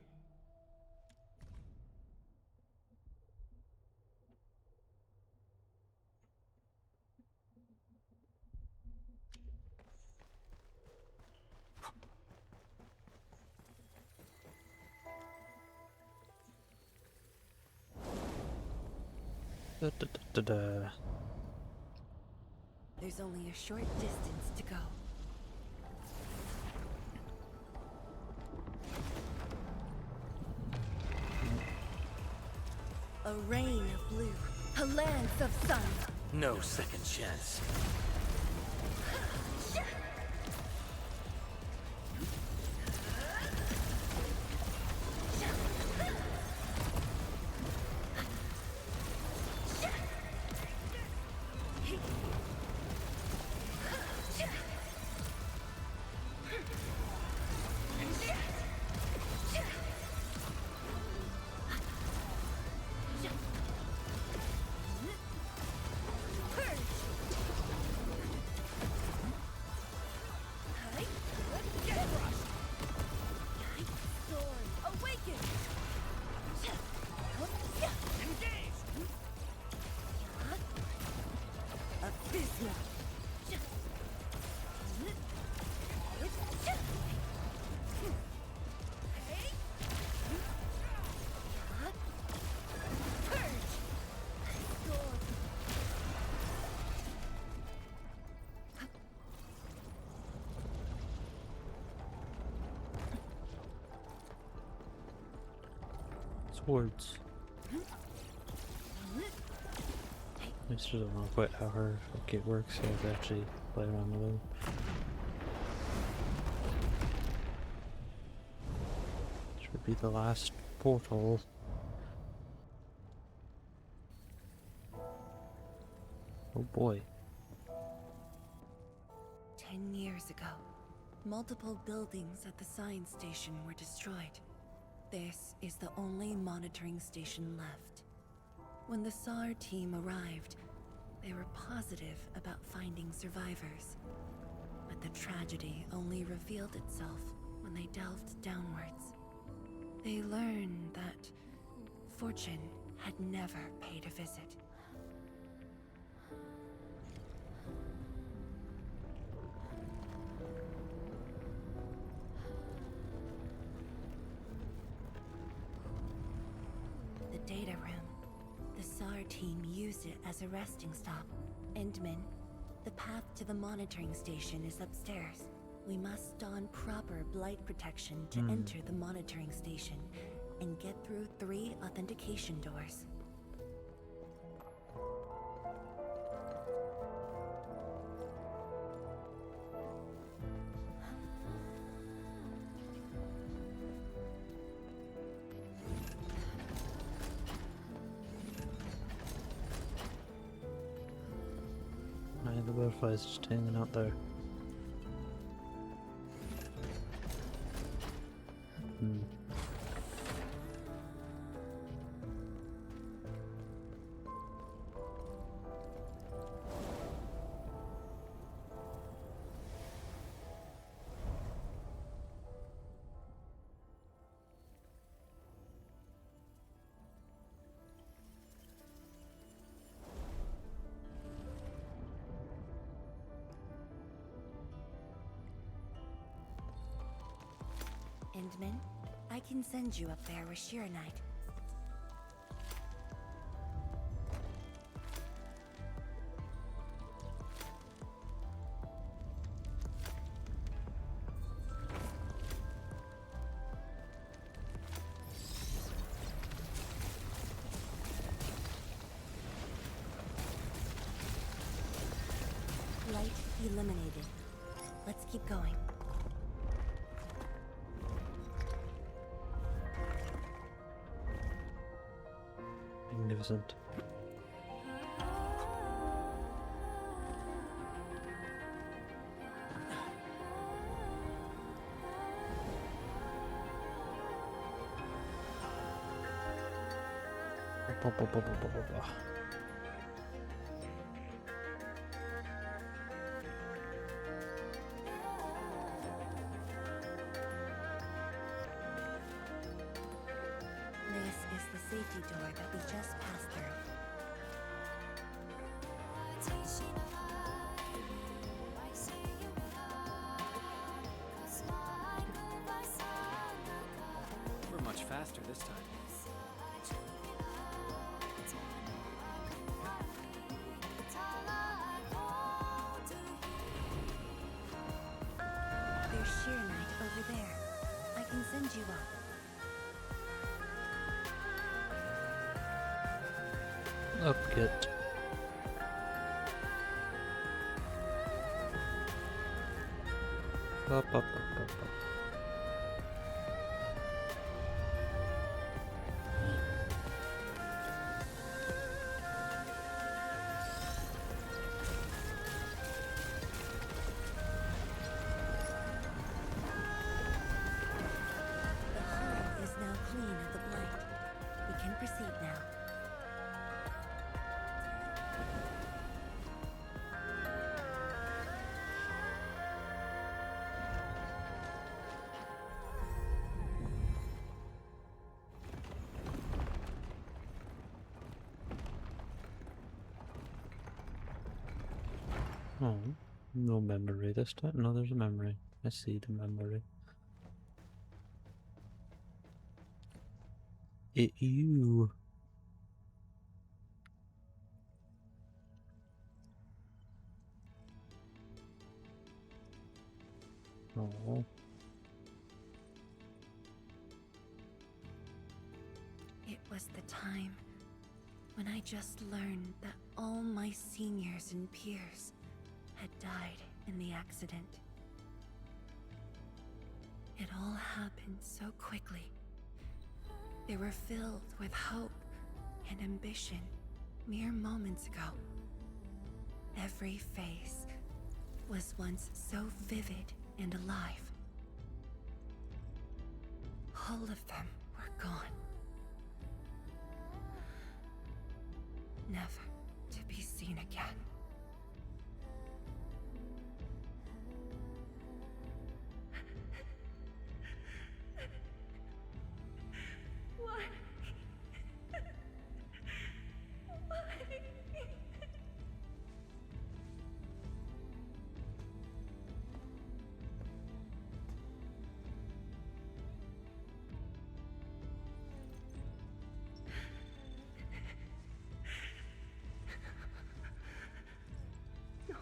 There's only a short distance to go. A rain of blue, a lance of sun. No second chance. Swords. I still don't know quite how her kit works, so I have to actually play around with her. Should be the last portal. Oh boy. 10 years ago, multiple buildings at the science station were destroyed. This is the only monitoring station left. When the SAR team arrived, they were positive about finding survivors. But the tragedy only revealed itself when they delved downwards. They learned that fortune had never paid a visit. The data room. The SAR team used it as a resting stop. Endman, the path to the monitoring station is upstairs. We must don proper blight protection to enter the monitoring station and get through 3 authentication doors. The butterflies just hanging out there. Endman, I can send you up there with Shiranite. eliminated. Let's keep going. Magnificent. This is the safety door that we just passed through. We're much faster this time. There's Sheer Knight over there. I can send you up. Upkit. Up. The hull is now clean of the blight. We can proceed now. Oh, no memory this time. No, there's a memory. I see the memory. You. Oh. It was the time when I just learned that all my seniors and peers had died in the accident. It all happened so quickly. They were filled with hope and ambition mere moments ago. Every face was once so vivid and alive. All of them were gone. Never to be seen again. Why? No.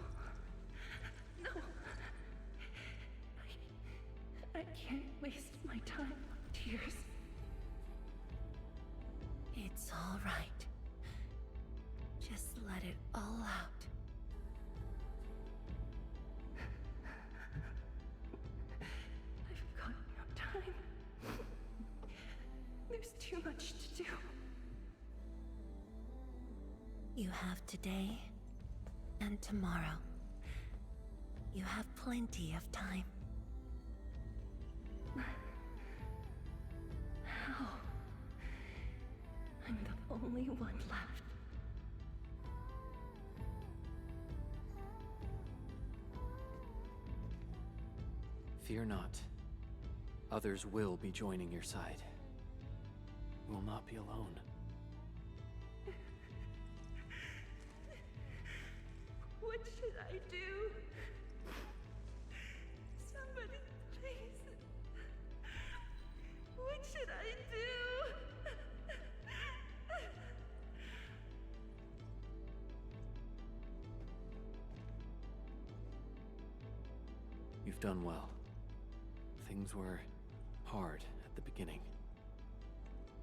I can't waste my time on tears. It's all right. Just let it all out. I've got no time. There's too much to do. You have today and tomorrow. You have plenty of time. How? I'm the only one left. Fear not. Others will be joining your side. You will not be alone. What should I do? Somebody, please. What should I do? You've done well. Things were hard at the beginning,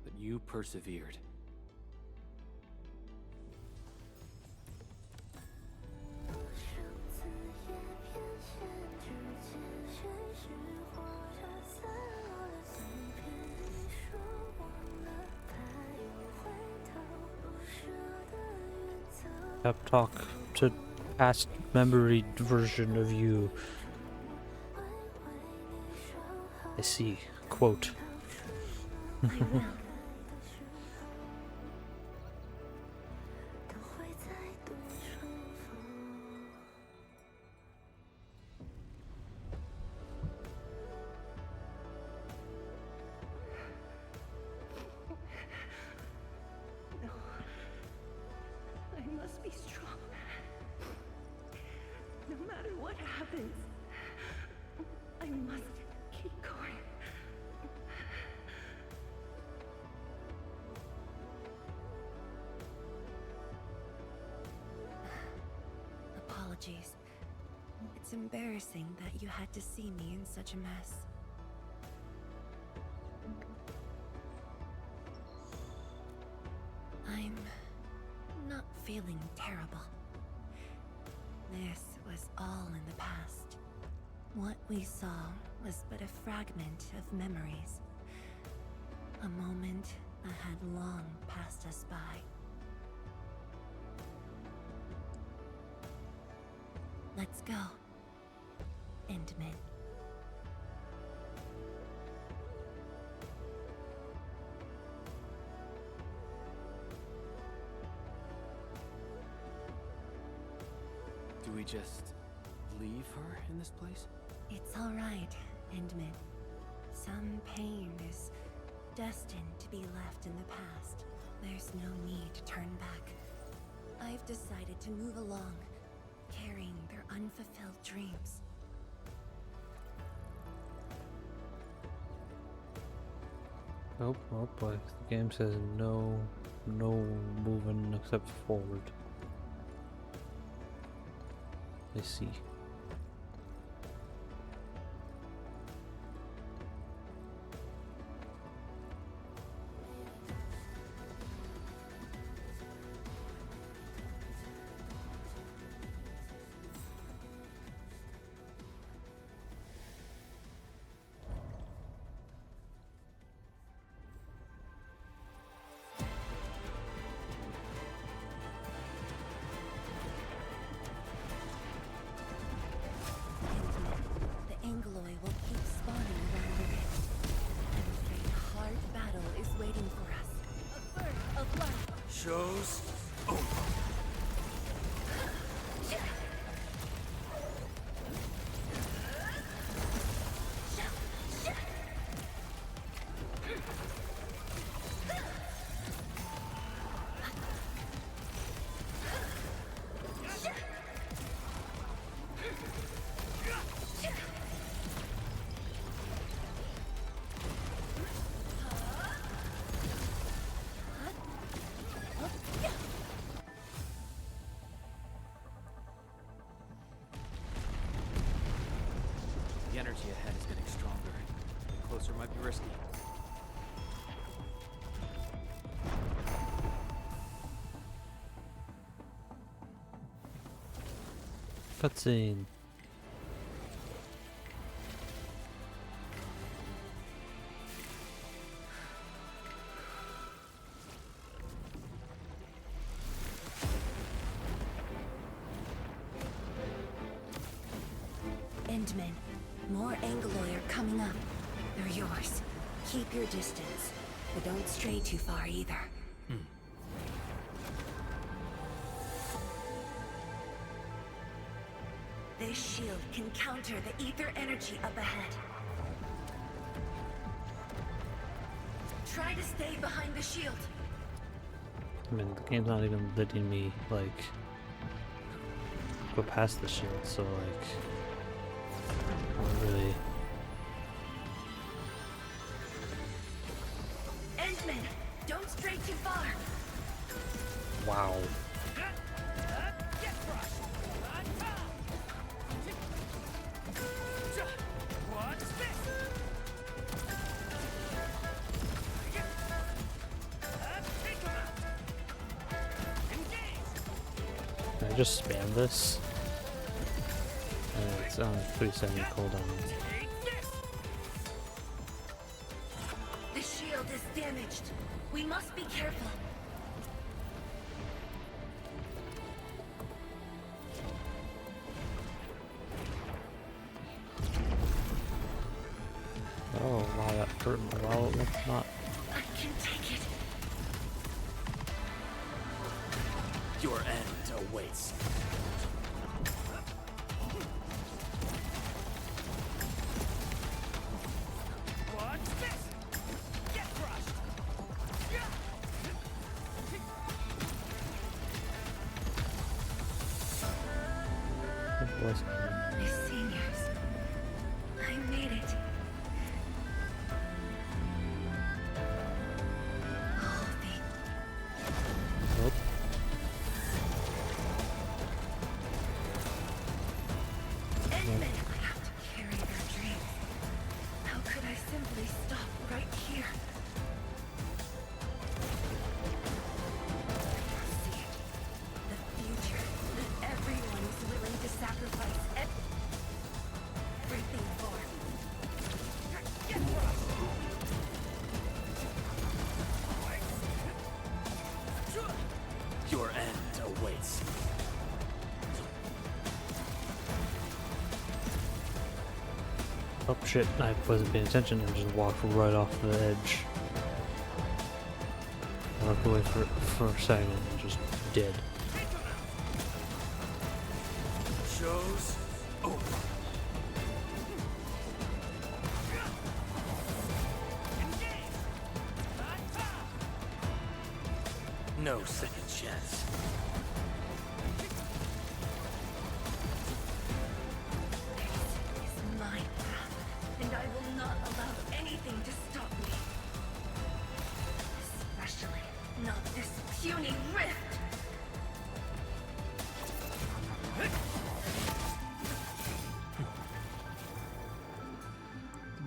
but you persevered. pep talk to past memory version of you. I see. Quote. I will. No. I must be strong. No matter what happens, I must keep going. Apologies. It's embarrassing that you had to see me in such a mess. I'm not feeling terrible. This was all in the past. What we saw was but a fragment of memories. A moment that had long passed us by. Let's go, Endman. Do we just leave her in this place? It's all right, Endman. Some pain is destined to be left in the past. There's no need to turn back. I've decided to move along, carrying their unfulfilled dreams. Oh boy. The game says no moving except forward. I see. Show's over. The energy ahead is getting stronger. Getting closer might be risky. Cutscene. Endman, more Angoloi are coming up. They're yours. Keep your distance, but don't stray too far either. This shield can counter the ether energy up ahead. Try to stay behind the shield. I mean, the game's not even letting me, like, go past the shield, so, like, not really. Endman, don't stray too far. Wow. Can I just spam this? It's on a 3-second cooldown. The shield is damaged. We must be careful. for a while. Let's not. I can take it. Your end awaits. What's this? Get crushed! It was. My seniors. I made it. Nope. Endmen, I have to carry their dreams. How could I simply stop right here? See it. The future that everyone is willing to sacrifice everything for. Get Your end awaits. Oh shit, I wasn't paying attention and just walked right off the edge. I walked away for a second and just dead. Show's over. No second chance. This is my path, and I will not allow anything to stop me. Especially not this puny rift.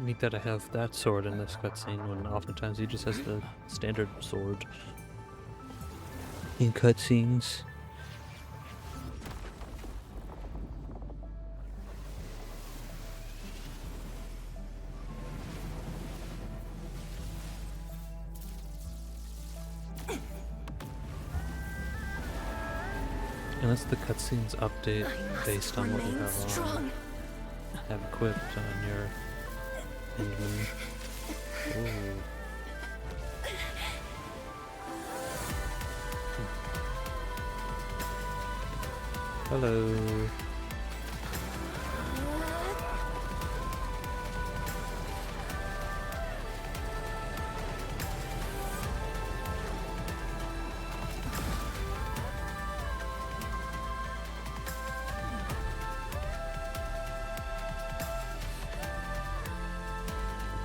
Neat that I have that sword in this cutscene when oftentimes he just has the standard sword in cutscenes. Unless the cutscenes update based on what you have equipped on your Endman. Ooh. Hello.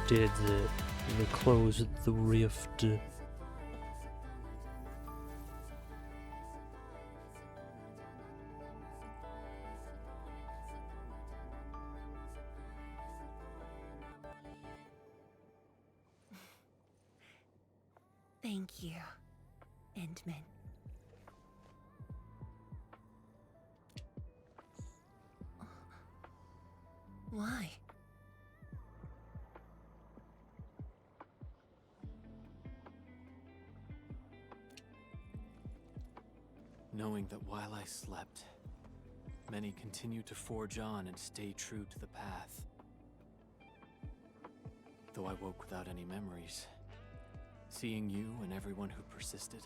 Did they close the rift? Thank you, Endman. Why? Knowing that while I slept, many continued to forge on and stay true to the path. Though I woke without any memories, seeing you and everyone who persisted,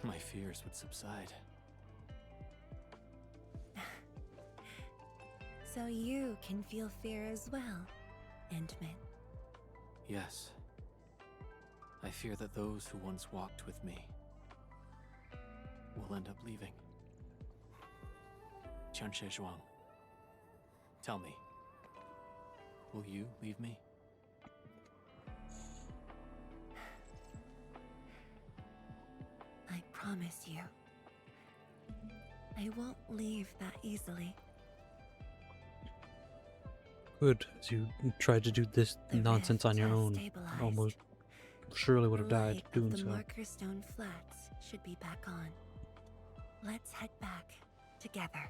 my fears would subside. So you can feel fear as well, Endman. Yes. I fear that those who once walked with me will end up leaving. Qianxie Zhuang, tell me, will you leave me? I promise you, I won't leave that easily. Good, as you tried to do this nonsense on your own. Almost surely would have died doing The so. Markerstone Flats should be back on. Let's head back together.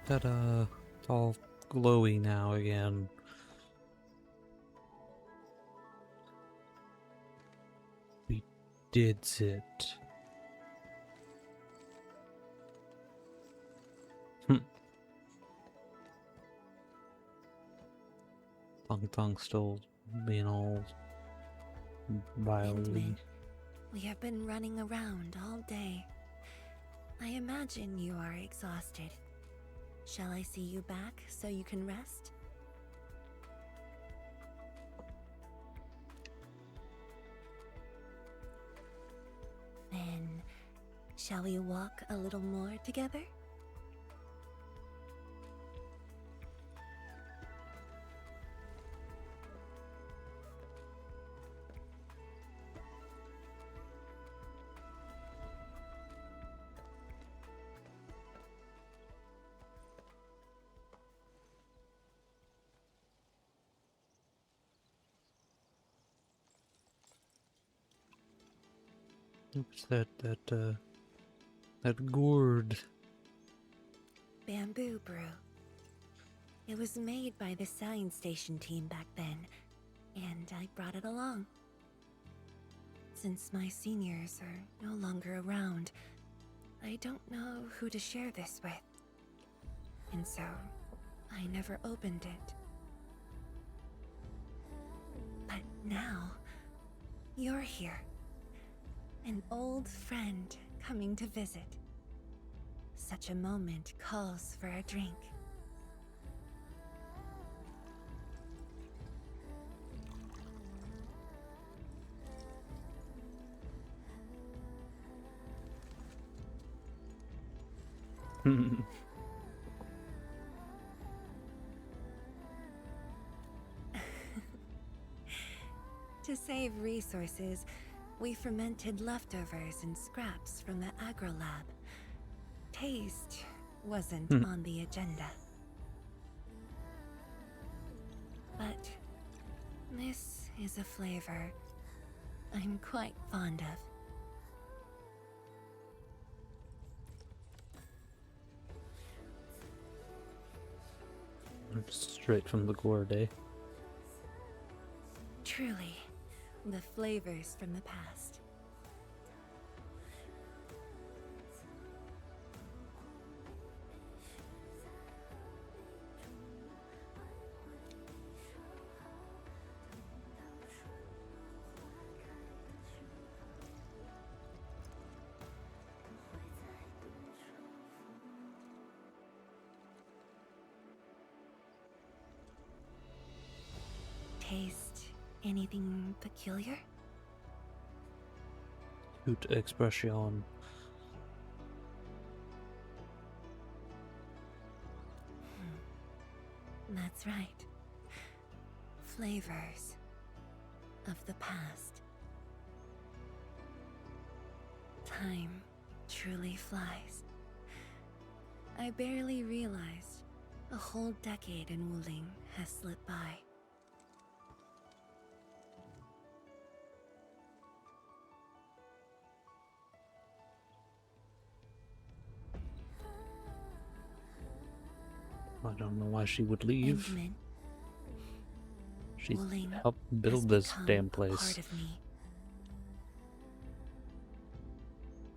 that it's all glowy now again. We did it. Thong still being all wildly. We have been running around all day. I imagine you are exhausted. Shall I see you back so you can rest? Then, shall we walk a little more together? Oops, that gourd. Bamboo brew. It was made by the science station team back then, and I brought it along. Since my seniors are no longer around, I don't know who to share this with. And so, I never opened it. But now, you're here. An old friend coming to visit. Such a moment calls for a drink. To save resources, we fermented leftovers and scraps from the agro lab. Taste wasn't on the agenda. But this is a flavor I'm quite fond of. Straight from the gourd, eh? Truly, the flavors from the past. Taste anything peculiar? Good expression. That's right. Flavors of the past. Time truly flies. I barely realized a whole decade in Wuling has slipped by. I don't know why she would leave. Endman, She Wuling helped has build this become damn a place. part of me.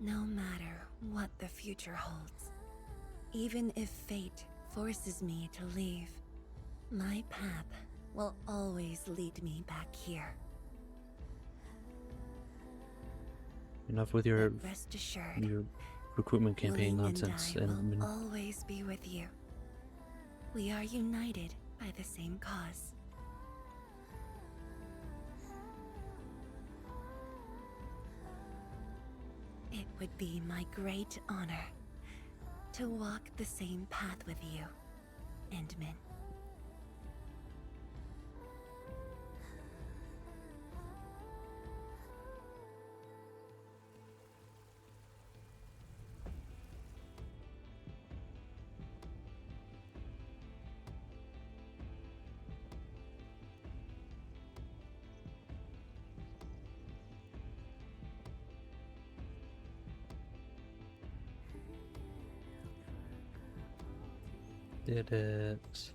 No matter what the future holds, even if fate forces me to leave, my path will always lead me back here. Enough with your But rest assured, recruitment campaign Wuling nonsense. and I And will always be with you. We are united by the same cause. It would be my great honor to walk the same path with you, Endman. did it.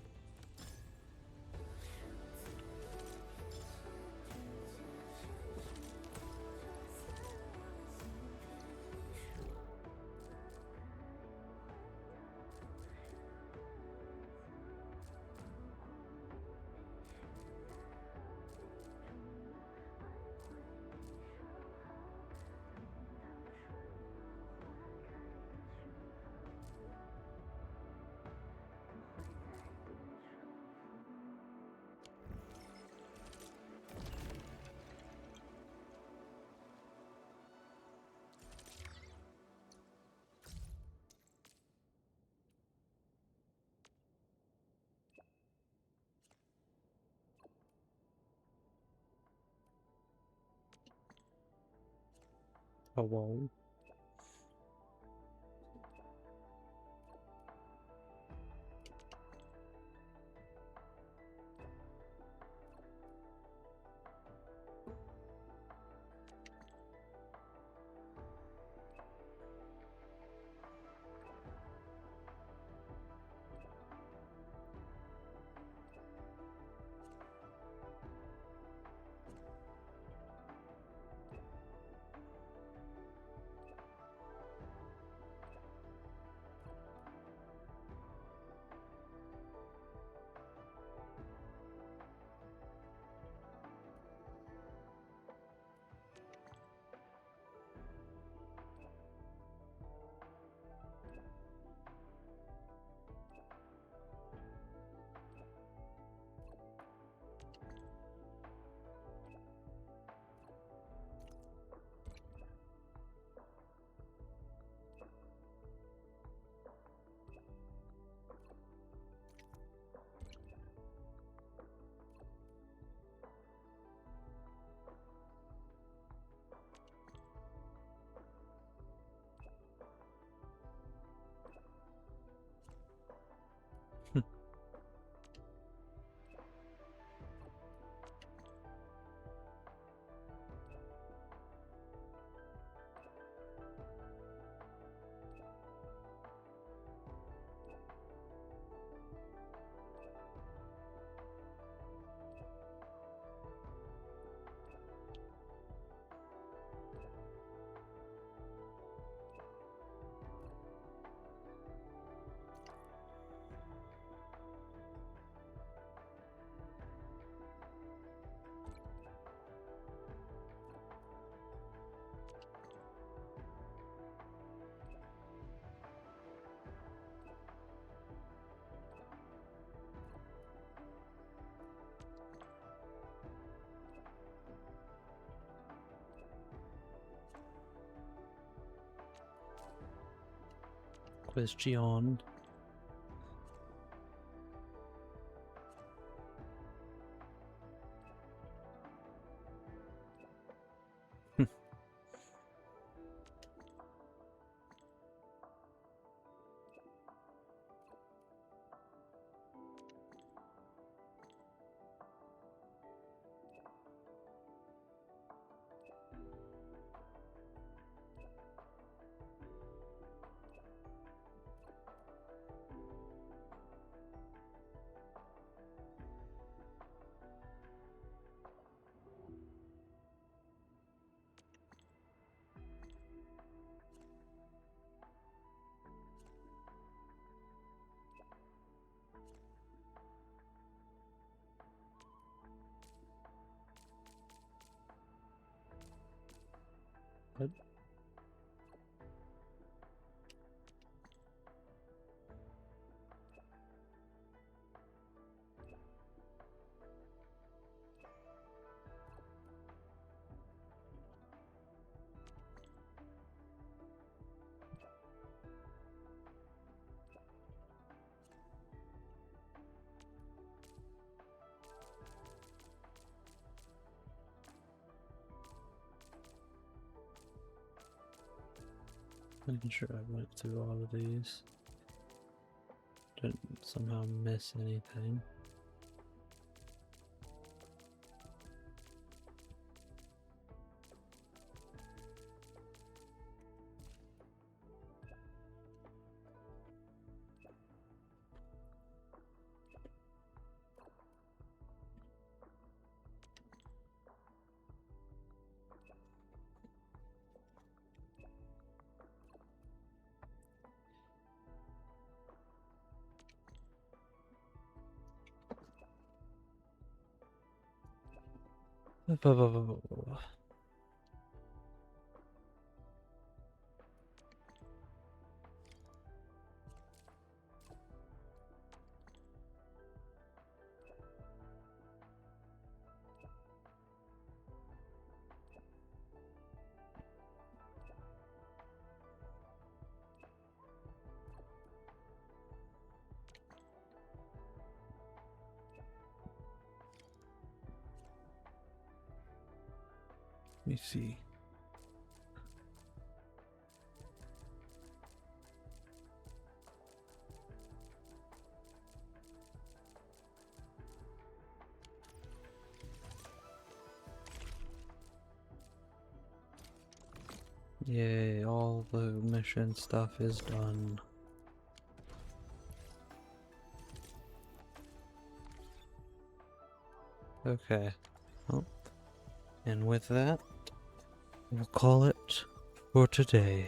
Oh, whoa. Question. What? I'm sure I went through all of these. Didn't somehow miss anything. Let me see. Yay, all the mission stuff is done. Okay. Well, and with that, we'll call it for today.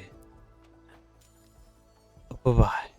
Bye-bye.